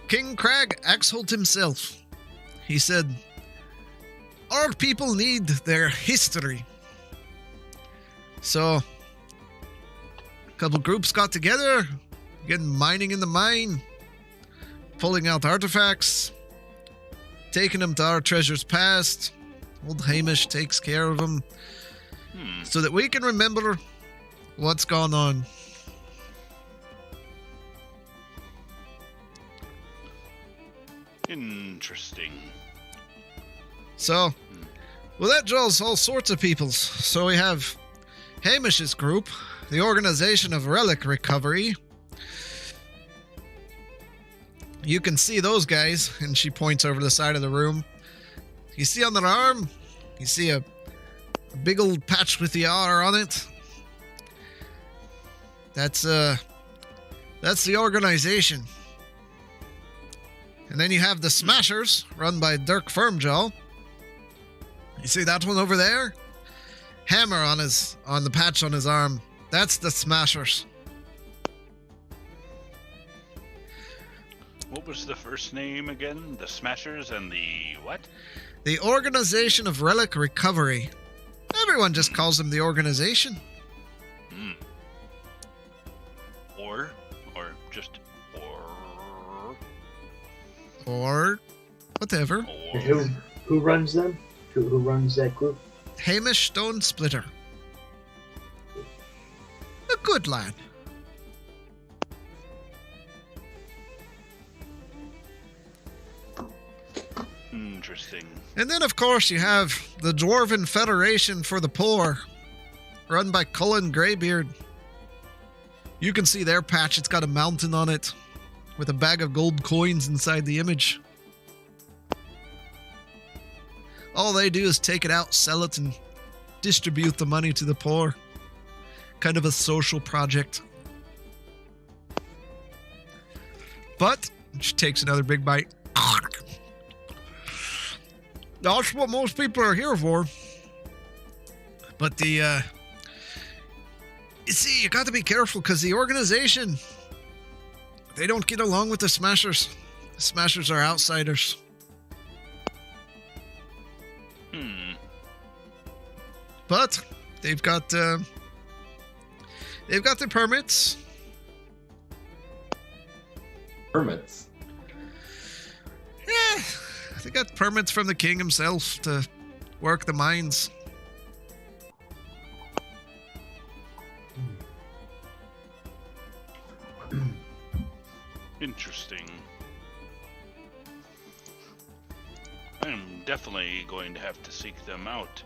King Crag Axholt himself, he said, our people need their history. So, a couple groups got together, began mining in the mine, pulling out artifacts, taking them to our treasures past. Old Hamish takes care of them so that we can remember what's gone on. Interesting. So, well, that draws all sorts of peoples. So we have Hamish's group, the Organization of Relic Recovery. You can see those guys, and she points over the side of the room. You see on their arm, you see a big old patch with the R on it. That's the organization. And then you have the Smashers, run by Dirk Firmjaw. You see that one over there? Hammer on the patch on his arm. That's the Smashers. What was the first name again? The Smashers and the what? The Organization of Relic Recovery. Everyone just calls them the Organization. Or just or whatever. Or Who runs them? Who runs that group? Hamish Stone Splitter. A good lad. Interesting. And then, of course, you have the Dwarven Federation for the Poor, run by Cullen Greybeard. You can see their patch. It's got a mountain on it with a bag of gold coins inside the image. All they do is take it out, sell it, and distribute the money to the poor. Kind of a social project. But she takes another big bite. That's what most people are here for. But you see, you got to be careful because the organization, they don't get along with the Smashers. The Smashers are outsiders. But they've got their permits. Permits? Yeah, they got permits from the king himself to work the mines. Interesting. I'm definitely going to have to seek them out.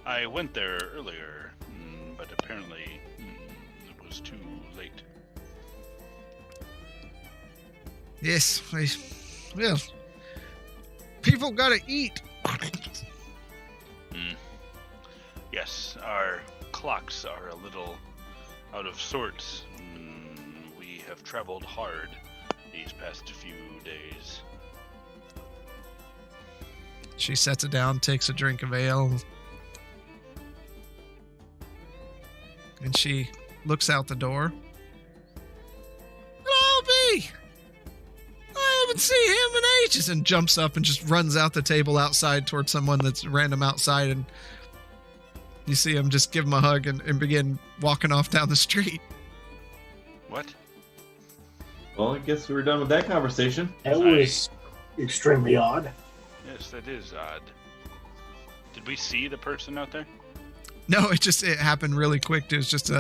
I went there earlier, but apparently it was too late. Yes, well, people gotta eat. Yes, our clocks are a little out of sorts. We have traveled hard these past few days. She sets it down, takes a drink of ale, and she looks out the door. Hello, B! I haven't seen him in ages, and jumps up and just runs out the table outside towards someone that's random outside, and you see him just give him a hug and begin walking off down the street. What? Well, I guess we're done with that conversation. That was extremely odd. Yes, that is odd. Did we see the person out there? No, it happened really quick. It was just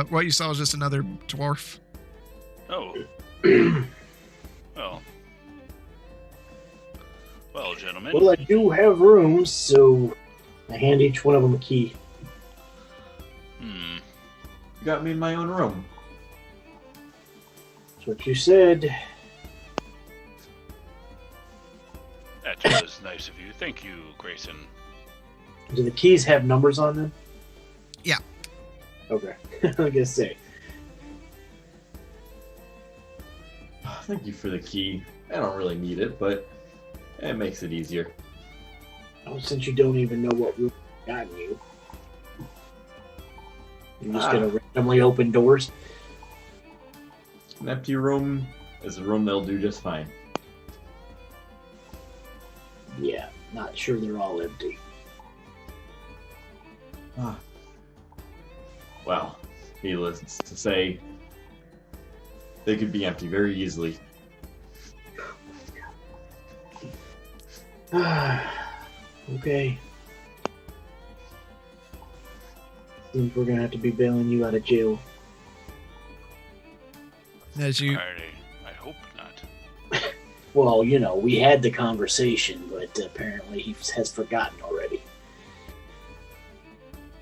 what you saw was just another dwarf. Oh. Well, gentlemen. Well, I do have rooms, so I hand each one of them a key. You got me in my own room. That's what you said. That was nice of you. Thank you, Grayson. Do the keys have numbers on them? Yeah. Okay. I was gonna say. Thank you for the key. I don't really need it, but it makes it easier. Oh, since you don't even know what room I got you, you're just gonna randomly open doors. An empty room is a room that'll do just fine. Yeah, not sure they're all empty. Well, needless to say, they could be empty very easily. Okay. Seems we're gonna have to be bailing you out of jail. As you, I hope not. Well, you know, we had the conversation, but apparently he has forgotten already.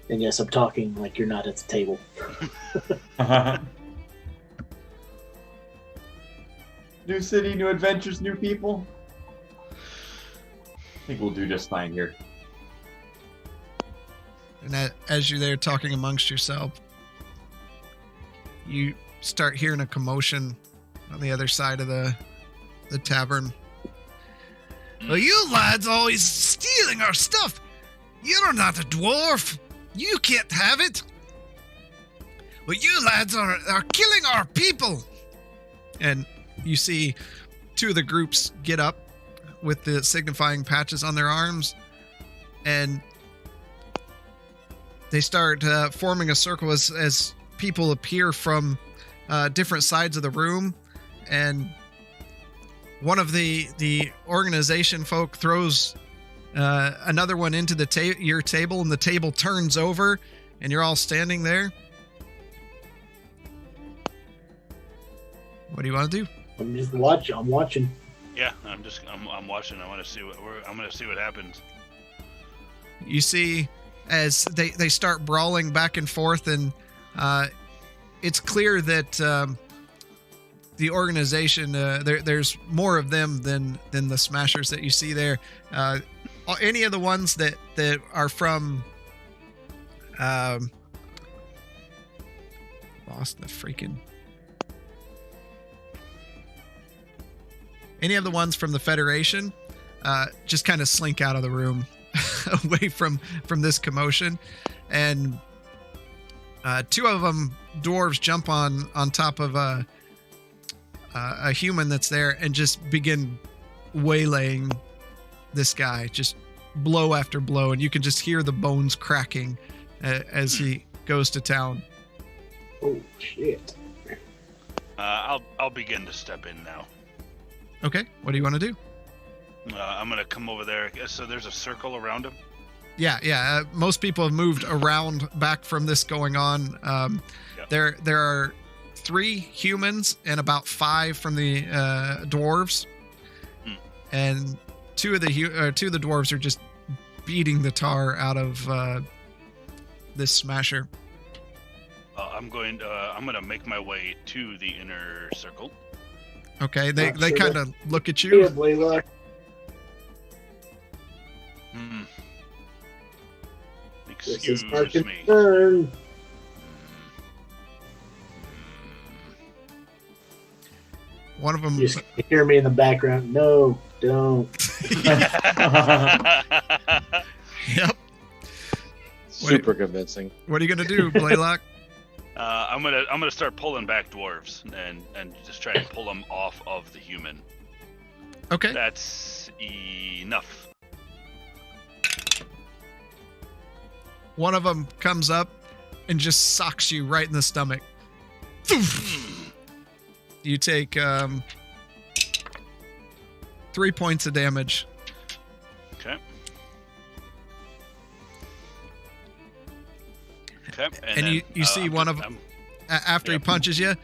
And yes, I'm talking like you're not at the table. New city, new adventures, new people. I think we'll do just fine here. and as you're there talking amongst yourself, you start hearing a commotion on the other side of the tavern. Well, you lads always stealing our stuff. You're not a dwarf. You can't have it. Well, you lads are killing our people. And you see two of the groups get up with the signifying patches on their arms, and they start forming a circle as people appear from different sides of the room. And one of the organization folk throws another one into the your table, and the table turns over, and you're all standing there. What do you want to do? I'm just watching. I'm watching. Yeah, I'm watching. I want to see I'm going to see what happens. You see, as they start brawling back and forth, and it's clear that the organization there's more of them than the smashers that you see there. Any of the ones that are from lost the freaking. Any of the ones from the Federation just kind of slink out of the room away from this commotion. And two of them, dwarves, jump on top of a human that's there and just begin waylaying this guy, just blow after blow. And you can just hear the bones cracking as he goes to town. Oh, shit. I'll begin to step in now. Okay, what do you want to do? I'm going to come over there. So there's a circle around him? Yeah. Most people have moved around back from this going on. There are 3 humans and about 5 from the dwarves. And two of the dwarves are just beating the tar out of this smasher. I'm going to make my way to the inner circle. Okay, they kind of look at you. Yeah, Blaylock. Excuse This is our me. concern. One of them. You just hear me in the background. No, don't. Yep. Super convincing. What are you gonna do, Blaylock? I'm gonna start pulling back dwarves and just try to pull them off of the human. Okay. That's enough. One of them comes up and just socks you right in the stomach. You take 3 points of damage. Okay. Okay. And then, you see one of them after he punches you.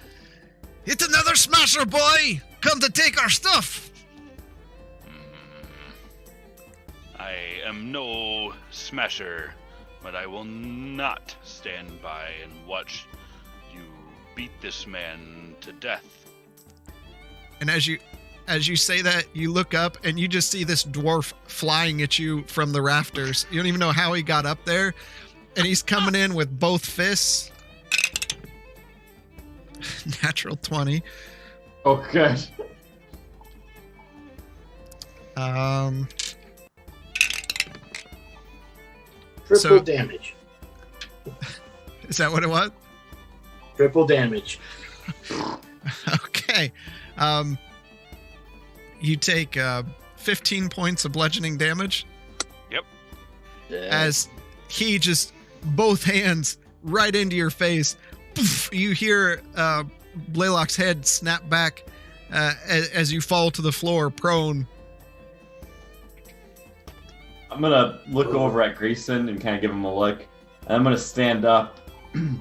It's another smasher, boy! Come to take our stuff! I am no smasher, but I will not stand by and watch you beat this man to death. And as you say that, you look up and you just see this dwarf flying at you from the rafters. You don't even know how he got up there. And he's coming in with both fists. Natural 20. Oh, good. Triple damage. Is that what it was? Triple damage. Okay. You take 15 points of bludgeoning damage. Yep. As he just, both hands right into your face. Poof, you hear Blaylock's head snap back as you fall to the floor prone. I'm going to look over at Grayson and kind of give him a look. And I'm going to stand up, kind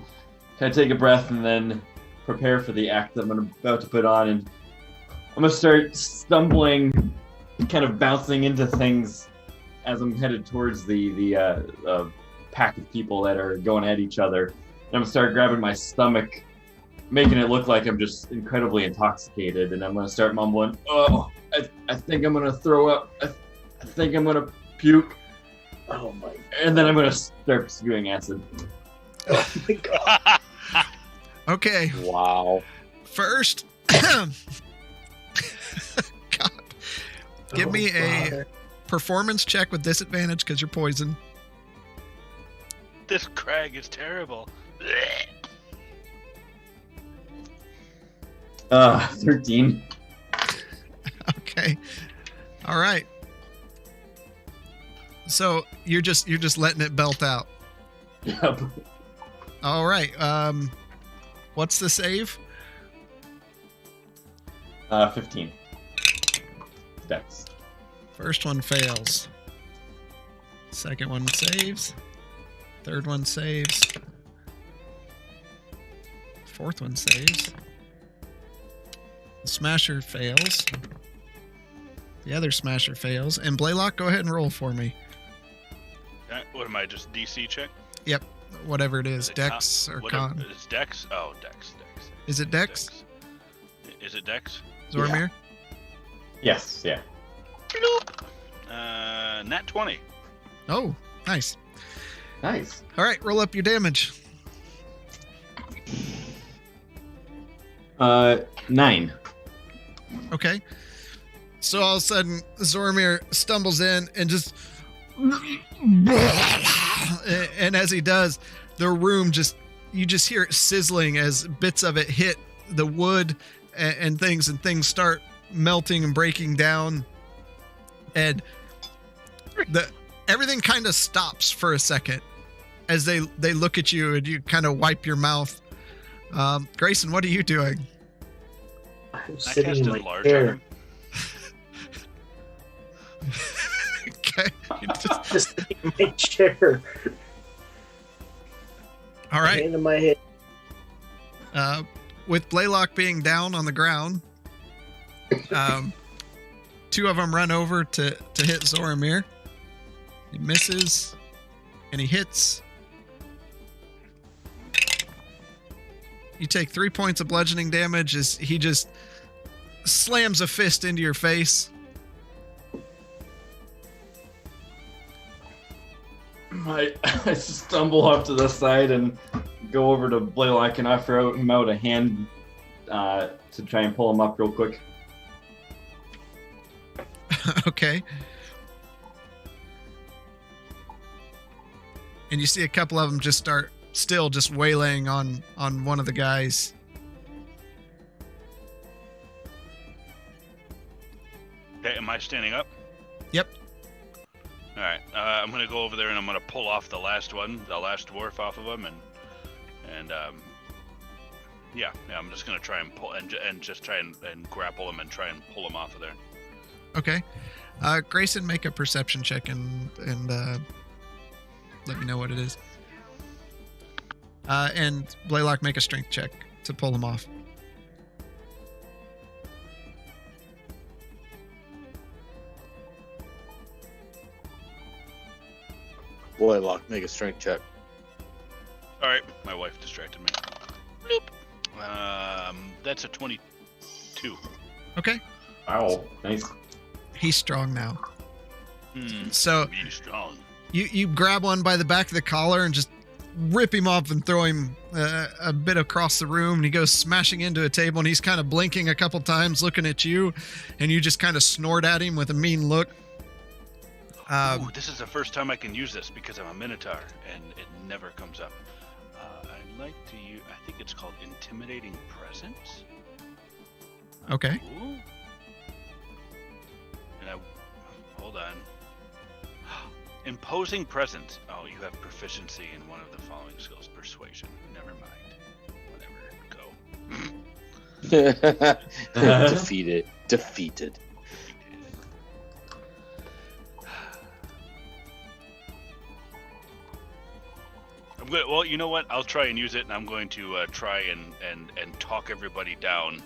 of take a breath, and then prepare for the act that I'm about to put on. And I'm going to start stumbling, kind of bouncing into things as I'm headed towards the pack of people that are going at each other. And I'm going to start grabbing my stomach, making it look like I'm just incredibly intoxicated. And I'm going to start mumbling, oh, I think I'm going to throw up. I think I'm going to puke. Oh my God. And then I'm going to start spewing acid. Oh my God. Okay. Wow. First, God. Give me a performance check with disadvantage because you're poisoned. This crag is terrible. 13. Okay. All right. So you're just letting it belt out. Yep. All right. What's the save? 15. Dex. First one fails. Second one saves. Third one saves. Fourth one saves. The smasher fails. The other smasher fails. And Blaylock, go ahead and roll for me. What am I, just DC check? Yep. Whatever it is. Is it Dex or Con. Is Dex? Oh, Dex. Is it Dex? Is it Dex? Zormir? Yes, yeah. Nat 20. Oh, nice. Nice. All right, roll up your damage. 9. Okay. So all of a sudden, Zormir stumbles in and just... And as he does, the room you just hear it sizzling as bits of it hit the wood and things start melting and breaking down. And everything kind of stops for a second as they look at you and you kind of wipe your mouth. Grayson, what are you doing? I'm sitting in my large chair. Okay. Just sitting in my chair. All right. Hand in my head. With Blaylock being down on the ground, two of them run over to hit Zormir. He misses, and he hits. You take 3 points of bludgeoning damage as he just slams a fist into your face. I stumble up to the side and go over to Blaylock and offer him out a hand to try and pull him up real quick. Okay. And you see a couple of them just start still just waylaying on one of the guys. Okay, am I standing up? Yep. All right, I'm gonna go over there and I'm gonna pull off the last one, the last dwarf off of him, and Yeah. I'm just gonna try and pull and just try and grapple him and try and pull him off of there. Okay. Grayson, make a perception check and let me know what it is. And Blaylock, make a strength check to pull him off. Blaylock, make a strength check. All right, my wife distracted me. Bloop. That's a 22. Okay. Wow, nice. He's strong now. So He's strong. you grab one by the back of the collar and just rip him off and throw him a bit across the room, and he goes smashing into a table, and he's kind of blinking a couple times looking at you, and you just kind of snort at him with a mean look. Ooh, this is the first time I can use this because I'm a Minotaur and it never comes up. I'd like to use, I think it's called Intimidating Presence. Okay. Ooh. And hold on. Imposing Presence. Oh, you have proficiency in one of the following skills. Persuasion. Never mind. Whatever. Go. Defeated. I'm good. Well, you know what? I'll try and use it, and I'm going to try and talk everybody down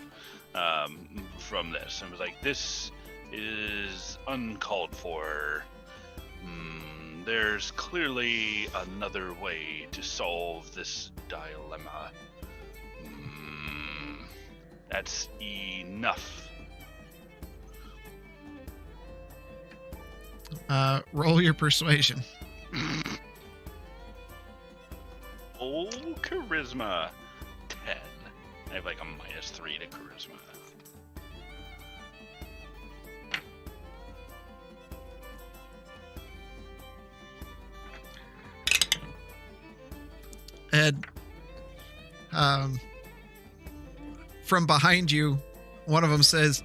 from this. I was like, this is uncalled for. There's clearly another way to solve this dilemma. That's enough. Roll your persuasion. Oh, charisma. 10. I have like a -3 to charisma. Ed, from behind you, one of them says,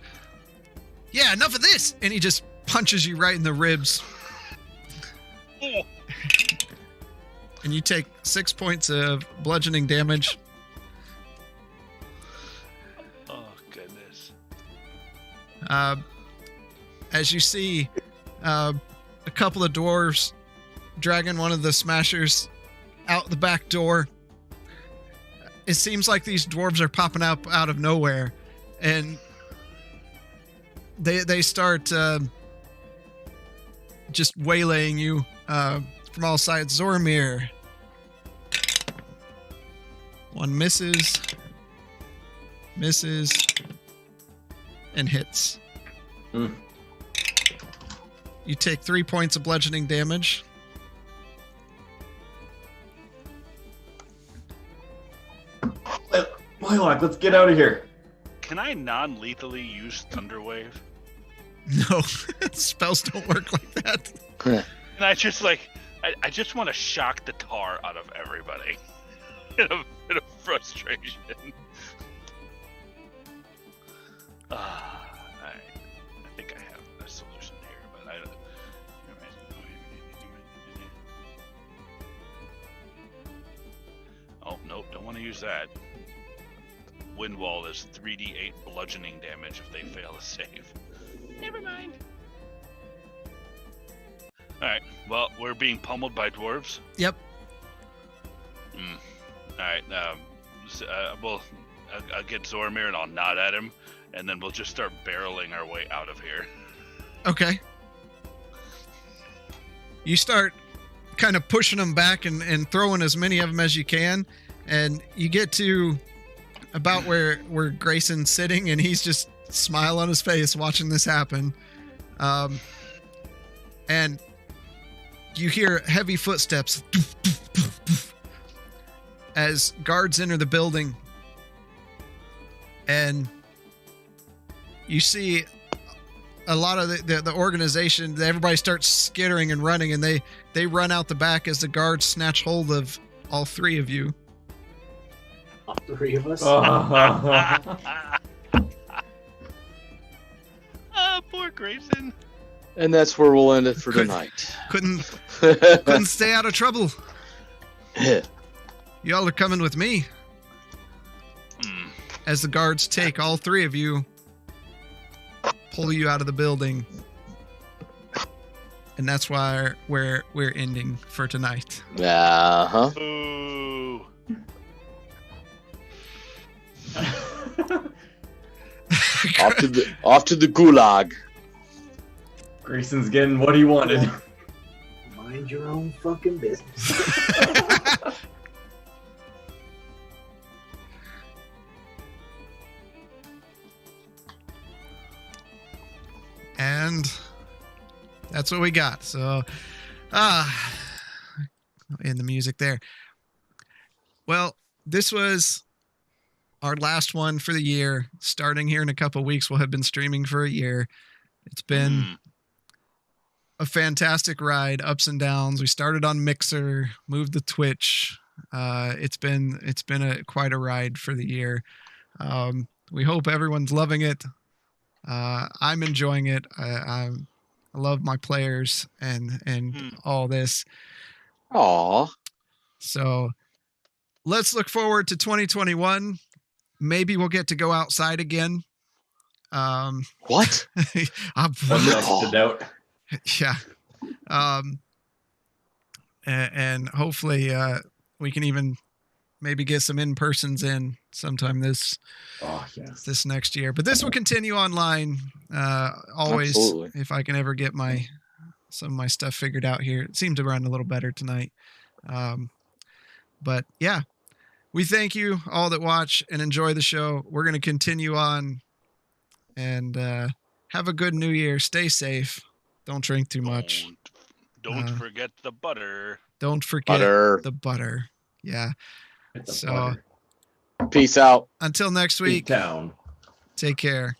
"Yeah, enough of this!" And he just punches you right in the ribs. Oh. And you take 6 points of bludgeoning damage. Oh, goodness. As you see a couple of dwarves dragging one of the smashers out the back door. It seems like these dwarves are popping up out of nowhere, and they start just waylaying you from all sides. Zormir. One misses, and hits. You take 3 points of bludgeoning damage. Blaylock, let's get out of here. Can I non-lethally use Thunderwave? No, spells don't work like that. And I just I just want to shock the tar out of everybody. in a frustration. I think I have a solution here, but I don't. Oh nope, don't want to use that. Wind wall is 3d8 bludgeoning damage if they fail a save. Never mind. Alright, well, we're being pummeled by dwarves. Yep. Alright, I'll get Zormir and I'll nod at him, and then we'll just start barreling our way out of here. Okay. You start kind of pushing them back and throwing as many of them as you can, and you get to about where Grayson's sitting, and he's just smile on his face watching this happen. And you hear heavy footsteps as guards enter the building, and you see a lot of the organization. Everybody starts skittering and running, and they run out the back as the guards snatch hold of all three of you. All three of us? Poor Grayson. And that's where we'll end it for tonight. Couldn't stay out of trouble. Y'all are coming with me. as the guards take all three of you, pull you out of the building. And that's why we're ending for tonight. Uh-huh. Ooh. Off to the gulag. Grayson's getting what he wanted. Mind your own fucking business. And that's what we got. So, in the music there. Well, this was our last one for the year. Starting here in a couple of weeks, we'll have been streaming for a year. It's been a fantastic ride, ups and downs. We started on Mixer, moved to Twitch. It's been quite a ride for the year. We hope everyone's loving it. I'm enjoying it. I love my players and all this. Aw. So let's look forward to 2021. Maybe we'll get to go outside again. What? The doubt. Yeah. And hopefully we can even maybe get some in-persons in sometime this next year. But this will continue online always. Absolutely. If I can ever get some of my stuff figured out here. It seemed to run a little better tonight. But yeah, we thank you all that watch and enjoy the show. We're going to continue on and have a good new year. Stay safe. Don't drink too much. Don't forget the butter. Don't forget the butter. Yeah. So peace out. Until next week. Take care.